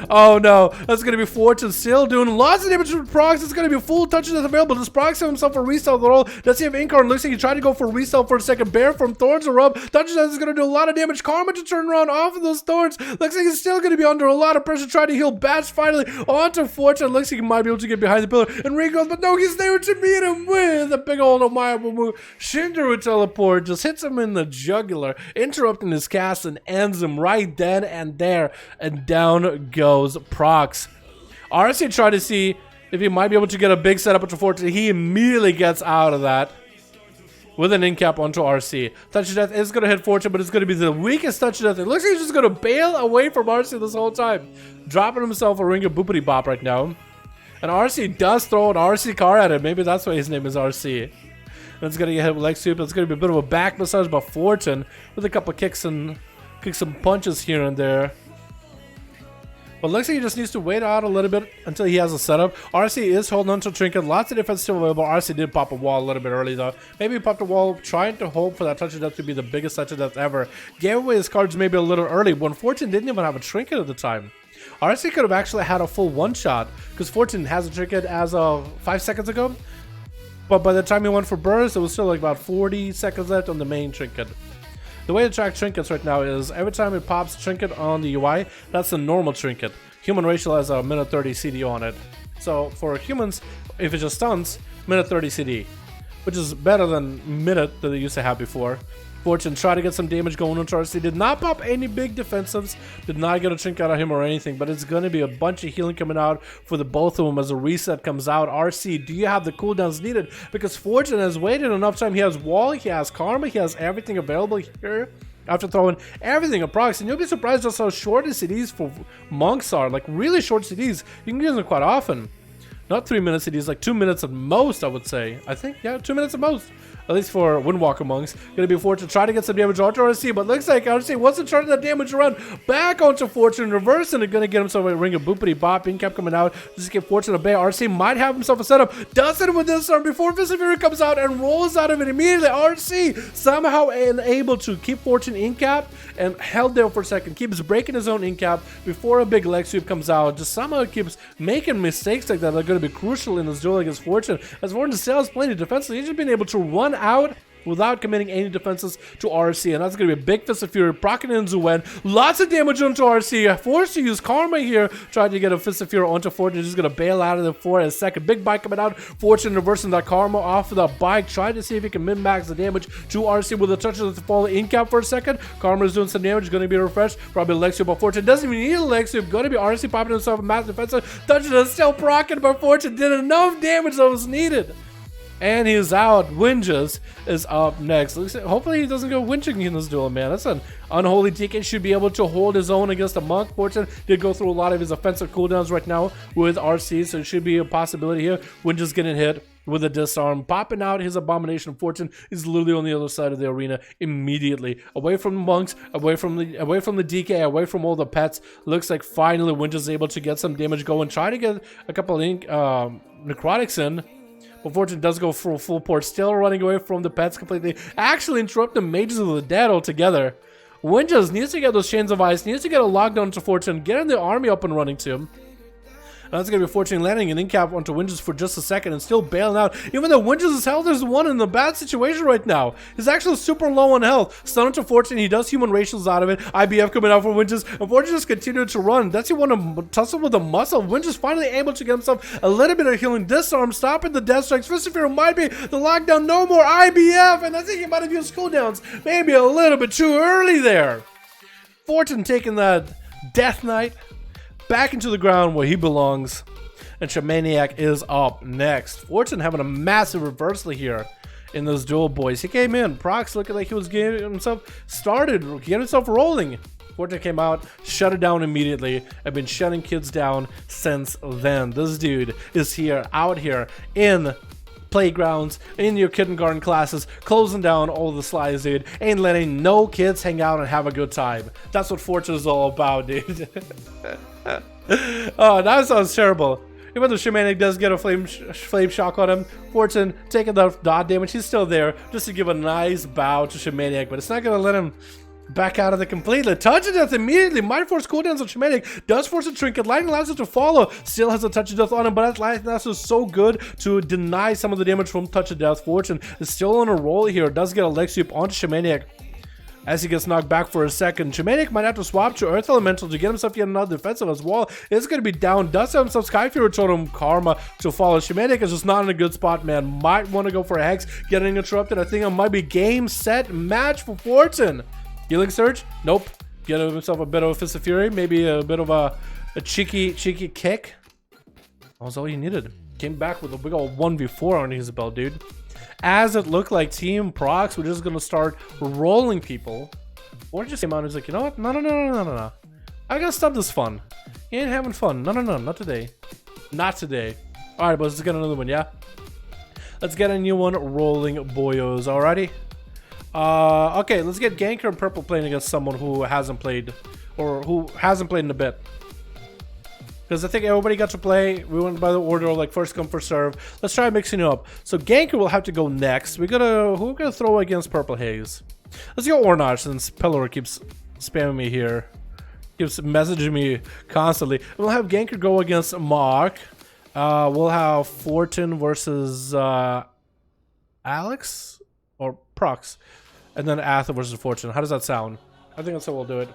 Oh no, that's gonna be Fortune still doing lots of damage with Prox. It's gonna be a full touch of death available. Does Prox have himself a resell the roll? Does he have Incarn? Looks like he tried to go for a resell for a second. Bear from Thorns are up. Touch of death is gonna do a lot of damage. Karma to turn around off of those Thorns. Looks like he's still gonna be under a lot of pressure trying to heal Batch finally onto Fortune. Looks like he might be able to get behind the pillar. And Ring goes, but no, he's there to meet him with a big old Omaya move. Shinderu teleport just hits him in the jugular, interrupting his cast and ends him right then and there. And down goes Prox. RC tried to see if he might be able to get a big setup into Fortune. He immediately gets out of that with an in-cap onto RC. Touch of Death is going to hit Fortune, but it's going to be the weakest Touch of Death. It looks like he's just going to bail away from RC this whole time. Dropping himself a ring of boopity bop right now. And RC does throw an RC car at him. Maybe that's why his name is RC. And it's going to get hit with leg sweep. It's going to be a bit of a back massage by Fortune with a couple of kicks and punches here and there. But looks like he just needs to wait out a little bit until he has a setup. RC is holding on to Trinket. Lots of defense still available. RC did pop a wall a little bit early though. Maybe he popped a wall trying to hope for that Touch of Death to be the biggest Touch of Death ever. Gave away his cards maybe a little early when Fortune didn't even have a Trinket at the time. RC could have actually had a full one-shot because Fortune has a Trinket as of 5 seconds ago. But by the time he went for burst, it was still like about 40 seconds left on the main trinket. The way to track trinkets right now is every time it pops trinket on the UI, that's the normal trinket. Human racial has a minute 30 CD on it. So for humans, if it just stuns, minute 30 CD, which is better than minute that they used to have before. Fortune tried to get some damage going on RC, did not pop any big defensives, did not get a trinket out of him or anything, but it's going to be a bunch of healing coming out for the both of them as a reset comes out. RC, do you have the cooldowns needed? Because Fortune has waited enough time. He has wall, he has karma, he has everything available here. After throwing everything at procs, and you'll be surprised just how short the CDs for monks are. Like really short CDs, you can use them quite often. Not 3 minute CDs, like 2 minutes at most, I would say. I think, yeah, 2 minutes at most. At least for Windwalker monks. Gonna be Fortune try to get some damage onto RC, but looks like RC wasn't turning that damage around back onto Fortune, reversing and gonna get himself a ring of boopity bop. In cap coming out, just get Fortune a bay. RC might have himself a setup. Does it with this arm before Fist of Fury comes out and rolls out of it immediately. RC somehow able to keep Fortune in cap and held there for a second. Keeps breaking his own in cap before a big leg sweep comes out. Just somehow keeps making mistakes like that are gonna be crucial in this duel against Fortune. As Fortune still has plenty of defense, he's just been able to run out without committing any defenses to RC, and that's going to be a big Fist of Fury, proccing in Zuen. Lots of damage onto RC, forced to use Karma here, trying to get a Fist of Fury onto Fortune, just going to bail out of the for a second. Big bike coming out, Fortune reversing that Karma off of the bike, trying to see if he can min-max the damage to RC with a touch of the fall in cap for a second. Karma is doing some damage, going to be refreshed, probably a leg sweep, but Fortune doesn't even need a leg sweep, going to be RC popping himself a massive defensive, touching is still proccing, but Fortune did enough damage that was needed. And he's out. Winges is up next. Hopefully he doesn't go winching in this duel, man. That's an unholy DK. Should be able to hold his own against a monk. Fortune did go through a lot of his offensive cooldowns right now with RC, so it should be a possibility here. Winges getting hit with a disarm, popping out his abomination. Fortune is literally on the other side of the arena immediately, away from the monks, away from the DK, away from all the pets. Looks like finally Winges is able to get some damage going. Try to get a couple of necrotics in. But Fortune does go for full port, still running away from the pets completely. Actually interrupt the Mages of the Dead altogether. Winges needs to get those Chains of Ice, needs to get a lockdown to Fortune, getting the army up and running to him. And that's going to be Fortune landing an in-cap onto Winges for just a second and still bailing out. Even though Winges' health is one in a bad situation right now. He's actually super low on health. Stun onto Fortune, he does human racials out of it. IBF coming out for Winges, and Fortune just continued to run. That's he want to tussle with the muscle. Winges finally able to get himself a little bit of healing. Disarm, stopping the death strikes. Fist of Fury might be the lockdown. No more IBF, and I think he might have used cooldowns maybe a little bit too early there. Fortune taking that Death Knight back into the ground where he belongs, and Shamaniac is up next. Fortune having a massive reversal here in this duel, boys. He came in, Prox looking like he was getting himself started, getting himself rolling. Fortune came out, shut it down immediately. I've been shutting kids down since then. This dude is here, out here in playgrounds, in your kindergarten classes, closing down all the slides, dude, ain't letting no kids hang out and have a good time. That's what Fortune is all about, dude. Oh, that sounds terrible. Even though Shamanic does get a flame shock on him, Fortune taking the dot damage, he's still there just to give a nice bow to Shamanic, but it's not gonna let him back out of it completely. Touch of Death immediately. Might force cooldowns on Shamanic. Does force a trinket. Lightning Lasso to follow. Still has a Touch of Death on him, but that Lightning Lasso is so good to deny some of the damage from Touch of Death. Fortune is still on a roll here. Does get a leg sweep onto Shamanic as he gets knocked back for a second. Shamanic might have to swap to Earth Elemental to get himself yet another defensive as well. It's going to be down. Does have himself Sky Fury Totem Karma to follow. Shamanic is just not in a good spot, man. Might want to go for a Hex. Getting interrupted. I think it might be game, set, match for Fortune. Healing Surge? Nope. Get himself a bit of a Fist of Fury. Maybe a bit of a cheeky kick. That was all you needed. Came back with a big old 1v4 on his belt, dude. As it looked like Team Prox were just going to start rolling people. Or just came out and was like, you know what? No. I gotta stop this fun. You ain't having fun. No, not today. Not today. Alright, but let's get another one, yeah? Let's get a new one rolling, boyos. Alrighty? Okay, let's get Ganker and Purple playing against someone who hasn't played, or who hasn't played in a bit. Because I think everybody got to play. We went by the order of like first come, first serve. Let's try mixing it up. So Ganker will have to go next. Who are we gonna throw against Purple Haze? Let's go Ornage, since Pillar keeps spamming me here. Keeps messaging me constantly. We'll have Ganker go against Mark. We'll have Fortune versus Alex or Prox, and then Atha versus Fortune. How does that sound? I think that's how we'll do it.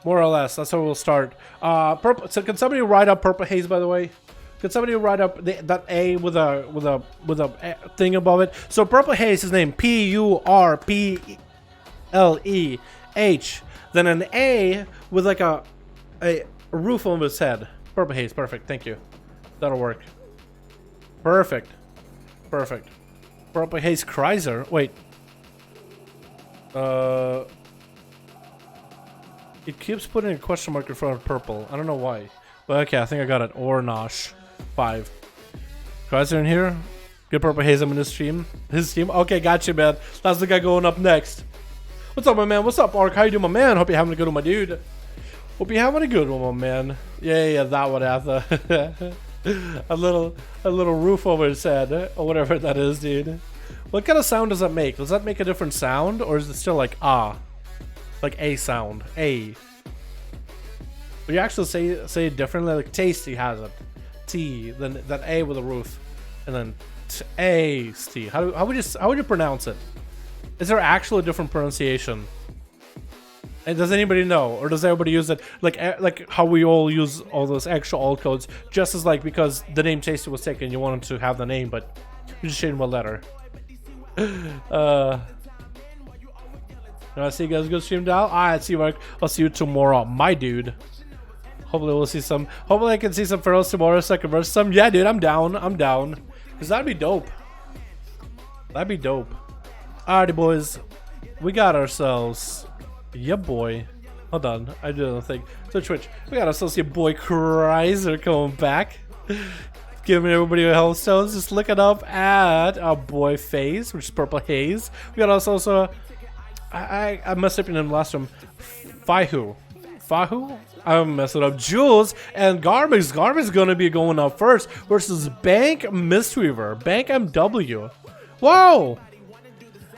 More or less, that's how we'll start. Purple. So can somebody write up Purple Haze, by the way? Can somebody write up that A with a thing above it? So Purple Haze, his name PURPLEH. Then an A with like a roof on his head. Purple Haze, perfect. Thank you. That'll work. Perfect. Perfect. Purple Haze Chrysler. Wait. It keeps putting a question mark in front of purple. I don't know why. But okay, I think I got it. Ornosh 5. Chrysler in here. Get Purple Haze in his stream. His team. Okay, gotcha, man. That's the guy going up next. What's up, my man? What's up, Ark? How you doing, my man? Hope you're having a good one, my dude. Hope you're having a good one, my man. Yeah, that one, Atha. a little roof over his head, or whatever that is, dude. What kind of sound does that make? Does that make a different sound, or is it still like ah, like a sound? A. But you actually say it differently. Like tasty has it, T. Then that A with a roof, and then A-S-T. How would you pronounce it? Is there actually a different pronunciation? And does anybody know, or does everybody use it like how we all use all those extra alt codes, just as like because the name Tasty was taken, you wanted to have the name, but you just changed one letter. I see you guys. Good stream, Dal. Alright, see you, Mark. I'll see you tomorrow, my dude. Hopefully we'll see some. Hopefully I can see some Pharaohs tomorrow so I can verse some. Yeah, dude, I'm down. I'm down. Cause that'd be dope. That'd be dope. Alrighty, boys. We got ourselves. Yeah, boy. Hold on. I do another thing. So Twitch, we got ourselves your boy Chrysler coming back. Giving everybody a health stones. Just looking up at our boy FaZe, which is Purple Haze. We got ourselves a. I messed up your name last time. Fahu. I'm messing up. Jules and Garbage. Garbage is gonna be going up first versus Bank Mistweaver. Bank MW. Whoa!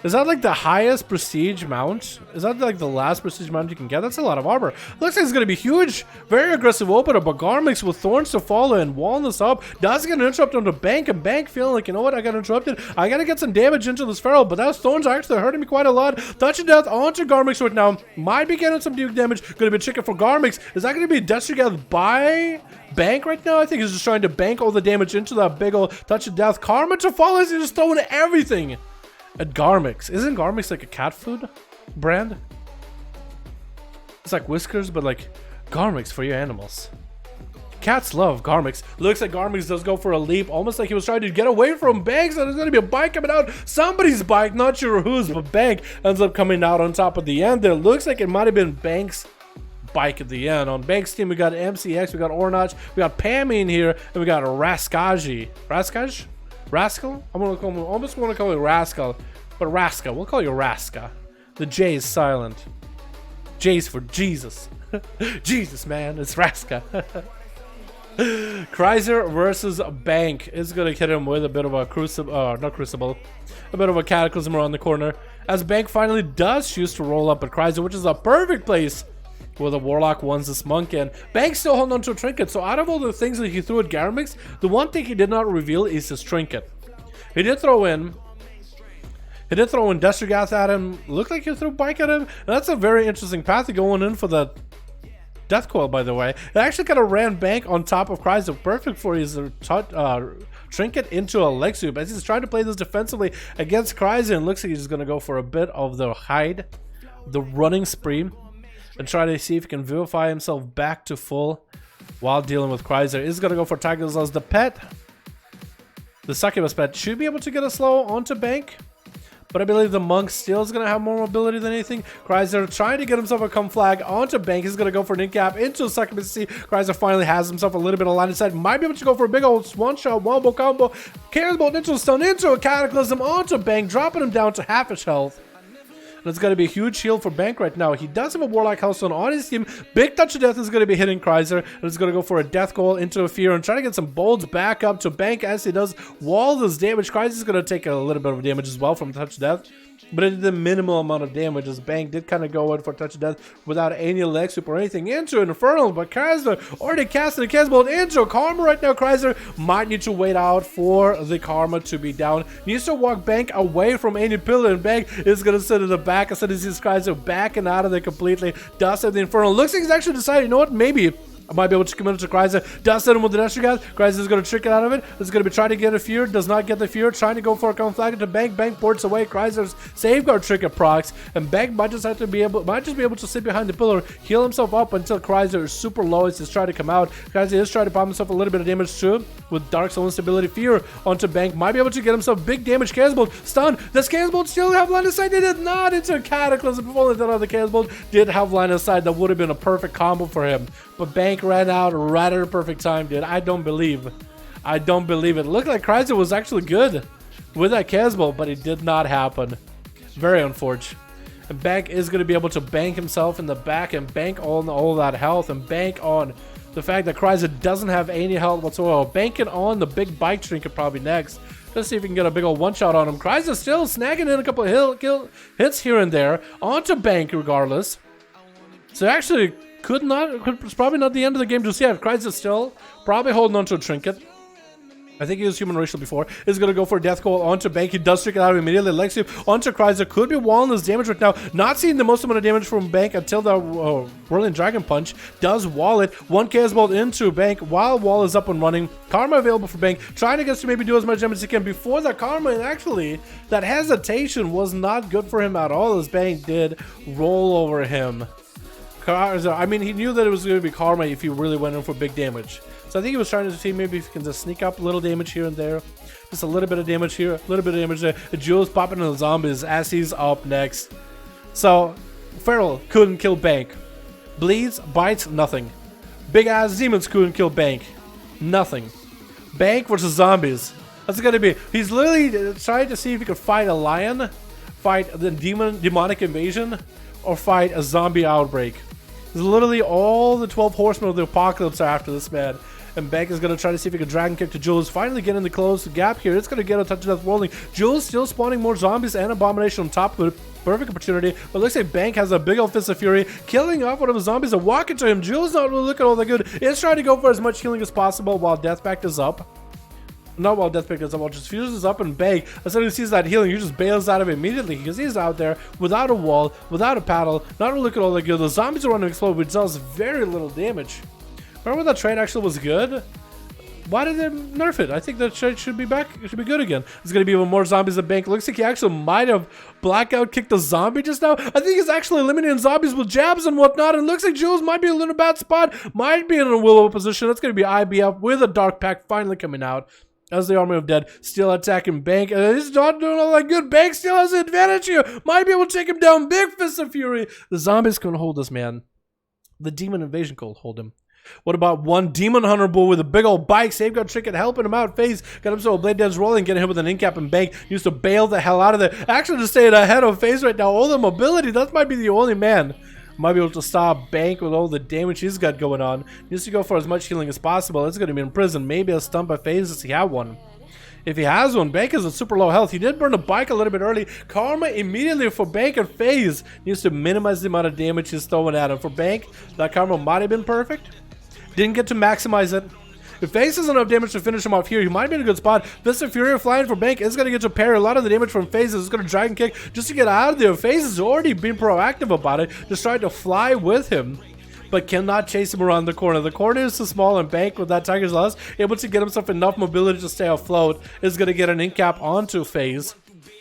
Is that like the highest prestige mount? Is that like the last prestige mount you can get? That's a lot of armor. Looks like it's gonna be huge. Very aggressive opener, but Garmix with Thorns to follow and walling this up. Does get an interrupt on the Bank, and Bank feeling like, you know what, I got interrupted. I gotta get some damage into this Feral, but those Thorns are actually hurting me quite a lot. Touch of Death onto Garmix right now. Might be getting some Duke damage. Gonna be chicken for Garmix. Is that gonna be Death together by Bank right now? I think he's just trying to bank all the damage into that big old Touch of Death. Karma to follow, he's just throwing everything at Garmix. Isn't Garmix like a cat food brand? It's like Whiskers, but like Garmix for your animals. Cats love Garmix. Looks like Garmix does go for a leap, almost like he was trying to get away from Banks, and there's gonna be a bike coming out. Somebody's bike, not sure whose, but Bank ends up coming out on top of the end there. Looks like it might have been Banks' bike at the end. On Banks' team, we got MCX, we got Ornach, we got Pam in here, and we got Raskaji. Rascal? Almost want to call you Rascal, but Raska. We'll call you Raska. The J is silent. J's for Jesus. Jesus, man, it's Raska. Chrysler versus Bank is gonna hit him with a bit of a crucible, not crucible, a bit of a cataclysm around the corner. As Bank finally does choose to roll up at Chrysler, which is a perfect place where the Warlock wants this monk in. Bank's still holding on to a trinket, so out of all the things that he threw at Garmix, the one thing he did not reveal is his trinket. He did throw in Destergath at him. Looked like he threw Bike at him. And that's a very interesting path to going in for the Death Coil, by the way. It actually kind of ran Bank on top of Chrysler, perfect for his trinket into a leg sweep. As he's trying to play this defensively against Chrysler, and looks like he's going to go for a bit of the hide, the running spree, and try to see if he can vivify himself back to full while dealing with Chrysler. Is going to go for Tigers as the pet. The Succubus pet should be able to get a slow onto Bank, but I believe the Monk still is going to have more mobility than anything. Chrysler trying to get himself a come flag onto Bank. He's going to go for an in-cap into Succubus. See, Chrysler finally has himself a little bit of line of sight. Might be able to go for a big old one-shot wombo combo. Carries bolt into a stun, into a cataclysm, onto Bank, dropping him down to half his health. And it's going to be a huge shield for Bank right now. He does have a Warlock Hellstone on his team. Big Touch of Death is going to be hitting Chrysler. And it's going to go for a Death Goal into a Fear and try to get some bolts back up to Bank as he does wall this damage. Chrysler is going to take a little bit of damage as well from Touch of Death. but it did the minimal amount of damage as Bank did kind of go in for touch of death without any leg sweep or anything into Infernal, but Chrysler already casting a cast bolt into Karma right now. Chrysler might need to wait out for the Karma to be down. Needs to walk Bank away from any pillar, and Bank is going to sit in the back as soon as he sees Chrysler backing out of there completely. Does have the Infernal. Looks like he's actually decided, you know what, maybe I might be able to commit to Chrysler. Does hit him with the Destro Gas. Chrysler is going to trick it out of it. Is going to be trying to get a Fear. Does not get the Fear. Trying to go for a Come Flag to Bank. Bank ports away. Chrysler's Safeguard Trick procs. And Bank might just have to be able, to sit behind the pillar, heal himself up until Chrysler is super low as he's trying to come out. Chrysler is trying to pop himself a little bit of damage too with Dark Soul Instability. Fear onto Bank. Might be able to get himself big damage. Chaosbolt stun. Does Chaosbolt still have line of sight? It did not into Cataclysm. If only that other Chaosbolt did have line of sight, that would have been a perfect combo for him. But Bank ran out right at a perfect time, dude. I don't believe it. It looked like Chrysler was actually good with that Chaosbolt, but it did not happen. Very unfortunate. And Bank is going to be able to bank himself in the back and bank on all that health and bank on the fact that Chrysler doesn't have any health whatsoever. Banking on the big bike trinket probably next. Let's see if we can get a big old one-shot on him. Chrysler still snagging in a couple of hits here and there onto Bank regardless. So actually it's probably not the end of the game just yet. Chrysler still probably holding on to a trinket. I think he was human racial before. Is going to go for a death call onto Bank. He does trick it out immediately. Leg sweep onto Chrysler. Could be walling his damage right now. Not seeing the most amount of damage from Bank until the Whirling Dragon Punch does wall it. One Chaos Bolt into Bank while wall is up and running. Karma available for Bank. Trying to get to maybe do as much damage as he can before that Karma. And actually, that hesitation was not good for him at all as Bank did roll over him. I mean, he knew that it was going to be Karma if he really went in for big damage. So I think he was trying to see maybe if he can just sneak up a little damage here and there. Just a little bit of damage here, a little bit of damage there. Jules popping into the zombies as he's up next. So, Feral couldn't kill Bank. Bleeds, bites, nothing. Big ass demons couldn't kill Bank. Nothing. Bank versus zombies. That's going to be... He's literally trying to see if he could fight a lion, fight the demonic invasion, or fight a zombie outbreak. Literally all the 12 horsemen of the apocalypse are after this man. And Bank is going to try to see if he can dragon kick to Jules. Finally getting the close gap here. It's going to get a touch of death rolling. Jules still spawning more zombies and Abomination on top of it. Perfect opportunity. But it looks like Bank has a big old Fist of Fury. Killing off one of the zombies and walking to him. Jules not really looking all that good. He's trying to go for as much healing as possible while Deathpact is up. Not while Deathpact is up, while just fuses up and Bank. As soon as he sees that healing, he just bails out of it immediately because he's out there without a wall, without a paddle, not really looking all that good. The zombies are running to explode, which does very little damage. Remember when that trade actually was good? Why did they nerf it? I think that trade should be back. It should be good again. There's going to be even more zombies at Bank. Looks like he actually might have blackout kicked a zombie just now. I think he's actually eliminating zombies with jabs and whatnot. And it looks like Jules might be in a little bad spot. Might be in a willow position. That's going to be IBF with a Dark Pact finally coming out. As the Army of Dead still attacking Bank. And he's not doing all that good. Bank still has the advantage here. Might be able to take him down. Big Fist of Fury. The zombies can hold this man. The Demon Invasion can hold him. What about one Demon Hunter Bull with a big old bike? Safeguard Trick and helping him out. FaZe got himself a Blade Dance rolling, getting him with an incap and Bank. Used to bail the hell out of there. Actually, just staying ahead of FaZe right now. All the mobility. That might be the only man. Might be able to stop Bank with all the damage he's got going on. Needs to go for as much healing as possible. It's going to be in prison. Maybe a stun by FaZe if he had one. If he has one, Bank is at super low health. He did burn a bike a little bit early. Karma immediately for Bank and FaZe needs to minimize the amount of damage he's throwing at him. For Bank, that Karma might have been perfect. Didn't get to maximize it. If FaZe has enough damage to finish him off here, he might be in a good spot. Fist of Fury flying for Bank is going to get to parry. A lot of the damage from FaZe is going to Dragon Kick just to get out of there. FaZe has already been proactive about it, just trying to fly with him, but cannot chase him around the corner. The corner is too small, and Bank, with that Tiger's Lust, able to get himself enough mobility to stay afloat, is going to get an incap onto FaZe.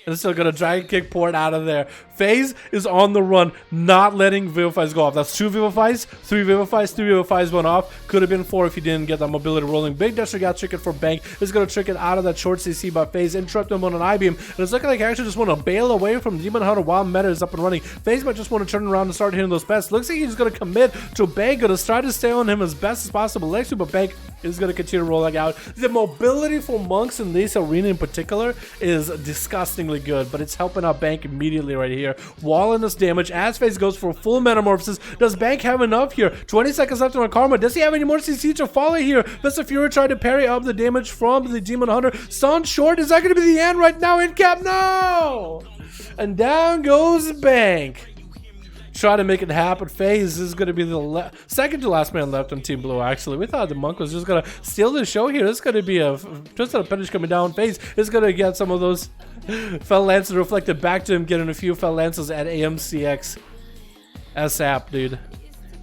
And it's still going to Dragon Kick port out of there. FaZe is on the run, not letting Vivifys go off. That's 2 Vivifys, 3 Vivifys, 3 Vivifys went off. Could have been 4 if he didn't get that mobility rolling. Big Destro got tricked for Bank. Is going to trick it out of that short CC by FaZe. Interrupt him on an I-beam. And it's looking like he actually just want to bail away from Demon Hunter while meta is up and running. FaZe might just want to turn around and start hitting those pests. Looks like he's going to commit to Bank. Going to try to stay on him as best as possible. Lexi, but Bank is going to continue rolling out. The mobility for monks in this arena in particular is disgustingly good, but it's helping out Bank immediately right here. Walling this damage as FaZe goes for full metamorphosis. Does Bank have enough here? 20 seconds left on Karma. Does he have any more CC to follow here? Fist of Fury tried to parry up the damage from the Demon Hunter. Stun short. Is that going to be the end right now? In cap? No! And down goes Bank. Try to make it happen. FaZe is going to be the second to last man left on Team Blue, actually. We thought the Monk was just going to steal the show here. This is going to be a Twisted Appendage coming down. FaZe is going to get some of those fell lances reflected back to him, getting a few fell lances at AMCX. ASAP, dude.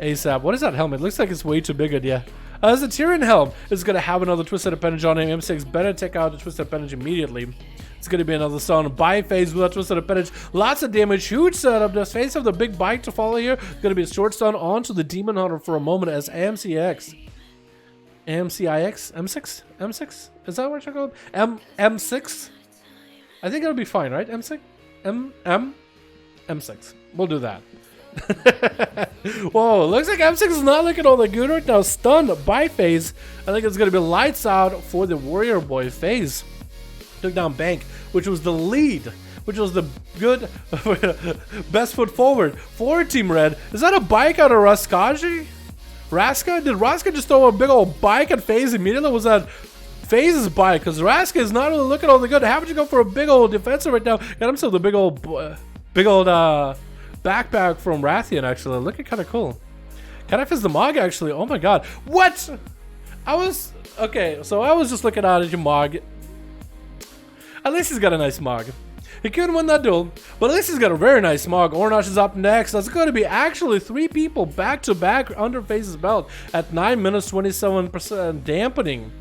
ASAP. What is that helmet? Looks like it's way too big, yeah. As the Tyrion helm is going to have another Twisted Appendage on him. M6 better take out the Twisted Appendage immediately. It's going to be another stun by FaZe with that Twisted Appendage. Lots of damage. Huge setup. Does FaZe have the big bite to follow here? Going to be a short stun onto the Demon Hunter for a moment as AMCX. AMCIX? M6? M6? Is that what you're called? M6? I think it'll be fine, right? M6? M6. We'll do that. Whoa, looks like M6 is not looking all that good right now. Stunned by FaZe. I think it's going to be lights out for the Warrior Boy. FaZe took down Bank, which was the lead, which was the good best foot forward for Team Red. Is that a bike out of Raskaji? Raska? Did Raska just throw a big old bike at FaZe immediately? Was that FaZe's bike? Because Raska is not really looking all that good. Having to go for a big old defensive right now. Got himself the big old backpack from Rathian, actually. Looking kind of cool. Kind of is the Mog, actually. Oh my god. What? Okay, so I was just looking at your Mog. At least he's got a nice Mog. He couldn't win that duel, but at least he's got a very nice Mog. Ornash is up next. That's going to be actually 3 people back to back under FaZe's belt at 9 minutes 27% dampening.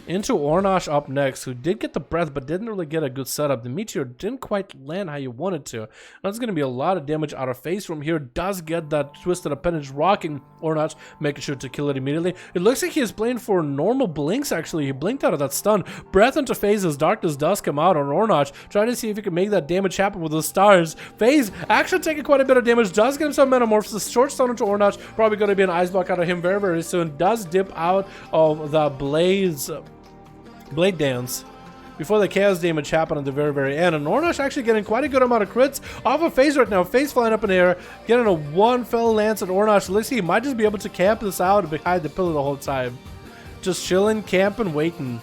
Into Ornash up next, who did get the breath but didn't really get a good setup. The Meteor didn't quite land how you wanted to. That's going to be a lot of damage out of FaZe from here. Does get that Twisted Appendage rocking Ornash, making sure to kill it immediately. It looks like he is playing for normal blinks, actually. He blinked out of that stun. Breath into FaZe as Darkness does come out on Ornash. Trying to see if he can make that damage happen with the stars. FaZe actually taking quite a bit of damage. Does get himself Metamorphosis. Short stun into Ornash. Probably going to be an Ice Block out of him very, very soon. Does dip out of the Blade Dance before the chaos damage happened at the very, very end. And Ornash actually getting quite a good amount of crits off of FaZe right now. FaZe flying up in the air, getting a 1 fell lance at Ornash. Looks like he might just be able to camp this out behind the pillar the whole time. Just chilling, camping, waiting.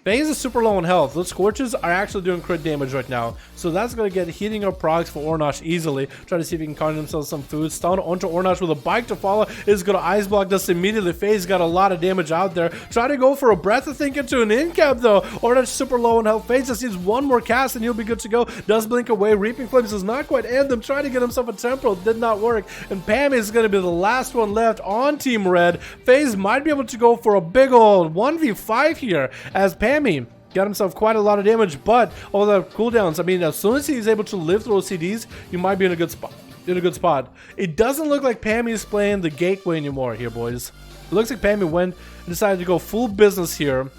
FaZe is super low on health. Those Scorches are actually doing crit damage right now. So that's going to get heating up procs for Ornash easily. Try to see if he can carve himself some food. Stun onto Ornash with a bike to follow. Is going to Ice Block this immediately. FaZe got a lot of damage out there. Try to go for a breath, I think, into an in-cap though. Ornash super low on health. FaZe just needs one more cast and he'll be good to go. Does blink away. Reaping Flames does not quite end them. Trying to get himself a temporal. Did not work. And Pam is going to be the last one left on Team Red. FaZe might be able to go for a big old 1v5 here as Pammy got himself quite a lot of damage, but all the cooldowns, I mean, as soon as he's able to live through those CDs, you might be in a good spot. It doesn't look like Pammy is playing the gateway anymore here, boys. It looks like Pammy went and decided to go full business here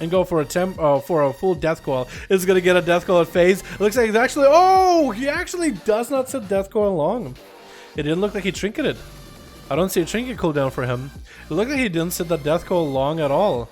and go for a full death coil. Is gonna get a death coil at FaZe. It looks like he's actually, oh, he actually does not set death coil long. It didn't look like he trinketed. I don't see a trinket cooldown for him. It looked like he didn't set that death coil long at all.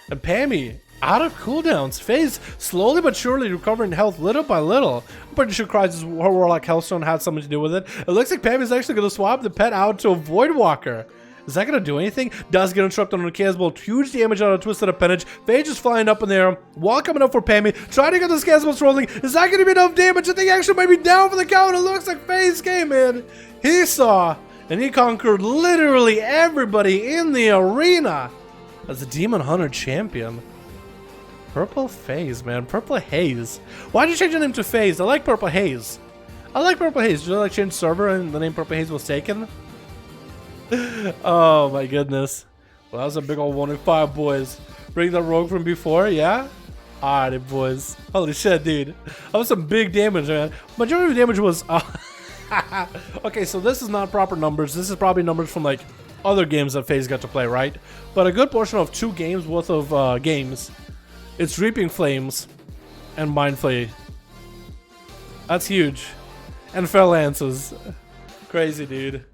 And Pammy out of cooldowns. FaZe slowly but surely recovering health little by little. I'm pretty sure Crysis' Warlock Hellstone had something to do with it. It looks like Pammy's actually going to swap the pet out to a Voidwalker. Is that going to do anything? Does get interrupted on a Chaos Bolt. Huge damage out of Twisted Appendage. FaZe is flying up in there. Wall coming up for Pammy. Trying to get this Chaos Bolt rolling. Is that going to be enough damage? I think he actually might be down for the count. It looks like FaZe came in. He saw and he conquered literally everybody in the arena as the Demon Hunter champion. Purple FaZe, man. Purple Haze. Why'd you change the name to FaZe? I like Purple Haze. I like Purple Haze. Did you like change server and the name Purple Haze was taken? Oh my goodness. Well, that was a big old 1v5, boys. Bring the rogue from before, yeah? Alright, boys. Holy shit, dude. That was some big damage, man. Majority of the damage was... okay, so this is not proper numbers. This is probably numbers from, like, other games that FaZe got to play, right? But a good portion of 2 games worth of games... It's Reaping Flames and Mind Flay. That's huge. And Fell Lances. Crazy, dude.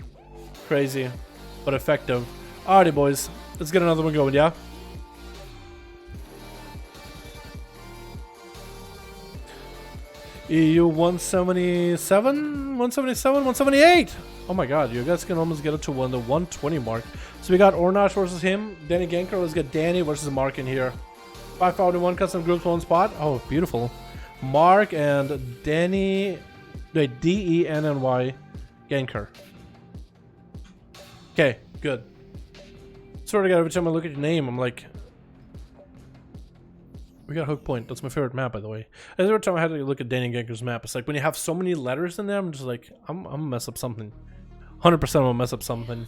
Crazy. But effective. Alrighty, boys. Let's get another one going, yeah? EU 177? 177? 178? Oh my god, you guys can almost get it to the 120 mark. So we got Ornash versus him. Danny Genker. Let's get Danny versus Mark in here. 5V5 1 custom groups 1 spot. Oh, beautiful. Mark and Danny, wait, D-E-N-N-Y, Ganker. Okay, good. Swear to God, every time I look at your name, I'm like, we got Hook Point. That's my favorite map, by the way. Every time I had to look at Danny Ganker's map, it's like when you have so many letters in there, I'm just like, I'm gonna mess up something. 100% I'm gonna mess up something.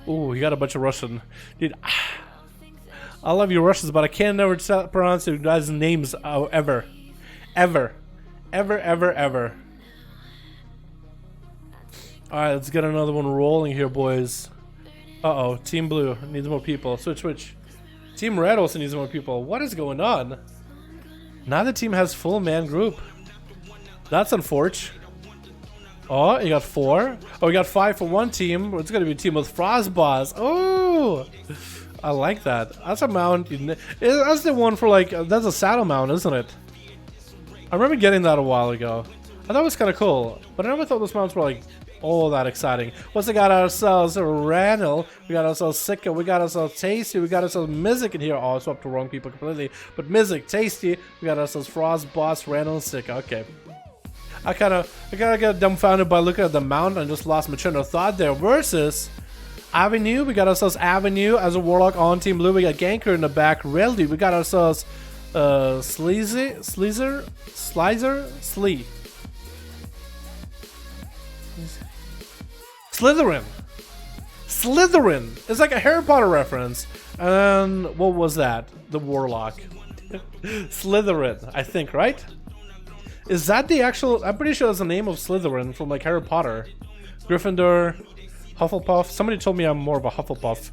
Ooh, you got a bunch of Russian. Dude, I love your Russians, but I can't never pronounce your guys' names ever. Ever. Ever, ever, ever. Alright, let's get another one rolling here, boys. Uh-oh, Team Blue needs more people. Switch. Team Red also needs more people. What is going on? Neither team has full man group. That's unfortunate. Oh, you got 4. Oh, we got 5 for one team. It's gonna be a team with Frost Boss. Oh, I like that. That's a mount. That's the one for like. That's a saddle mount, isn't it? I remember getting that a while ago. I thought it was kind of cool, but I never thought those mounts were like all that exciting. Once we got ourselves Randall, we got ourselves Sika, we got ourselves Tasty, we got ourselves Mizik in here. Oh, I swapped to wrong people completely. But Mizik, Tasty, we got ourselves Frost Boss, Randall, and Sika. Okay. I kind of got dumbfounded by looking at the mount and just lost my train of thought there. Versus Avenue, we got ourselves Avenue as a Warlock on Team Blue. We got Ganker in the back, Reldy. We got ourselves Slee. Slytherin. It's like a Harry Potter reference. And what was that? The Warlock. Slytherin, I think, right? Is that the actual... I'm pretty sure that's the name of Slytherin from like Harry Potter. Gryffindor, Hufflepuff. Somebody told me I'm more of a Hufflepuff.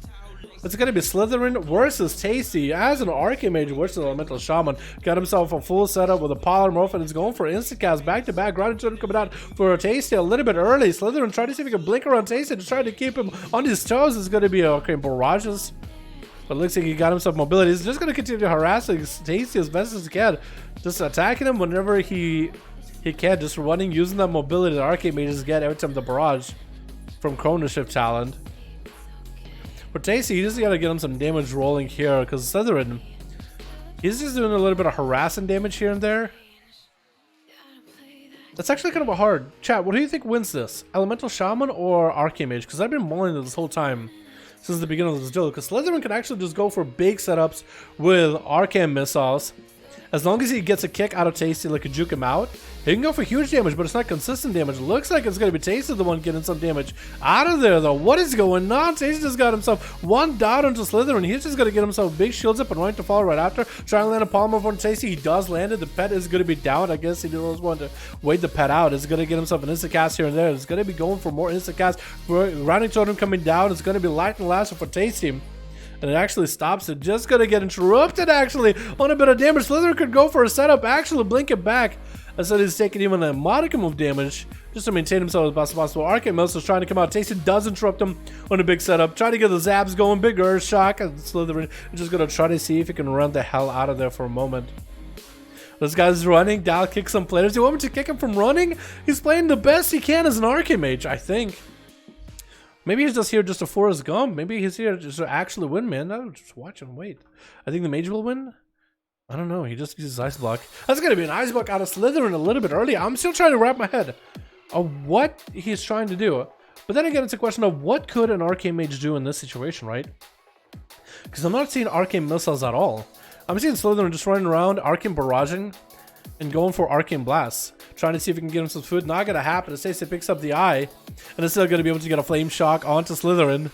It's gonna be Slytherin versus Tasty as an Archmage versus Elemental Shaman. Got himself a full setup with a Polymorph and is going for Instacast back-to-back. Grounded Totem coming out for Tasty a little bit early. Slytherin trying to see if he can blink around Tasty to try to keep him on his toes. It's gonna be okay, barrages. But looks like he got himself mobility. He's just gonna continue to harass Tasty as best as he can. Just attacking him whenever he can. Just running, using that mobility that Archmages get every time the barrage from Chrono Shift talent. For Tasty, you just gotta get him some damage rolling here, because Slytherin, he's just doing a little bit of harassing damage here and there. That's actually kind of a hard. Chat, what do you think wins this? Elemental Shaman or Archmage? Because I've been mulling this whole time since the beginning of this duel, because Slytherin can actually just go for big setups with Arcane Missiles. As long as he gets a kick out of Tasty, like a juke him out, he can go for huge damage, but it's not consistent damage. Looks like it's going to be Tasty the one getting some damage out of there, though. What is going on? Tasty just got himself one down into Slytherin. He's just going to get himself big shields up and running to follow right after. Trying to land a Palmer on Tasty. He does land it. The pet is going to be down. I guess he doesn't want to wait the pet out. It's going to get himself an Instacast here and there. It's going to be going for more Instacast. Grounding Totem coming down. It's going to be light and last for Tasty. And it actually stops it. Just gonna get interrupted actually on a bit of damage. Slytherin could go for a setup, actually blink it back. Instead he's taking even a modicum of damage just to maintain himself as best as possible. Arcane Missiles is trying to come out. Tasty does interrupt him on a big setup. Trying to get the zaps going. Big Earth Shock. And Slytherin is just gonna try to see if he can run the hell out of there for a moment. This guy's running. Dal kicks some players. Do you want me to kick him from running? He's playing the best he can as an Arcane Mage, I think. Maybe he's just here just to Forrest Gump. Maybe he's here just to actually win, man. No, just watch and wait. I think the mage will win. I don't know. He just uses Ice Block. That's going to be an Ice Block out of Slytherin a little bit early. I'm still trying to wrap my head of what he's trying to do. But then again, it's a question of what could an Arcane Mage do in this situation, right? Because I'm not seeing Arcane Missiles at all. I'm seeing Slytherin just running around, Arcane Barraging, and going for Arcane Blasts. Trying to see if he can get him some food. Not going to happen. Stacey picks up the eye. And it's still going to be able to get a Flame Shock onto Slytherin.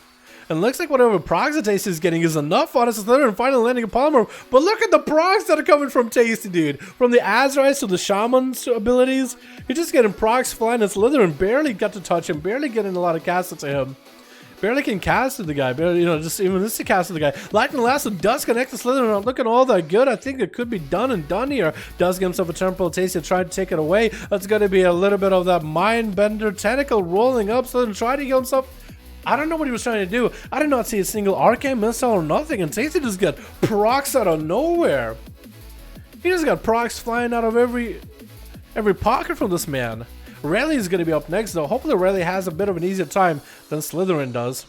And it looks like whatever procs that Tasty is getting is enough on Slytherin finally landing a Polymer. But look at the procs that are coming from Tasty, dude. From the Azeroth to the Shaman's abilities. You're just getting procs flying. And Slytherin barely got to touch him. Barely getting a lot of casts to him. Barely can cast to the guy. Barely, just even this to cast to the guy. Lightning Lasso does connect to Slytherin. Not looking all that good. I think it could be done and done here. Does get himself a Temporal Tasty to try to take it away. That's going to be a little bit of that Mind Bender tentacle rolling up. Slytherin trying to get himself. I don't know what he was trying to do. I did not see a single Arcane Missile or nothing. And Tasty just got procs out of nowhere. He just got procs flying out of every pocket from this man. Rayleigh is going to be up next, though. Hopefully Rayleigh has a bit of an easier time than Slytherin does.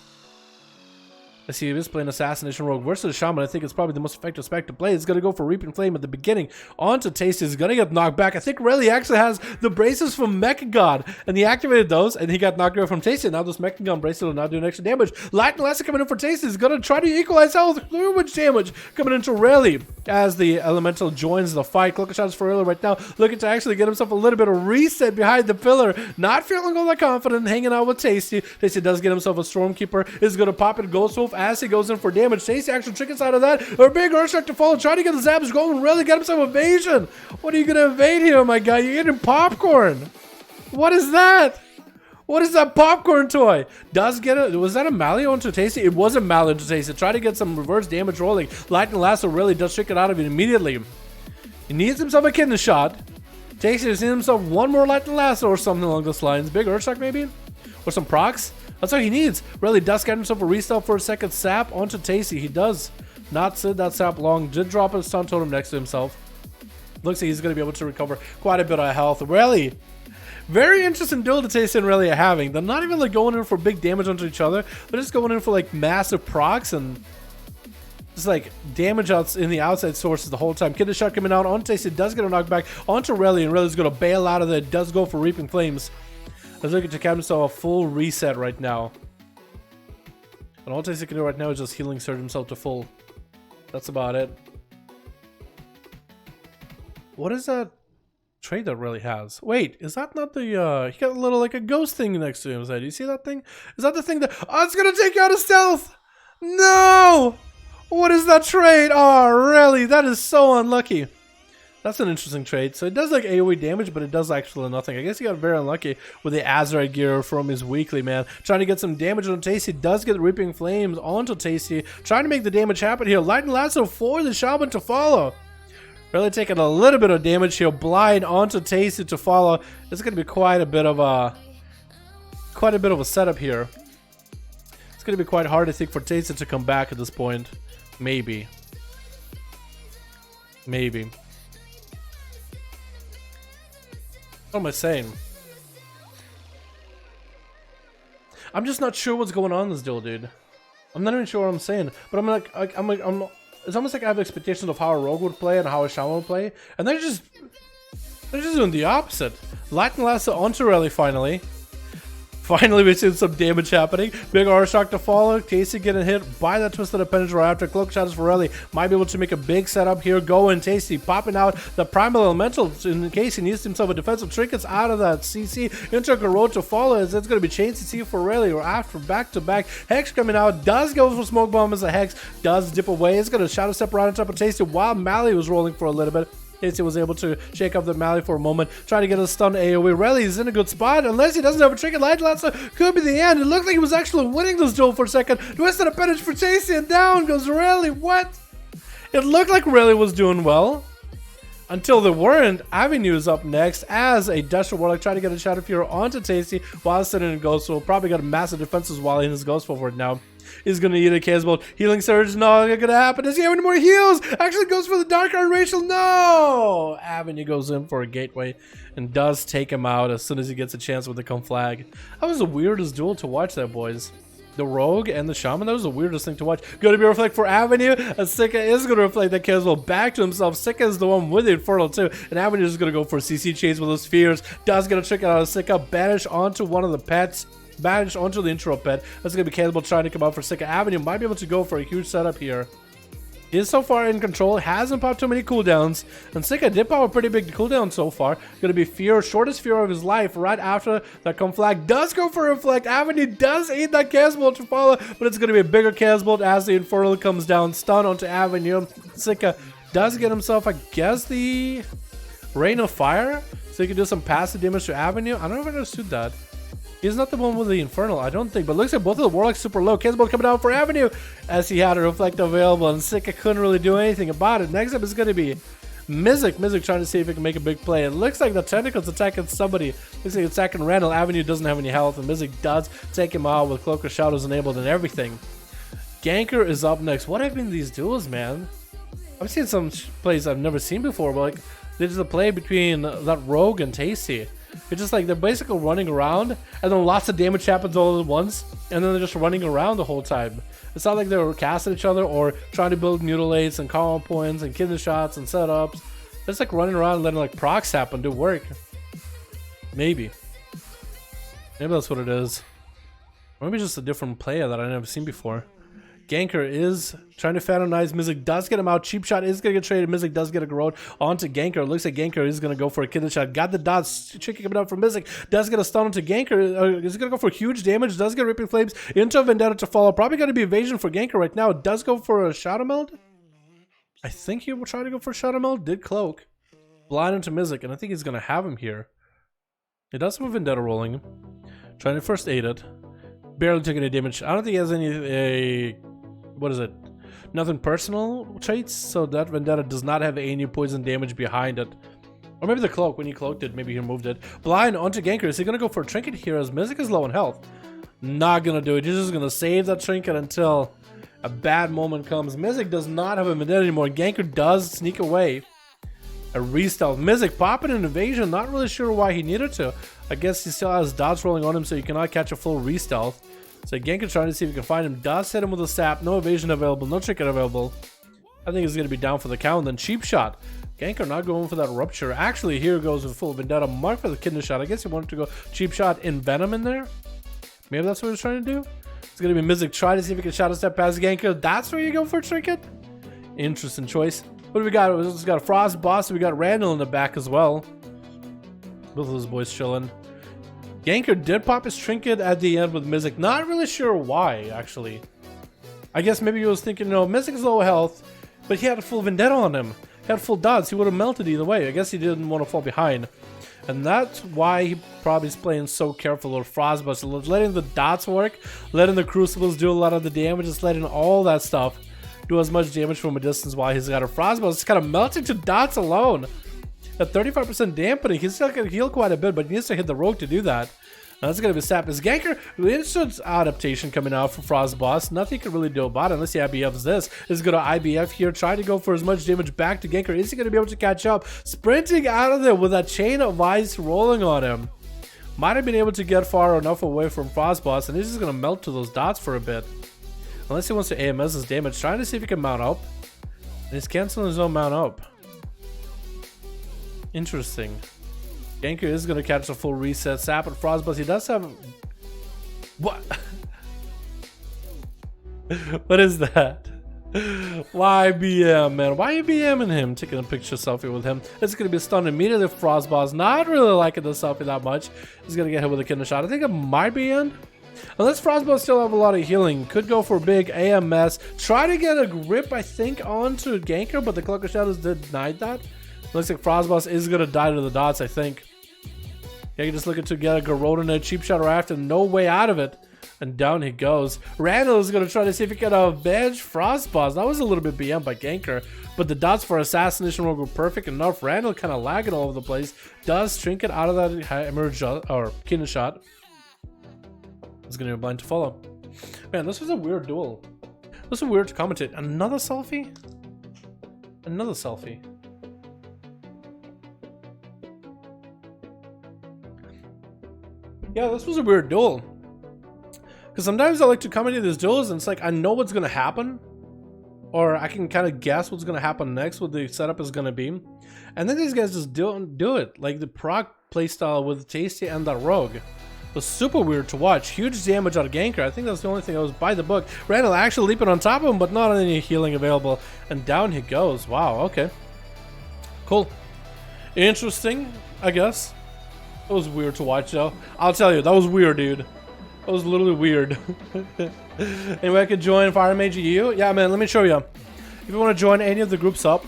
I see he is playing Assassination Rogue versus Shaman. I think it's probably the most effective spec to play. He's going to go for Reaping Flame at the beginning. Onto Tasty. He's going to get knocked back. I think Relly actually has the braces from Mechagon. And he activated those, and he got knocked away from Tasty. Now those Mechagon braces will not do extra damage. Light and Lassa coming in for Tasty. He's going to try to equalize health. Too much damage coming into Relly as the Elemental joins the fight. Cloak shots for Relly right now. Looking to actually get himself a little bit of reset behind the pillar. Not feeling all that confident. Hanging out with Tasty. Tasty does get himself a Stormkeeper. Is going to pop it Ghost Wolf as he goes in for damage. Tasty actually trickles out of that. Or big Earthshock to follow. Trying to get the zaps going. Really get himself evasion. What are you going to evade here, my guy? You're getting popcorn. What is that? What is that popcorn toy? Does get it? Was that a Mally onto Tasty? It was a Mally onto Tasty. Try to get some reverse damage rolling. Lightning Lasso really does trick it out of it immediately. He needs himself a kidney shot. Tasty just needs himself one more Lightning Lasso or something along those lines. Big Earthshock maybe? Or some procs? That's all he needs. Really does get himself a restyle for a second. Sap onto Tasty. He does not sit that sap long. Did drop a stun totem next to himself. Looks like he's going to be able to recover quite a bit of health. Really, very interesting duel to Tasty and Relly are having. They're not even like going in for big damage onto each other. They're just going in for like massive procs and just like damage outs in the outside sources the whole time. Kidney shot coming out on Tasty. Does get a knockback onto Relly, and Relly's going to bail out of there. Does go for Reaping Flames. Let's look at Jack himself a full reset right now. And all Tasty can do right now is just healing surge himself to full. That's about it. What is that trade that Relly has? Wait, is that not the he got a little like a ghost thing next to him? Do you see that thing? Is that the thing that it's gonna take you out of stealth? No! What is that trade? Oh, Relly, that is so unlucky. That's an interesting trade. So it does like AoE damage, but it does actually nothing. I guess he got very unlucky with the Azeroth gear from his weekly, man. Trying to get some damage on Tasty. Does get Reaping Flames onto Tasty. Trying to make the damage happen here. Lightning Lasso for the Shaman to follow. Really taking a little bit of damage here. Blind onto Tasty to follow. It's going to be quite a bit of a setup here. It's going to be quite hard, I think, for Tasty to come back at this point. Maybe. Maybe. What am I saying? I'm just not sure what's going on in this duel, dude. I'm not even sure what I'm saying, but I'm it's almost like I have expectations of how a Rogue would play and how a Shaman would play, and they're just doing the opposite. Lightning Lasso onto Relly finally. Finally, we've seen some damage happening. Big Earthshock to follow. Tasty getting hit by that Twisted Appendage right after. Cloak Shadows for Relly. Might be able to make a big setup here. Going Tasty. Popping out the Primal Elemental in case he needs himself a defensive trinkets out of that CC. Into a road to follow as it's going to be chain CC for Relly or after back to back. Hex coming out. Does go for Smoke Bomb as a Hex. Does dip away. It's going to Shadow Step right on top of Tasty while Mally was rolling for a little bit. Tasty was able to shake up the Mally for a moment, trying to get a stun AoE. Relly is in a good spot, unless he doesn't have a trinket. Light Lasso could be the end. It looked like he was actually winning this duel for a second. Twisted Appendage for Tasty, and down goes Relly. What? It looked like Relly was doing well until they weren't. Avenue is up next as a Dusher Warlock trying to get a Shadow Fury onto Tasty while sitting in Ghost Wolf. Probably got a massive defenses while in his Ghost Wolf right now. He's going to eat a Casebolt. Healing Surge, no, not going to happen. Does he have any more heals? Actually goes for the Dark Iron Racial, no! Avenue goes in for a Gateway and does take him out as soon as he gets a chance with the Conflag. That was the weirdest duel to watch there, boys. The Rogue and the Shaman, that was the weirdest thing to watch. Going to be reflect for Avenue. Sika is going to reflect that Casebolt back to himself. Sika is the one with the Infernal too. And Avenue is going to go for CC Chase with those Spheres. Does get a trick out of Sika. Banish onto one of the pets. Banish onto the intro pet. That's going to be Casebolt trying to come out for Sika. Avenue might be able to go for a huge setup here. He is so far in control. Hasn't popped too many cooldowns. And Sika did pop a pretty big cooldown so far. Going to be Fear, shortest Fear of his life right after that Conflag. Does go for Reflect. Avenue does eat that Casebolt to follow. But it's going to be a bigger Casebolt as the Infernal comes down. Stun onto Avenue. Sika does get himself, I guess, the Rain of Fire. So he can do some passive damage to Avenue. I don't know if I understood that. He's not the one with the Infernal, I don't think. But it looks like both of the Warlocks super low. Casebolt coming down for Avenue as he had a Reflect available. And Sika couldn't really do anything about it. Next up is going to be Mizik. Mizik trying to see if he can make a big play. It looks like the Tentacle's attacking somebody. Looks like it's attacking Randall. Avenue doesn't have any health. And Mizik does take him out with Cloak of Shadows enabled and everything. Ganker is up next. What have been these duels, man? I've seen some plays I've never seen before. But like, there's a play between that Rogue and Tasty. It's just like they're basically running around and then lots of damage happens all at once and then they're just running around the whole time. It's not like they were casting each other or trying to build mutilates and combo points and kidney shots and setups. It's like running around and letting like procs happen, do work. Maybe that's what it is. Or maybe just a different player that I've never seen before. Ganker is trying to fanonize. Mizik does get him out. Cheap shot is going to get traded. Mizik does get a Garrod onto Ganker. Looks like Ganker is going to go for a kidney shot. Got the dots. Chicken coming out from Mizik. Does get a stun onto Ganker. Is going to go for huge damage. Does get Ripping Flames into Vendetta to follow. Probably going to be evasion for Ganker right now. Does go for a Shadow Meld. I think he will try to go for a Shadow Meld. Did cloak. Blind into Mizik. And I think he's going to have him here. He does have a Vendetta rolling. Trying to first aid it. Barely took any damage. I don't think he has any... what is it? Nothing personal traits, so that Vendetta does not have any poison damage behind it. Or maybe the cloak, when he cloaked it, maybe he removed it. Blind onto Ganker. Is he gonna go for a trinket here as Mizik is low on health? Not gonna do it. He's just gonna save that trinket until a bad moment comes. Mizik does not have a Vendetta anymore. Ganker does sneak away. A re-stealth. Mizik popping an evasion. Not really sure why he needed to. I guess he still has dots rolling on him, so you cannot catch a full re-stealth. So Ganker trying to see if he can find him. Does hit him with a sap. No evasion available. No trinket available. I think he's going to be down for the count. Then cheap shot. Ganker not going for that rupture. Actually, here goes with full Vendetta. Mark for the kidney shot. I guess he wanted to go cheap shot in Venom in there. Maybe that's what he was trying to do. It's going to be Mizik. Try to see if he can shot a step past Ganker. That's where you go for a trinket. Interesting choice. What do we got? We just got a Frost Boss. We got Randall in the back as well. Both of those boys chilling. Ganker did pop his trinket at the end with Mizik. Not really sure why, actually. I guess maybe he was thinking, no, Mizik's low health, but he had a full Vendetta on him. He had full dots. He would have melted either way. I guess he didn't want to fall behind. And that's why he probably is playing so careful with Frostbust. Letting the dots work, letting the Crucibles do a lot of the damage, just letting all that stuff do as much damage from a distance while he's got a Frostbust. It's kind of melting to dots alone. At 35% dampening, he's still going to heal quite a bit, but he needs to hit the rogue to do that. Now that's going to be sap. Is Ganker, instant adaptation coming out for Frost Boss. Nothing you can really do about it unless he IBFs this. Is going to IBF here, try to go for as much damage back to Ganker. Is he going to be able to catch up? Sprinting out of there with that chain of ice rolling on him. Might have been able to get far enough away from Frost Boss, and he's just going to melt to those dots for a bit. Unless he wants to AMS his damage, trying to see if he can mount up. And he's canceling his own mount up. Interesting. Ganker is going to catch a full reset. Sap and Frostbust. He does have... What? What is that? YBM, man. Why are you BMing him? Taking a picture selfie with him. It's going to be stunned immediately. Frostbust. Not really liking the selfie that much. He's going to get hit with a kidney shot. I think it might be in. Unless Frostbust still have a lot of healing. Could go for big AMS. Try to get a grip, I think, onto Ganker, but the Cloak of Shadows denied that. Looks like Frostboss is going to die to the dots, I think. Yeah, you just looking to get a Garrod and a cheap shot right after. No way out of it. And down he goes. Randall is going to try to see if he can avenge Frostboss. That was a little bit BM by Ganker. But the dots for Assassination Rogue were perfect enough. Randall kind of lagging all over the place. Does trinket out of that emerge or kidney shot. It's going to be blind to follow. Man, this was a weird duel. This was weird to commentate. Another selfie? Another selfie. Yeah, this was a weird duel. Because sometimes I like to commentate these duels and it's like I know what's going to happen. Or I can kind of guess what's going to happen next, what the setup is going to be. And then these guys just don't do it. Like the proc playstyle with Tasty and that Rogue was super weird to watch. Huge damage out of Ganker. I think that's the only thing that was by the book. Randall actually leaping on top of him, but not any healing available. And down he goes. Wow, okay. Cool. Interesting, I guess. It was weird to watch though. I'll tell you, that was weird, dude. That was literally weird. Anyway, I could join RMP EU. Yeah, man, let me show you. If you want to join any of the groups up,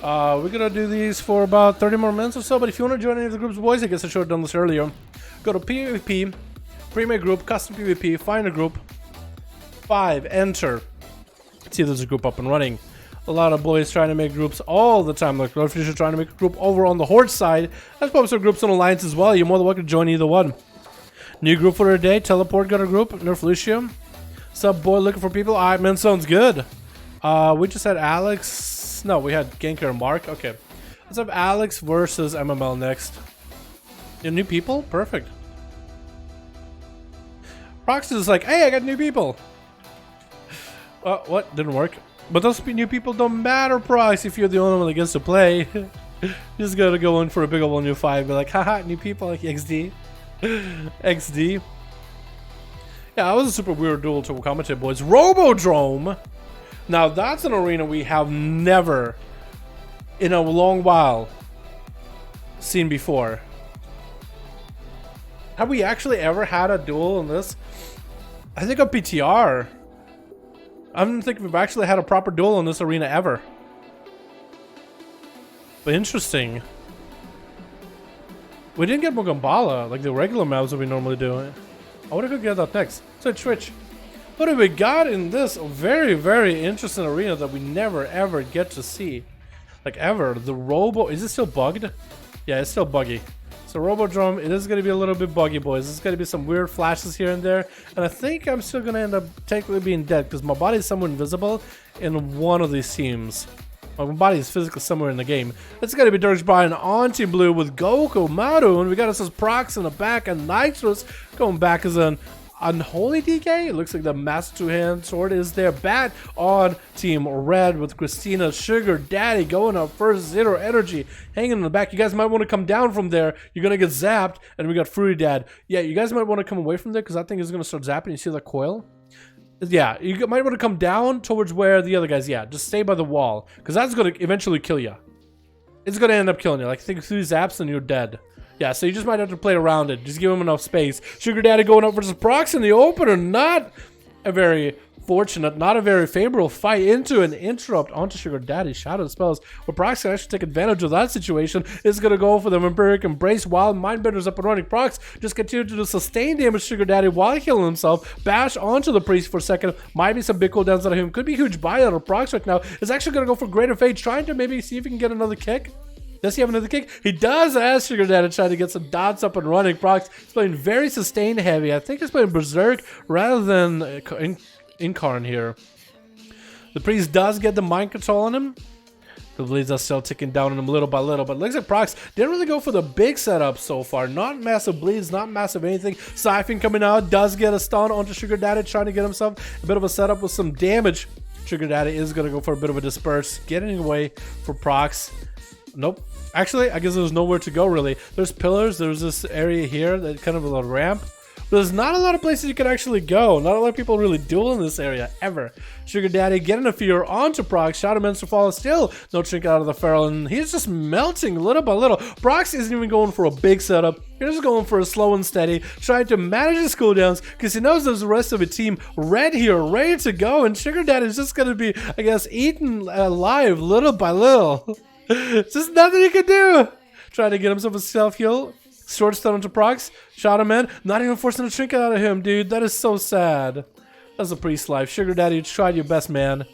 we're gonna do these for about 30 more minutes or so. But if you want to join any of the groups, boys, I guess I should have done this earlier. Go to PvP, create a group, custom PvP, find a group, 5, enter. See if there's a group up and running. A lot of boys trying to make groups all the time. Like Warcraft, trying to make a group over on the Horde side. There's probably some groups on Alliance as well. You're more than welcome to join either one. New group for today. Teleport got a group. Nerf Lucio. Sub boy looking for people. Alright, man, sounds good. We just had Alex. No, we had Ganker and Mark. Okay. Let's have Alex versus MML next. You new people? Perfect. Proxy is like, hey, I got new people. What? Didn't work. But those new people don't matter, Prox, if you're the only one that gets to play. You just gotta go in for a big old new 5. Be like, haha, new people like XD. XD. Yeah, that was a super weird duel to commentate, boys. Robodrome! Now, that's an arena we have never, in a long while, seen before. Have we actually ever had a duel in this? I think on PTR. I don't think we've actually had a proper duel in this arena ever. But interesting. We didn't get Mugambala like the regular maps that we normally do. I want to go get that next. So Twitch. What have we got in this very, very interesting arena that we never ever get to see? Like ever. The Robo... Is it still bugged? Yeah, it's still buggy. So Robodrome, it is going to be a little bit buggy, boys. There's going to be some weird flashes here and there. And I think I'm still going to end up technically being dead because my body is somewhere invisible in one of these teams. My body is physically somewhere in the game. It's going to be Dirge Brian on Team Blue with Goku, Maru, and we got us Prox in the back and Nitrous going back as an Unholy DK. It looks like the Master Two-Hand Sword is there. Bat on Team Red with Christina, Sugar Daddy going up first. Zero Energy hanging in the back. You guys might want to come down from there. You're going to get zapped. And we got Fruity Dad. Yeah, you guys might want to come away from there because I think it's going to start zapping. You see the coil? Yeah, you might want to come down towards where the other guys, yeah, just stay by the wall. Because that's going to eventually kill you. It's going to end up killing you. Like, think 3 zaps and you're dead. Yeah, so you just might have to play around it. Just give him enough space. Sugar Daddy going up versus Prox in the opener. Not a very fortunate, not a very favorable fight into an interrupt onto Sugar Daddy. Shadow spells. But Prox can actually take advantage of that situation. Is going to go for the Vampiric Embrace while Mindbender's up and running. Prox just continue to do sustain damage to Sugar Daddy while healing himself. Bash onto the Priest for a second. Might be some big cooldowns out of him. Could be huge buyout of Prox right now. Is actually going to go for Greater Fate. Trying to maybe see if he can get another kick. Does he have another kick? He does, as Sugar Daddy trying to get some dots up and running. Prox is playing very sustained heavy. I think he's playing Berserk rather than Incarn here. The Priest does get the mind control on him. The bleeds are still ticking down on him little by little. But looks like Prox didn't really go for the big setup so far. Not massive bleeds, not massive anything. Siphon coming out, does get a stun onto Sugar Daddy, trying to get himself a bit of a setup with some damage. Sugar Daddy is going to go for a bit of a disperse. Getting away for Prox. Nope. Actually, I guess there's nowhere to go, really. There's pillars. There's this area here, that kind of a little ramp. But there's not a lot of places you can actually go. Not a lot of people really duel in this area, ever. Sugar Daddy getting a fear onto Prox. Shadow Monster Fall still no trinket out of the Feral, and he's just melting little by little. Prox isn't even going for a big setup. He's just going for a slow and steady, trying to manage his cooldowns, because he knows there's the rest of the team red here, ready to go, and Sugar Daddy is just going to be, I guess, eaten alive little by little. Just nothing he can do. Trying to get himself a self-heal. Short stun onto Prox. Shadow Man. Not even forcing a trinket out of him, dude. That is so sad. That's a Priest life. Sugar Daddy, you tried your best, man.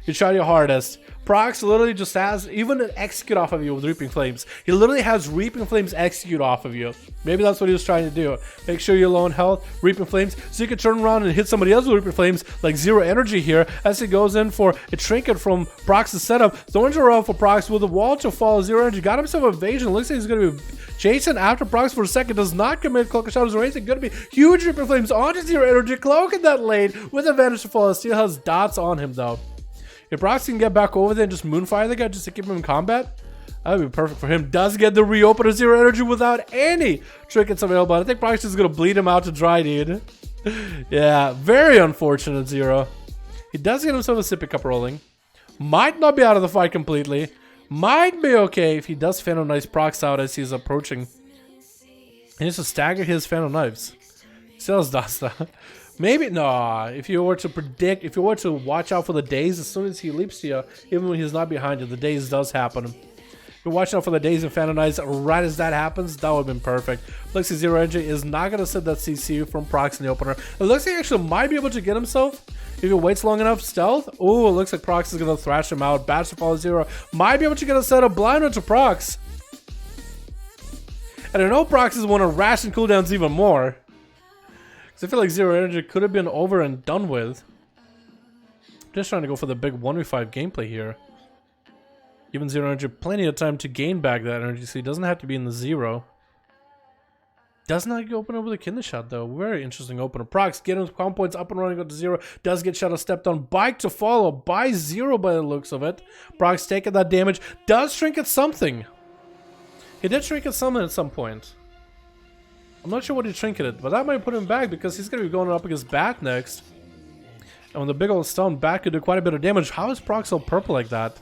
You tried your hardest. Prox literally just has even an execute off of you with Reaping Flames. He literally has Reaping Flames execute off of you. Maybe that's what he was trying to do. Make sure you're low in health, Reaping Flames, so you can turn around and hit somebody else with Reaping Flames, like Zero Energy here, as he goes in for a trinket from Prox's setup. Throwing around for Prox with the wall to fall. Zero Energy got himself evasion. Looks like he's going to be chasing after Prox for a second. Does not commit Cloak of Shadows Raising. Going to be huge Reaping Flames onto Zero Energy. Cloaking that lane with advantage to fall. Still has dots on him, though. If Prox can get back over there and just Moonfire the guy just to keep him in combat, that would be perfect for him. Does get the reopen of Zero Energy without any trinkets available. I think Prox is going to bleed him out to dry, dude. Yeah, very unfortunate, Zero. He does get himself a Sippy Cup rolling. Might not be out of the fight completely. Might be okay if he does Phantom Knives Prox out as he's approaching. He needs to stagger his Phantom Knives. Still has Dasta. Maybe, no, if you were to predict, if you were to watch out for the daze, as soon as he leaps to you, even when he's not behind you, the daze does happen. If you're watching out for the daze and Phantom Knives right as that happens, that would have been perfect. Looks like Zero Energy is not going to set that CC from Prox in the opener. It looks like he actually might be able to get himself, if he waits long enough, stealth. Ooh, it looks like Prox is going to thrash him out. Batch to follow Zero. Might be able to get a set of blind one to Prox. And I know Prox is one to ration cooldowns even more. I feel like Zero Energy could have been over and done with. Just trying to go for the big 1v5 gameplay here. Giving Zero Energy plenty of time to gain back that energy, so he doesn't have to be in the zero. Does not open up with a kidney shot though. Very interesting opener. Prox getting calm points up and running, go to 0. Does get shadow stepped on. Bike to follow by 0 by the looks of it. Prox taking that damage. Does shrink at something. He did shrink at something at some point. I'm not sure what he trinketed, but that might put him back because he's going to be going up against Bat next. And with the big old stone, Bat could do quite a bit of damage. How is Prox so purple like that?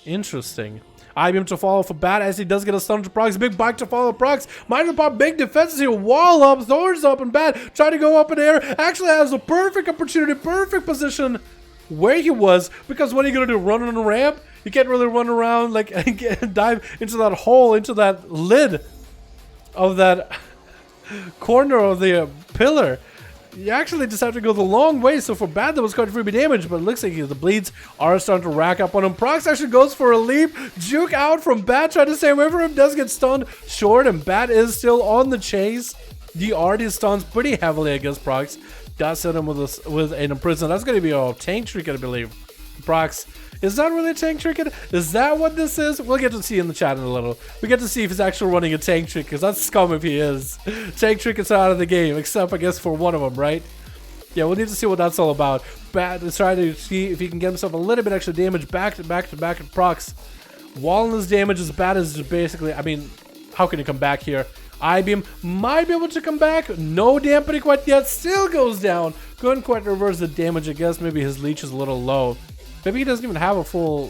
Interesting. IBM to follow for Bat as he does get a stun to Prox. Big bike to follow Prox. Might have pop big defenses here. Wall up, Thorns up, and Bat trying to go up in the air. Actually has a perfect opportunity, perfect position where he was. Because what are you going to do? Run on a ramp? You can't really run around like and dive into that hole, into that lid of that corner of the pillar. You actually just have to go the long way, so for Bat that was quite free damage, but it looks like the bleeds are starting to rack up on him. Prox actually goes for a leap, juke out from Bat, trying to stay away from him, does get stunned short, and Bat is still on the chase. The already stuns pretty heavily against Prox, does hit him with an imprison. That's going to be a tank trinket, I believe. Prox, is that really a tank trinket? Is that what this is? We'll get to see in the chat in a little. We get to see if he's actually running a tank trinket, because that's scum if he is. Tank trinkets are out of the game, except I guess for one of them, right? Yeah, we'll need to see what that's all about. Bat is trying to see if he can get himself a little bit extra damage back to back at Prox. Walling his damage as Bat is basically, I mean, how can he come back here? I-Beam might be able to come back. No dampening quite yet. Still goes down. Couldn't quite reverse the damage. I guess maybe his leech is a little low. Maybe he doesn't even have a full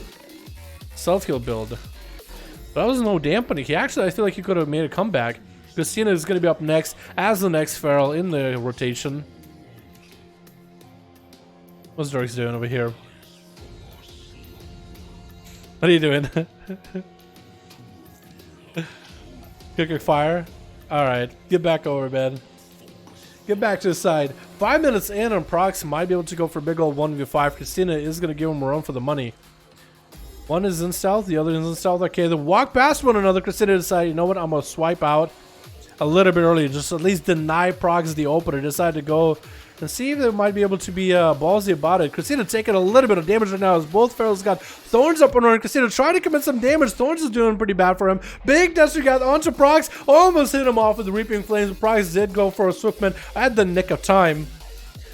self-heal build. But that was no dampening. He actually, I feel like he could have made a comeback. Christina is going to be up next as the next Feral in the rotation. What's Dork's doing over here? What are you doing? Quick fire. Alright, get back over, man. Get back to the side. 5 minutes in, and Prox might be able to go for a big old 1v5. Christina is going to give him a run for the money. One is in stealth, the other is in stealth. Okay, they walk past one another. Christina decided, you know what, I'm going to swipe out a little bit early. Just at least deny Prox the opener. Decided to go and see if they might be able to be ballsy about it. Christina taking a little bit of damage right now as both Ferals got Thorns up and running. Christina trying to commit some damage. Thorns is doing pretty bad for him. Big Duster got onto Prox. Almost hit him off with the Reaping Flames. Prox did go for a Swiftman at the nick of time.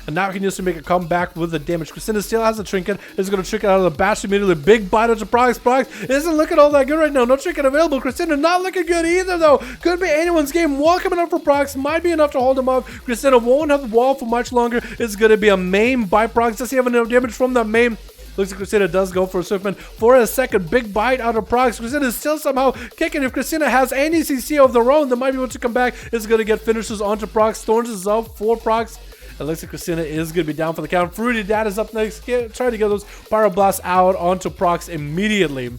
And now he can use to make a comeback with the damage. Christina still has a trinket. Is going to trinket out of the bash immediately. Big bite onto Prox. Prox isn't looking all that good right now. No trinket available. Christina not looking good either, though. Could be anyone's game. Wall coming up for Prox. Might be enough to hold him up. Christina won't have the wall for much longer. It's going to be a maim by Prox. Does he have enough damage from that maim? Looks like Christina does go for a Swiftman for a second. Big bite out of Prox. Christina is still somehow kicking. If Christina has any CC of their own, they might be able to come back. It's going to get finishes onto Prox. Thorns is up for Prox. It looks like Christina is going to be down for the count. Fruity Dad is up next. Trying to get those Pyroblasts out onto Prox immediately. And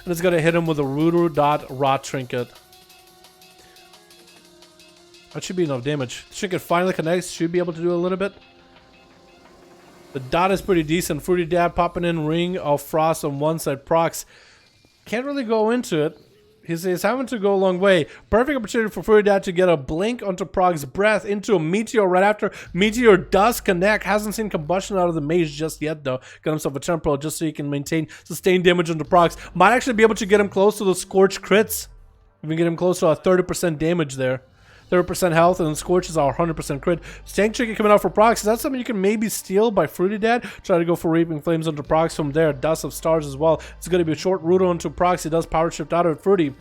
it's going to hit him with a Rot Trinket. That should be enough damage. The trinket finally connects. Should be able to do a little bit. The dot is pretty decent. Fruity Dad popping in Ring of Frost on one side. Prox can't really go into it. He's having to go a long way. Perfect opportunity for Fruity Dad to get a blink onto Prox's breath into a Meteor right after. Meteor does connect. Hasn't seen combustion out of the mage just yet, though. Got himself a temporal just so he can maintain sustained damage onto Prox. Might actually be able to get him close to the Scorch crits. If we can get him close to a 30% damage there. 30% health, and then Scorch is our 100% crit. Tank Trinket coming out for Prox. Is that something you can maybe steal by Fruity Dad? Try to go for Reaping Flames onto Prox from there. Dust of Stars as well. It's going to be a short route onto Prox. He does power shift out of Fruity.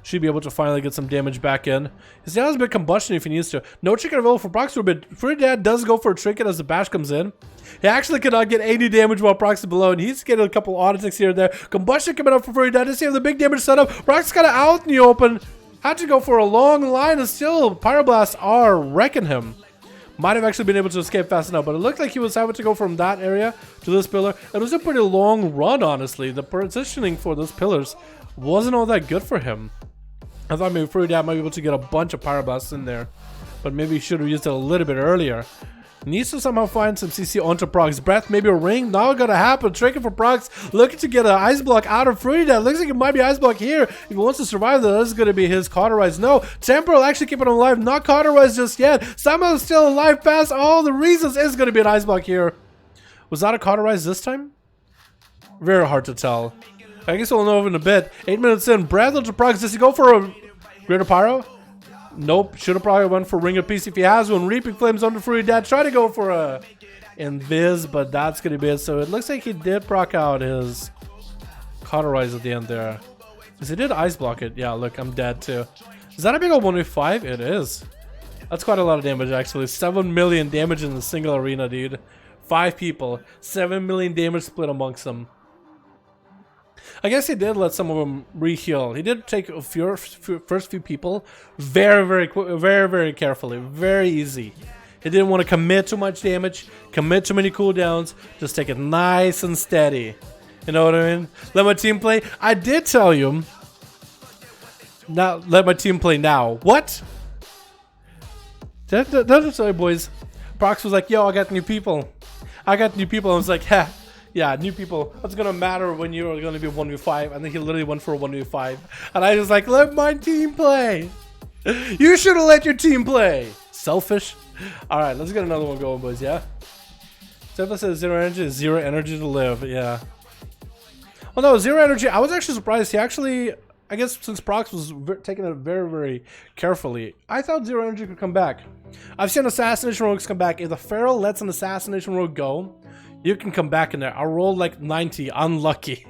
Should be able to finally get some damage back in. He still has a bit of combustion if he needs to. No trinket available for Prox for a bit. Fruity Dad does go for a trinket as the bash comes in. He actually cannot get any damage while Prox is below, and he's getting a couple auto attacks here and there. Combustion coming up for Fruity Dad. Does he have the big damage set up? Prox kind of out in the open. Had to go for a long line, and still Pyroblasts are wrecking him. Might have actually been able to escape fast enough, but it looked like he was having to go from that area to this pillar. It was a pretty long run, honestly. The positioning for those pillars wasn't all that good for him. I thought maybe Fruity Dad might be able to get a bunch of Pyroblasts in there, but maybe he should have used it a little bit earlier. Needs to somehow find some CC onto Prox's breath. Maybe a ring. Not gonna happen. Trinket for Prox. Looking to get an Ice Block out of Fruity Dad. Looks like it might be Ice Block here. If he wants to survive, that is gonna be his Cauterize. No. Temporal actually keeping him alive. Not Cauterize just yet. Somehow still alive past all the reasons. Is gonna be an Ice Block here. Was that a Cauterize this time? Very hard to tell. I guess we'll know in a bit. 8 minutes in. Breath onto Prox. Does he go for a Greater Pyro? Nope. Should have probably went for Ring of Peace if he has one. Reaping Flames on the Free Dad. Try to go for a Invis, but that's going to be it. So it looks like he did proc out his Cauterize at the end there. Because he did Ice Block it. Yeah, look, I'm dead too. Is that a big old 1v5? It is. That's quite a lot of damage actually. 7 million damage in a single arena, dude. 5 people. 7 million damage split amongst them. I guess he did let some of them re-heal. He did take a first few people very carefully. Very easy. He didn't want to commit too much damage, commit too many cooldowns. Just take it nice and steady. You know what I mean? Let my team play. I did tell you. Now let my team play now. What? That's right, boys. Prox was like, yo, I got new people. I was like, ha. Yeah, new people. What's gonna matter when you're gonna be 1v5? And then he literally went for a 1v5. And I was like, let my team play. You should have let your team play. Selfish. Alright, let's get another one going, boys, yeah? Stefan says 0 energy is 0 energy to live, yeah. Well, no, 0 energy. I was actually surprised. He actually, I guess since Prox was taking it very carefully, I thought 0 energy could come back. I've seen assassination rogues come back. If the Pharaoh lets an assassination rogue go, you can come back in there. I rolled like 90. Unlucky.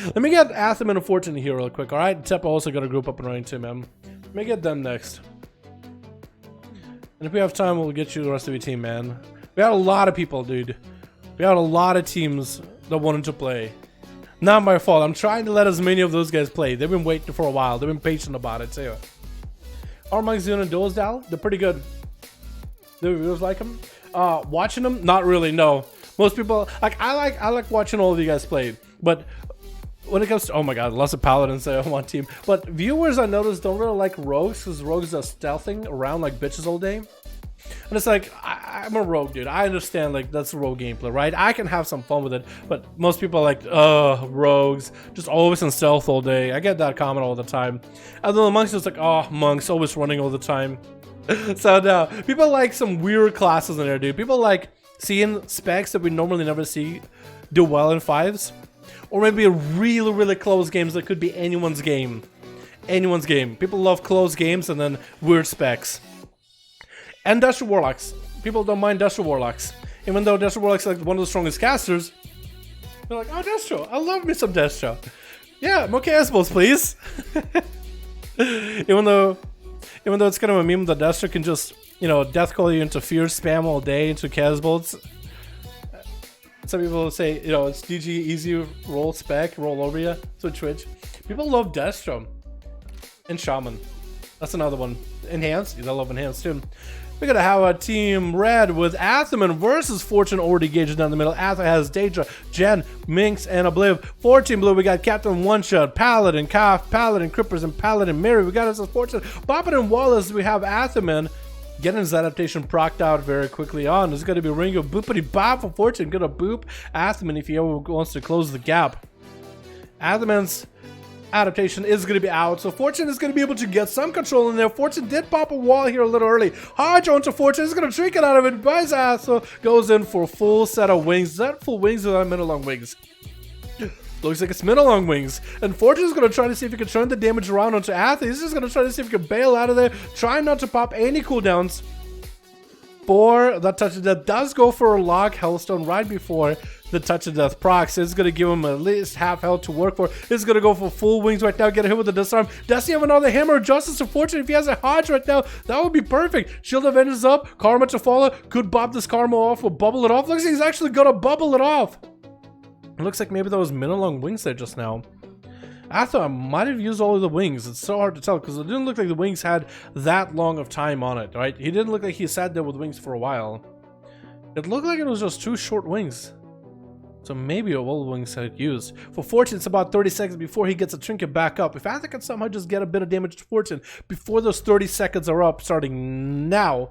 Let me get Atham and a Fortune here real quick, alright? Tepa also got a group up and running too, man. Let me get them next. And if we have time, we'll get you the rest of your team, man. We had a lot of people, dude. We had a lot of teams that wanted to play. Not my fault. I'm trying to let as many of those guys play. They've been waiting for a while. They've been patient about it, too. Our monks doing duels, Dal? They're pretty good. Do viewers like them? Watching them? Not really, no. Most people like I like watching all of you guys play, but when it comes to, oh my god, lots of paladins on one team. But viewers, I noticed, don't really like rogues because rogues are stealthing around like bitches all day. And it's like, I'm a rogue, dude. I understand, like, that's rogue gameplay, right? I can have some fun with it, but most people are like, rogues, just always in stealth all day. I get that comment all the time. And then the monks just like, oh, monks, always running all the time. So no, people like some weird classes in there, dude. People like seeing specs that we normally never see do well in 5s. Or maybe really close games that could be anyone's game. Anyone's game. People love close games and then weird specs. And Destro Warlocks. People don't mind Destro Warlocks. Even though Destro Warlocks is like one of the strongest casters, they're like, oh, Destro. I love me some Destro. Yeah, more chaos bolts, please. Even though it's kind of a meme that Destro can just, you know, death call you into fear spam all day into chaos bolts. Some people will say, you know, it's DG easy roll spec, roll over you. So Twitch. People love Destro. And Shaman. That's another one. Enhanced. They love Enhanced too. We're going to have a team red with Athaman versus Fortune already gauged down the middle. Atha has Daedra, Jen, Minx, and Obliv. 14 blue, we got Captain One Shot, Paladin, Kaf, Paladin, Crippers, and Paladin Mary. We got us as Fortune. Boppin and Wallace, we have Athaman getting his adaptation procced out very quickly on. There's going to be Ringo Boopity Bop for Fortune. Gonna boop Athaman if he ever wants to close the gap. Athaman's adaptation is going to be out, so Fortune is going to be able to get some control in there. Fortune did pop a wall here a little early. Hodge onto Fortune is going to trick it out of it. Buys ass, so goes in for a full set of wings. Is that full wings or middle long wings? Looks like it's middle long wings. And Fortune is going to try to see if he can turn the damage around onto Athe. He's just going to try to see if he can bail out of there. Try not to pop any cooldowns. For that touch of death does go for a log hellstone right before the touch of death procs. It's going to give him at least half health to work for. It's going to go for full wings right now. Get a hit with the disarm. Does he have another hammer of justice to Fortune? If he has a Hodge right now, that would be perfect. Shield of Vengeance up. Karma to follow. Could bop this Karma off or bubble it off. Looks like he's actually going to bubble it off. It looks like maybe there was middle long wings there just now. I thought I might have used all of the wings. It's so hard to tell because it didn't look like the wings had that long of time on it, right? He didn't look like he sat there with wings for a while. It looked like it was just 2 short wings. So maybe all the wings had used. For Fortune, it's about 30 seconds before he gets a trinket back up. If Atha can somehow just get a bit of damage to Fortune before those 30 seconds are up, starting now,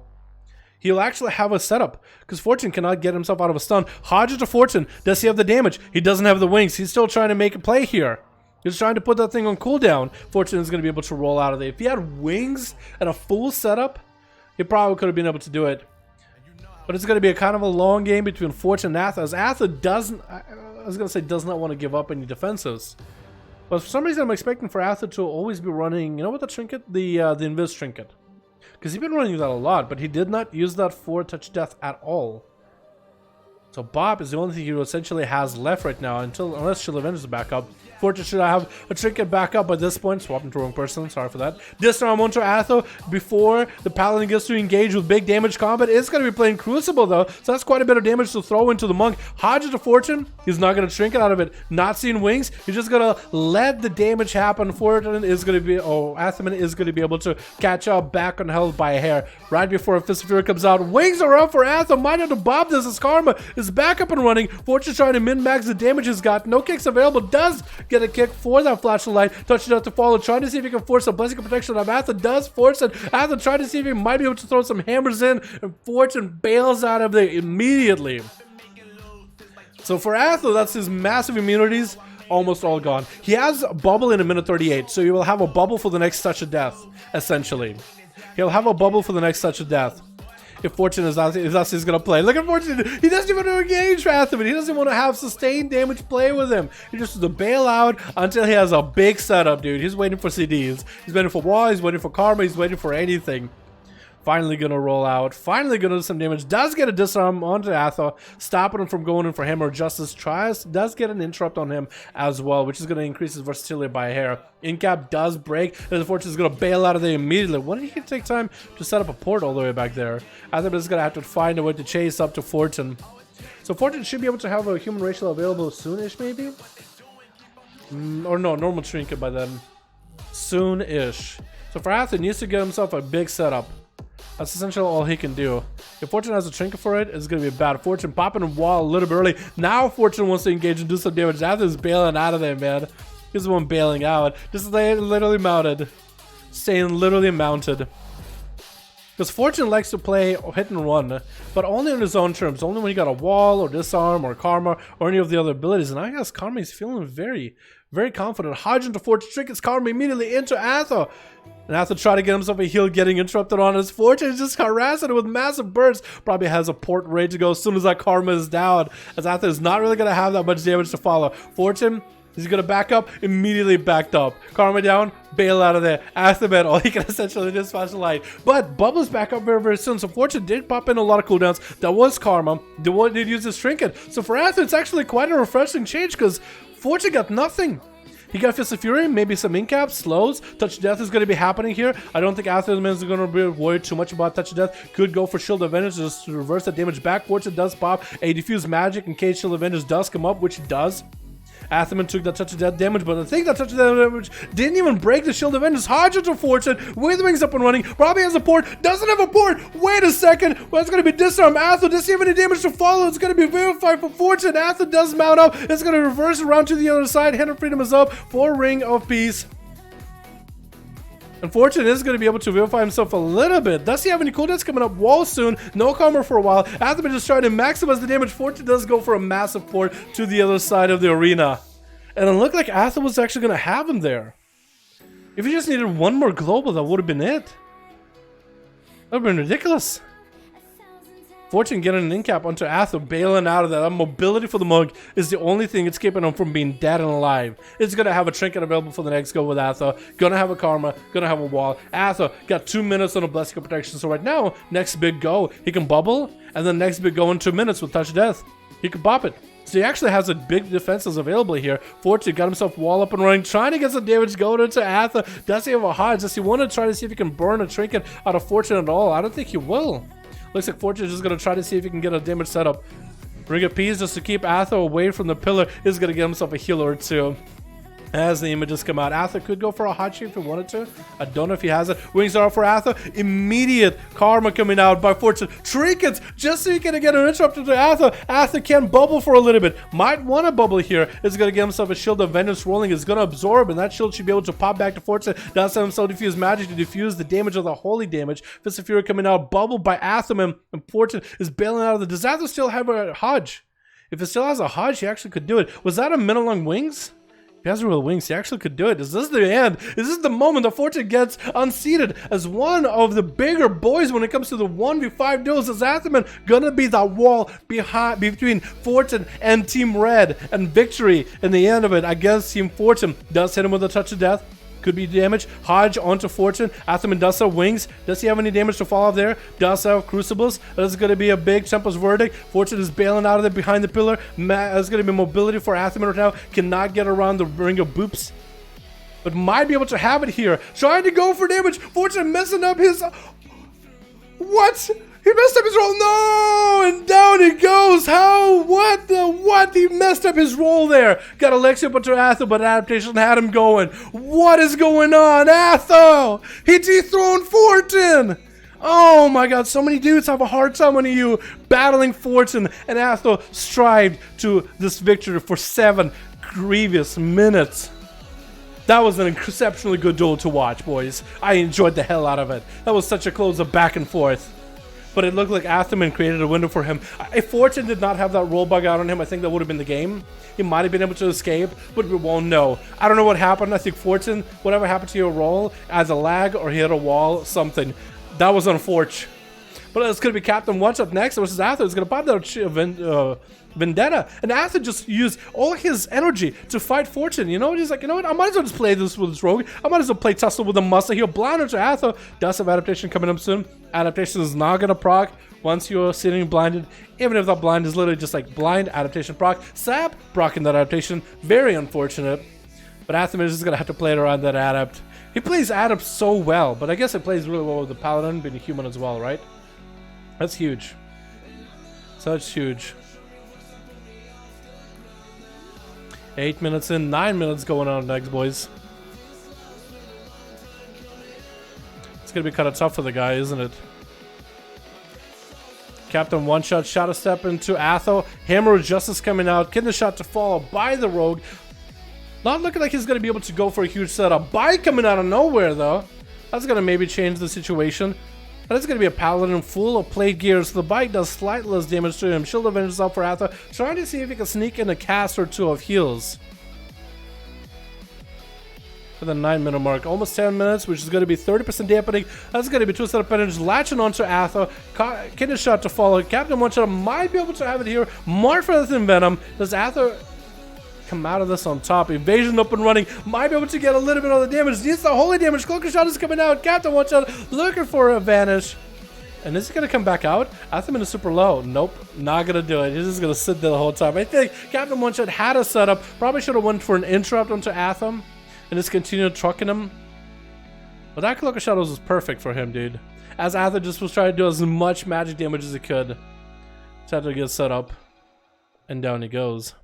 he'll actually have a setup because Fortune cannot get himself out of a stun. Hodge to Fortune. Does he have the damage? He doesn't have the wings. He's still trying to make a play here. He's trying to put that thing on cooldown. Fortune is going to be able to roll out of there. If he had wings and a full setup, he probably could have been able to do it. But it's going to be a kind of a long game between Fortune and Atha. As Atha doesn't, I was going to say, does not want to give up any defensives. But for some reason, I'm expecting for Azeroth to always be running, you know what, the trinket? The Invis trinket. Because he's been running that a lot, but he did not use that for touch death at all. So Bob is the only thing he essentially has left right now, unless Shield Avengers is back up. Fortune should I have a trinket back up at this point. Swapping to the wrong person, sorry for that. Disarm onto Atho before the Paladin gets to engage with big damage combat. It's going to be playing Crucible though, so that's quite a bit of damage to throw into the Monk. Hodge to Fortune, he's not going to trinket out of it. Not seeing wings, he's just going to let the damage happen. Fortune is going to be, Athaman is going to be able to catch up back on health by a hair. Right before a Fist of Fury comes out, wings are up for Atho. Might have to bob this as Karma is back up and running. Fortune trying to min-max the damage he's got. No kicks available, does get a kick for that flash of light, touching out to follow, trying to see if he can force a blessing of protection on Atha, does force it. Atha trying to see if he might be able to throw some hammers in, and Fortune bails out of there immediately. So for Atha, that's his massive immunities almost all gone. He has a bubble in a minute 38, so he will have a bubble for the next touch of death, essentially. He'll have a bubble for the next touch of death. If Fortune is out, if that's he's gonna play. Look at Fortune. He doesn't even want to engage Athaman. He doesn't want to have sustained damage play with him. He just wants to bail out until he has a big setup, dude. He's waiting for CDs. He's waiting for wall. He's waiting for karma. He's waiting for anything. Finally gonna roll out. Finally gonna do some damage. Does get a disarm onto Atha, stopping him from going in for him or Justice. Does get an interrupt on him as well, which is gonna increase his versatility by a hair. Incap does break, and Fortune is gonna bail out of there immediately. When did he take time to set up a port all the way back there? Atha is gonna have to find a way to chase up to Fortune. So Fortune should be able to have a human racial available soonish, maybe? Or no, normal trinket by then. Soon-ish. So for Atha, he needs to get himself a big setup. That's essentially all he can do. If Fortune has a trinket for it, it's going to be bad. Fortune popping a wall a little bit early. Now Fortune wants to engage and do some damage. Atha is bailing out of there, man. He's the one bailing out. Just literally mounted. Staying literally mounted. Because Fortune likes to play hit and run, but only on his own terms. Only when you got a wall or disarm or karma or any of the other abilities. And I guess Karma is feeling very, very confident. Hodge into Fortune, trinkets Karma immediately into Atha. And Atha try to get himself a heal, getting interrupted on his Fortune. He's just harassing it with massive bursts. Probably has a port ready to go as soon as that Karma is down. As Atha is not really going to have that much damage to follow. Fortune, he's going to back up, immediately backed up. Karma down, bail out of there. Athaman, all he can essentially do is flash the light. But Bubbles back up very, very soon. So Fortune did pop in a lot of cooldowns. That was Karma. The one did use his trinket. So for Atha, it's actually quite a refreshing change because Fortune got nothing. He got Fist of Fury, maybe some incaps, slows. Touch of Death is going to be happening here. I don't think Athaman is going to be worried too much about Touch of Death. Could go for Shield of Avengers just to reverse that damage back. Fortune does pop a Diffuse Magic in case Shield of Avengers does come up, which it does. Athaman took that Touch of Death damage, but I think that Touch of Death damage didn't even break the Shield of Avengers. Hodge into Fortune, with wings up and running, probably has a port, doesn't have a port. Wait a second, well, it's going to be disarm. Atha doesn't have any damage to follow. It's going to be verified for Fortune. Atha does mount up. It's going to reverse around to the other side. Hand of Freedom is up for Ring of Peace. And Fortune is going to be able to vivify himself a little bit. Does he have any cooldowns coming up? Wall soon. No karma for a while. Athaman just trying to maximize the damage. Fortune does go for a massive port to the other side of the arena. And it looked like Atha was actually going to have him there. If he just needed one more global, that would have been it. That would have been ridiculous. Fortune getting an incap onto Atha, bailing out of that. Mobility for the Monk is the only thing it's keeping him from being dead and alive. It's going to have a trinket available for the next go with Atha. Going to have a karma. Going to have a wall. Atha got 2 minutes on a blessing of protection. So right now, next big go, he can bubble. And then next big go in 2 minutes with Touch of Death. He can pop it. So he actually has a big defenses available here. Fortune got himself wall up and running, trying to get some damage going into Atha. Does he have a Hodge? Does he want to try to see if he can burn a trinket out of Fortune at all? I don't think he will. Looks like Fortune is just going to try to see if he can get a damage setup. Ring of Peace just to keep Atha away from the pillar is going to get himself a healer or two. As the images come out, Atha could go for a hot shape if he wanted to. I don't know if he has it. Wings are up for Atha. Immediate karma coming out by Fortune. Trinkets just so he can get an interruption to Atha. Atha can bubble for a little bit. Might want to bubble here. Is going to get himself a Shield of Vengeance rolling. Is going to absorb, and that shield should be able to pop back to Fortune. Does have himself Diffuse Magic to diffuse the damage of the holy damage. Fist of Fury coming out. Bubble by Athaman, and Fortune is bailing out of the. Does Atha still have a Hodge? If it still has a Hodge, he actually could do it. Was that a min along wings? He has real wings. He actually could do it. Is this the end? Is this the moment that Fortune gets unseated as one of the bigger boys when it comes to the 1v5 duels? Is Atheman gonna be that wall between Fortune and Team Red and victory in the end of it? I guess Team Fortune does hit him with a touch of death. Could be damage. Hodge onto Fortune. Atheman does have wings. Does he have any damage to fall off there? Does have crucibles. That's going to be a big Tempest verdict. Fortune is bailing out of there behind the pillar. That's going to be mobility for Atheman right now. Cannot get around the ring of boops. But might be able to have it here. Trying to go for damage. Fortune messing up his... What? He messed up his roll. No! And down he goes. How? What the what? He messed up his roll there. Got Alexia but to Atho, but adaptation had him going. What is going on? Atho! He dethroned Fortune! Oh my god, so many dudes have a hard time on you battling Fortune, and Atho strived to this victory for 7 grievous minutes. That was an exceptionally good duel to watch, boys. I enjoyed the hell out of it. That was such a close of back and forth. But it looked like Atheman created a window for him. If Fortune did not have that roll bug out on him, I think that would have been the game. He might have been able to escape, but we won't know. I don't know what happened. I think Fortune, whatever happened to your roll, as a lag or hit a wall, something. That was unfortunate. But it's going to be Captain Watch up next versus Atho. He's going to pop that Vendetta. And Atho just used all his energy to fight Fortune. You know, he's like, you know what? I might as well just play this with this rogue. I might as well play tussle with the muscle. He'll blind to Atho. Does have adaptation coming up soon. Adaptation is not going to proc once you're sitting blinded. Even if that blind is literally just like blind adaptation proc. Sap procking that adaptation. Very unfortunate. But Atheman is just going to have to play it around that adapt. He plays adapt so well. But I guess it plays really well with the Paladin being a human as well, right? That's huge. Such huge. 8 minutes in, 9 minutes going on next, boys. It's gonna be kind of tough for the guy, isn't it? Captain one shot, shot a step into Atho. Hammer of Justice coming out. Kidney shot to follow by the rogue. Not looking like he's gonna be able to go for a huge setup. Bite coming out of nowhere though. That's gonna maybe change the situation. But it's going to be a Paladin full of plate gear, so the bite does slightly less damage to him. Shield Avengers up for Atho, trying to see if he can sneak in a cast or two of heals. For the 9 minute mark, almost 10 minutes, which is going to be 30% dampening. That's going to be 2 setup energies latching onto Atho. Kidney shot to follow. Captain one shot might be able to have it here. Mark for the Venom. Does Atho come out of this on top? Evasion up and running. Might be able to get a little bit of the damage. Needs the holy damage. Cloaker shot is coming out. Captain one shot looking for a vanish. And is he going to come back out? Atheman is super low. Nope. Not going to do it. He's just going to sit there the whole time. I think Captain one shot had a setup. Probably should have went for an interrupt onto Atham. And just continued trucking him. But that Cloaker Shadows was perfect for him, dude. As Atham just was trying to do as much magic damage as he could. Just had to get set up. And down he goes.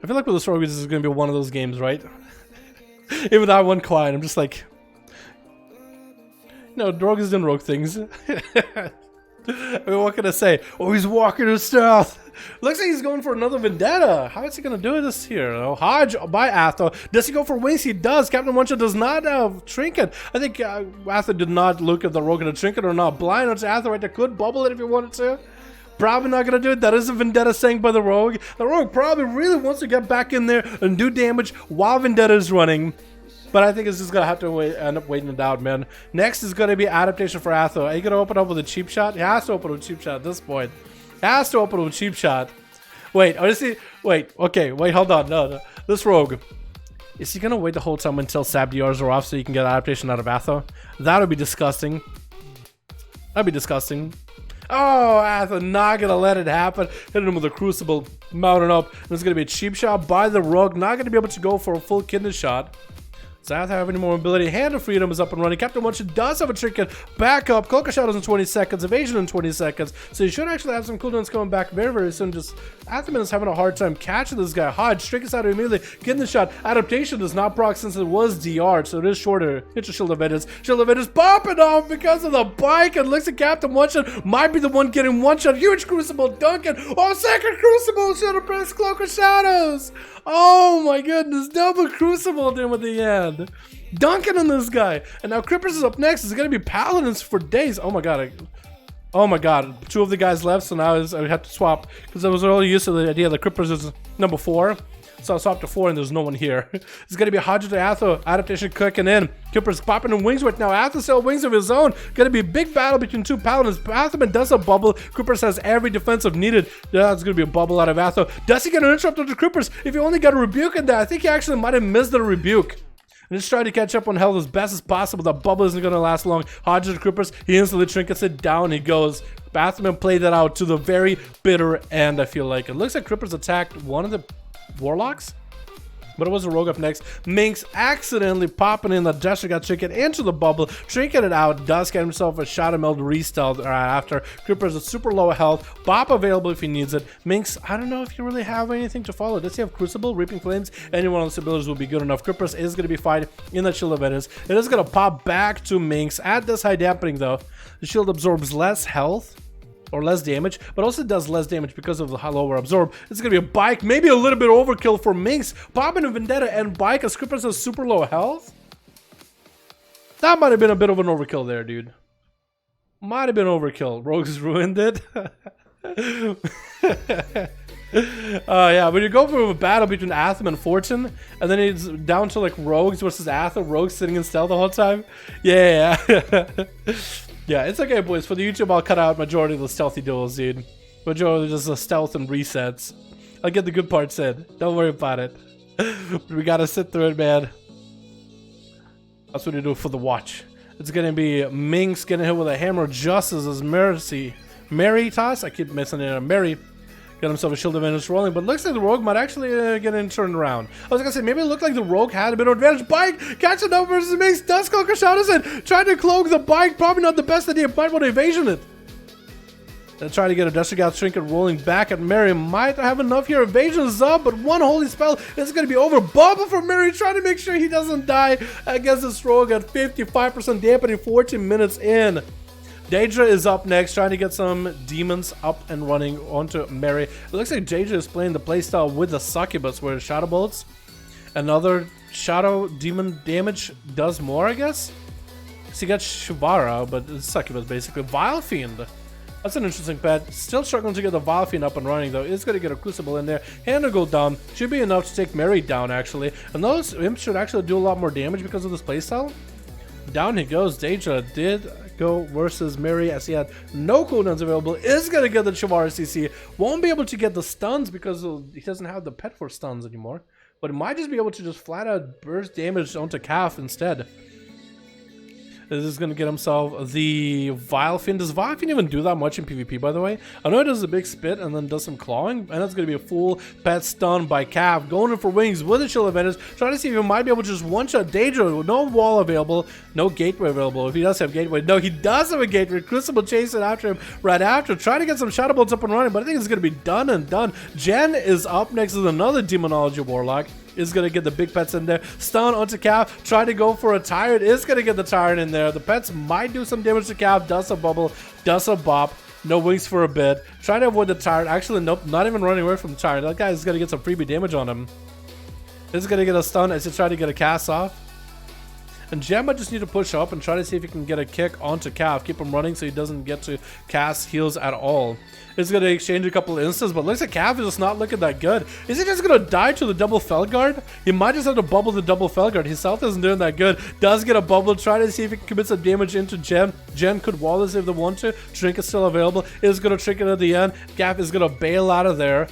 I feel like with the Rogue, this is going to be one of those games, right? Even though I went quiet, I'm just like... No, Rogue is doing Rogue things. I mean, what can I say? Oh, he's walking his stealth. Looks like he's going for another Vendetta. How is he going to do this here? Oh, Hodge by Atho. Does he go for wings? He does. Captain One-Shot does not have Trinket. I think Atho did not look at the Rogue and a Trinket or not. Blind onto Atho right there. Could bubble it if he wanted to. Probably not going to do it. That is a Vendetta sank by the Rogue. The Rogue probably really wants to get back in there and do damage while Vendetta is running. But I think it's just going to have to end up waiting it out, man. Next is going to be adaptation for Atho. Are you going to open up with a cheap shot? He has to open with a cheap shot at this point. He has to open with a cheap shot. Wait, honestly, wait, okay, wait, hold on. No. This Rogue. Is he going to wait the whole time until Sab DRs are off so you can get adaptation out of Atho? That would be disgusting. That'd be disgusting. Oh, Atho not gonna let it happen. Hitting him with a Crucible, mounting up. And it's gonna be a cheap shot by the Rogue. Not gonna be able to go for a full kidney shot. Does Atho have any more mobility? Hand of Freedom is up and running. Captain One-Shot does have a Trinket. Back up. Cloak of Shadows in 20 seconds. Evasion in 20 seconds. So you should actually have some cooldowns coming back very, very soon. Just Athoman is having a hard time catching this guy. Hodge, Trinkets out immediately. Getting the shot. Adaptation does not proc since it was DR, so it is shorter. Hit your Shield of Vengeance. Shield of Vengeance popping off because of the bike. And looks at Captain One-Shot. Might be the one getting one shot. Huge Crucible. Duncan. Oh, second Crucible. Should have pressed Cloak of Shadows. Oh my goodness. Double Crucible him at the end. Duncan on this guy. And now Crippers is up next. It's going to be Paladins for days. Oh my god. Oh my god, 2 of the guys left, so now I had to swap because I was already used to the idea that Crippers is number 4. So I swapped to 4 and there's no one here. It's gonna be Hodge to Atho, adaptation cooking in. Crippers popping in wings right now. Atho still wings of his own. Gonna be a big battle between 2 paladins. Athoman does a bubble. Crippers has every defensive needed. Yeah, it's gonna be a bubble out of Atho. Does he get an interrupt on the Crippers? If he only got a rebuke in that, I think he actually might have missed the rebuke. And just try to catch up on health as best as possible. That bubble isn't going to last long. Hodge the Crippers, he instantly trinkets it down. He goes. Bathman played that out to the very bitter end, I feel like. It looks like Crippers attacked one of the Warlocks. But it was a rogue up next. Minx accidentally popping in the Jester got trinket into the bubble, trinketed out, does get himself a Shadow Meld restealth right after. Crippers is super low health, Bop available if he needs it. Minx, I don't know if you really have anything to follow. Does he have Crucible, Reaping Flames? Any one of those abilities will be good enough. Crippers is going to be fine in the Shield of Venus. It is going to pop back to Minx at this high dampening though. The shield absorbs less health. Or less damage, but also does less damage because of the lower absorb. It's gonna be a bike, maybe a little bit overkill for Minx. Popping a Vendetta and bike as Crippers has super low health. That might have been a bit of an overkill there, dude. Might have been overkill. Rogues ruined it. Yeah, when you go for a battle between Atham and Fortune, and then it's down to like Rogues versus Atham, Rogues sitting in stealth the whole time. Yeah. Yeah, it's okay, boys. For the YouTube, I'll cut out majority of the stealthy duels, dude. Majority just the stealth and resets. I'll get the good parts in. Don't worry about it. We gotta sit through it, man. That's what you do for the watch. It's gonna be Minx getting hit with a hammer just as Mary toss. I keep missing it. Mary. Got himself a Shield of Venus rolling, but looks like the Rogue might actually get in turned around. I was gonna say, maybe it looked like the Rogue had a bit of advantage. Bike catching up versus Minx. Does call Kashadas in. Trying to cloak the bike. Probably not the best idea. Might want to evasion it. And try to get a Destrigath Trinket rolling back at Mary. Might have enough here. Evasion is up, but one holy spell is going to be over. Bubble for Mary, trying to make sure he doesn't die against this Rogue at 55% dampening 14 minutes in. Daedra is up next, trying to get some demons up and running onto Mary. It looks like Daedra is playing the playstyle with the Succubus, where Shadow Bolts, another Shadow Demon damage does more, I guess? So you got Shivara, but it's Succubus basically. Vile Fiend. That's an interesting pet. Still struggling to get the Vile Fiend up and running though. It's going to get a Crucible in there. Hand to go down. Should be enough to take Mary down actually. And those imps should actually do a lot more damage because of this playstyle. Down he goes. Daedra did go versus Mary as he had no cooldowns available. Is going to get the Shivara CC. Won't be able to get the stuns because he doesn't have the pet for stuns anymore. But it might just be able to just flat out burst damage onto Calf instead. This is going to get himself the Vile Fiend. Does Vile Fiend even do that much in PvP, by the way? I know it does a big spit and then does some clawing. And that's going to be a full pet stun by Calf. Going in for wings with a Chill of Venus. Trying to see if he might be able to just one-shot Daedra. No wall available. No gateway available. If he does have gateway. No, he does have a gateway. Crucible chasing after him right after. Trying to get some Shadow Bolts up and running. But I think it's going to be done and done. Jen is up next with another Demonology Warlock. Is going to get the big pets in there. Stun onto Calf. Try to go for a Tyrant. Is going to get the Tyrant in there. The pets might do some damage to Calf. Does a bubble. Does a bop. No wings for a bit. Trying to avoid the Tyrant. Actually, nope. Not even running away from the Tyrant. That guy is going to get some freebie damage on him. Is going to get a stun as he tries to get a cast off. And Jen might just need to push up and try to see if he can get a kick onto Calf. Keep him running so he doesn't get to cast heals at all. He's going to exchange a couple of instants, but looks like Calf is just not looking that good. Is he just going to die to the double Felguard? He might just have to bubble the double Felguard. His health isn't doing that good. Does get a bubble. Try to see if he can commit some damage into Jen. Jen could wall this if they want to. Trinket is still available. Is going to Trinket at the end. Calf is going to bail out of there.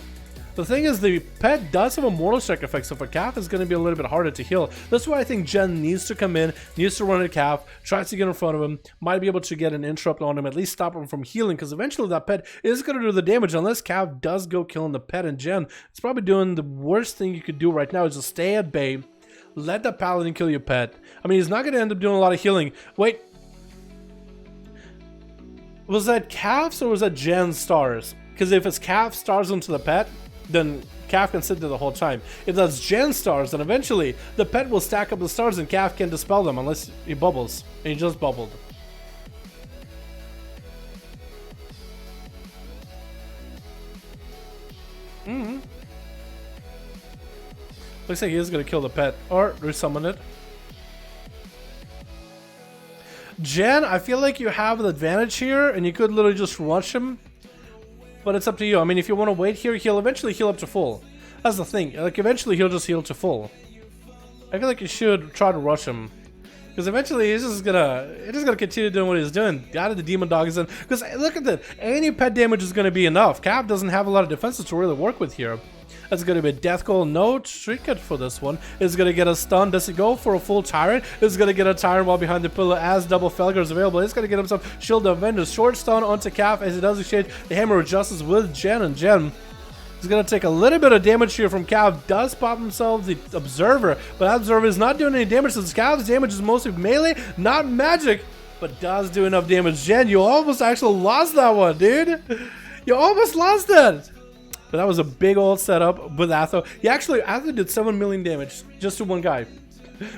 The thing is, the pet does have a Mortal Strike effect, so for Calf, it's going to be a little bit harder to heal. That's why I think Jen needs to come in, needs to run at Calf, tries to get in front of him, might be able to get an interrupt on him, at least stop him from healing, because eventually that pet is going to do the damage, unless Calf does go killing the pet. And Jen, it's probably doing the worst thing you could do right now, is just stay at bay, let the Paladin kill your pet. I mean, he's not going to end up doing a lot of healing. Wait. Was that Calf's or was that Jen's stars? Because if it's Calf stars into the pet, then Calf can sit there the whole time. If that's Gen stars, then eventually the pet will stack up the stars and Calf can dispel them unless he bubbles. And he just bubbled. Looks like he is going to kill the pet or resummon it. Jen, I feel like you have an advantage here, and you could literally just rush him. But it's up to you. I mean, if you want to wait here, he'll eventually heal up to full. That's the thing. Like, eventually he'll just heal to full. I feel like you should try to rush him. Because eventually he's just gonna continue doing what he's doing. Out of the demon dog is in. Because look at that. Any pet damage is gonna be enough. Cap doesn't have a lot of defenses to really work with here. That's gonna be a death goal. No trinket for this one. Is gonna get a stun. Does he go for a full tyrant? Is gonna get a tyrant while behind the pillar as double Felger is available. He's gonna get himself Shield of Vendors. Short stun onto Cap as he does exchange the Hammer of Justice with Jen, and Jen is going to take a little bit of damage here from Cav. Does pop himself the Observer, but that Observer is not doing any damage since Cav's damage is mostly melee, not magic, but does do enough damage. Jen, you almost actually lost that one, dude. You almost lost that. But that was a big old setup with Atho. He actually did 7 million damage just to one guy.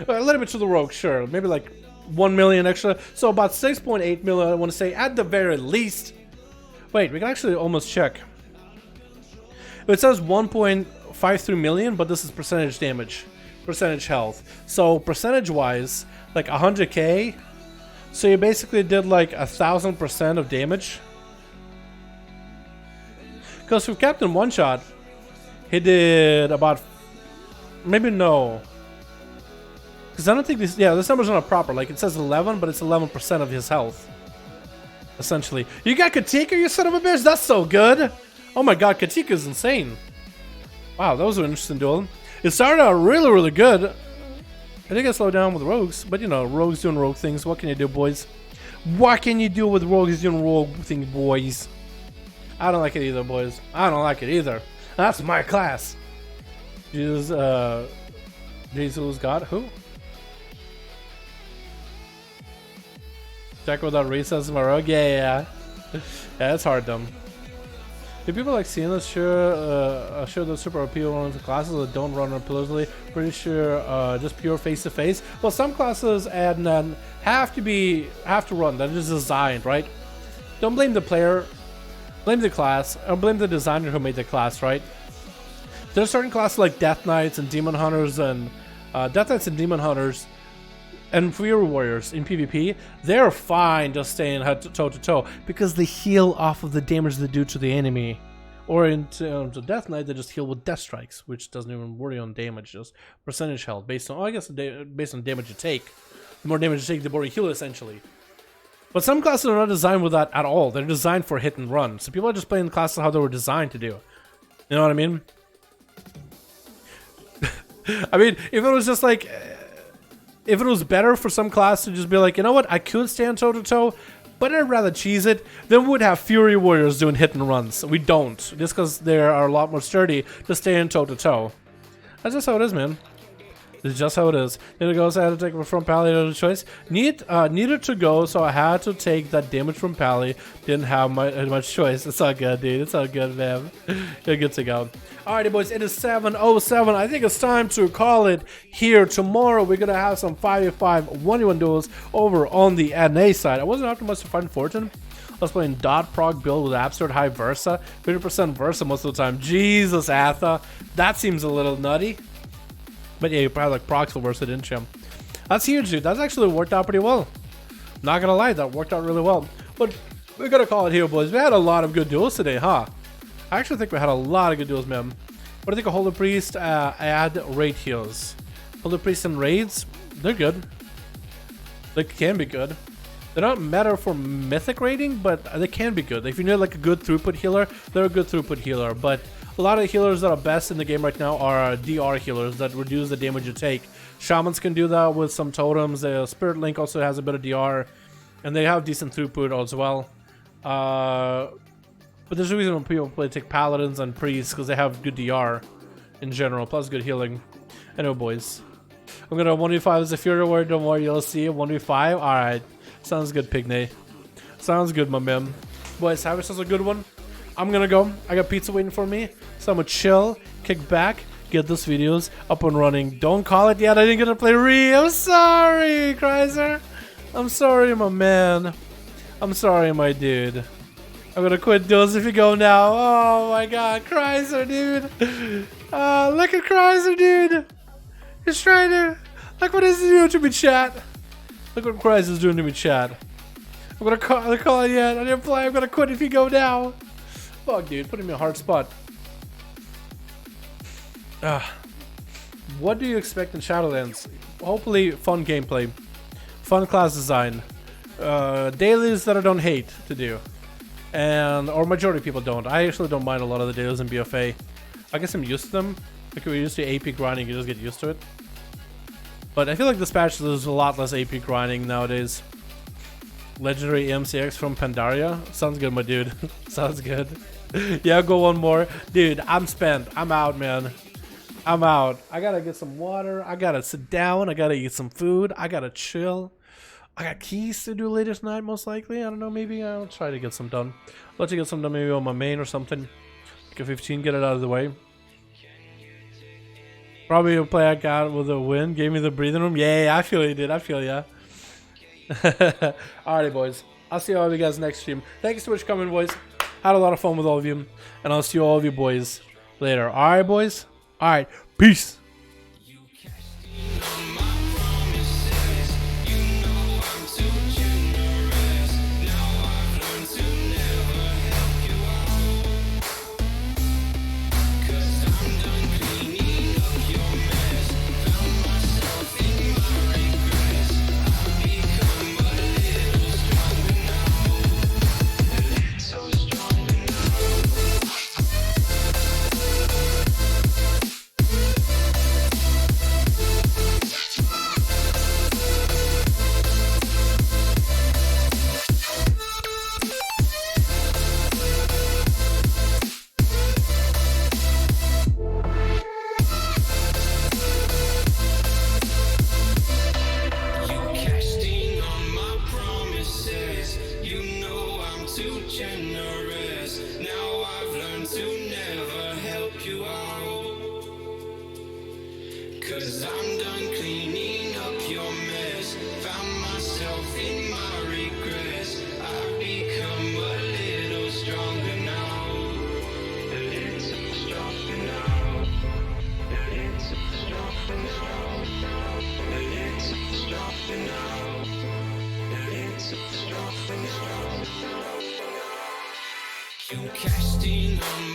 A little bit to the rogue, sure. Maybe like 1 million extra. So about 6.8 million, I want to say, at the very least. Wait, we can actually almost check. It says 1.53 million, but this is percentage damage, percentage health. So percentage wise, like 100k. So you basically did like 1,000% of damage. Because with Captain One Shot, he did about, maybe no. Because I don't think this, yeah, this number's not proper. Like it says 11, but it's 11% of his health. Essentially. You got Katika, you son of a bitch? That's so good. Oh my god, Katika is insane. Wow, that was an interesting duel. It started out really, really good. I think I slowed down with rogues, but you know, rogues doing rogue things. What can you do, boys? What can you do with rogues doing rogue things, boys? I don't like it either, boys. I don't like it either. That's my class. Jesus, Jesus God, who? Check without recess, my rogue? Yeah. Yeah, it's hard, dumb. Do people like seeing this? Sure, sure those super OP ones classes that don't run repeatedly. Pretty sure just pure face-to-face. Well, some classes and have to run. That is designed, right? Don't blame the player, blame the class, or blame the designer who made the class, right? There's certain classes like Death Knights and Demon Hunters and Demon Hunters and Fury Warriors in PvP, they're fine just staying toe to toe because they heal off of the damage they do to the enemy. Or in terms of Death Knight, they just heal with Death Strikes, which doesn't even worry on damage, just percentage health based on, I guess, based on damage you take. The more damage you take, the more you heal essentially. But some classes are not designed with that at all. They're designed for hit and run. So people are just playing the classes how they were designed to do. You know what I mean? I mean, if it was just like, if it was better for some class to just be like, you know what, I could stand toe to toe, but I'd rather cheese it, then we would have Fury Warriors doing hit and runs. We don't, just because they are a lot more sturdy to stay in toe to toe. That's just how it is, man. It's just how it is. There it goes. I had to take it from Pally. No choice. Needed to go, so I had to take that damage from Pally. Didn't have much choice. It's all good, dude. It's all good, man. You're good to go. Alrighty, boys. It is 7:07. I think it's time to call it here. Tomorrow we're gonna have some 5v5 1v1 duels over on the NA side. I wasn't after much to find Fortune. I was playing dot prog build with absurd high Versa, 50% Versa most of the time. Jesus, Atha, that seems a little nutty. But yeah, you probably like procs for Versa, didn't you? That's huge, dude. That's actually worked out pretty well. Not gonna lie, that worked out really well. But we're gonna call it here, boys. We had a lot of good duels today, huh? I actually think we had a lot of good duels, man. What do you think of Holy Priest add raid heals? Holy Priest and raids, they're good. They can be good. They're not meta for mythic raiding, but they can be good. If you need like a good throughput healer, they're a good throughput healer. But a lot of healers that are best in the game right now are DR healers that reduce the damage you take. Shamans can do that with some totems. Spirit Link also has a bit of DR, and they have decent throughput as well. But there's a reason when people take Paladins and Priests, because they have good DR in general, plus good healing. Anyway, boys. I'm going to 1v5 as a Fury Warrior, don't worry, you'll see 1v5. Alright. Sounds good, Pigney. Sounds good, my man. Boys, have yourselves a good one. I'm gonna go. I got pizza waiting for me. So I'm gonna chill, kick back, get these videos up and running. Don't call it yet. I didn't get to play Re. I'm sorry, Chrysler. I'm sorry, my man. I'm sorry, my dude. I'm gonna quit duels if you go now. Oh my god, Chrysler, dude. Look at Chrysler, dude. He's trying to. Look what he's doing to me, chat. Look what Christ is doing to me, chat. I'm gonna call it yet. I didn't play. I'm gonna quit if you go now. Fuck, dude. Putting me in a hard spot. What do you expect in Shadowlands? Hopefully fun gameplay, fun class design, dailies that I don't hate to do, or majority of people don't. I actually don't mind a lot of the dailies in BFA. I guess I'm used to them. Like we're used to AP grinding, you just get used to it. But I feel like this patch there's a lot less AP grinding nowadays. Legendary EMCX from Pandaria. Sounds good, my dude. Sounds good. Yeah, go one more. Dude, I'm spent. I'm out, man. I'm out. I gotta get some water. I gotta sit down. I gotta eat some food. I gotta chill. I got keys to do later tonight, most likely. I don't know. Maybe I'll try to get some done. I'll let you get some done maybe on my main or something. Like a 15, get it out of the way. Probably a play I got with a win. Gave me the breathing room. Yeah, I feel you, dude. I feel ya. Alrighty, boys. I'll see all of you guys next stream. Thanks so much for coming, boys. Had a lot of fun with all of you. And I'll see all of you boys later. Alright, boys? Alright, peace. Cause I'm done cleaning up your mess. Found myself in my regrets. I've become a little stronger now. A little stronger now. A little stronger now. A little stronger now. A little stronger now. You cashed in on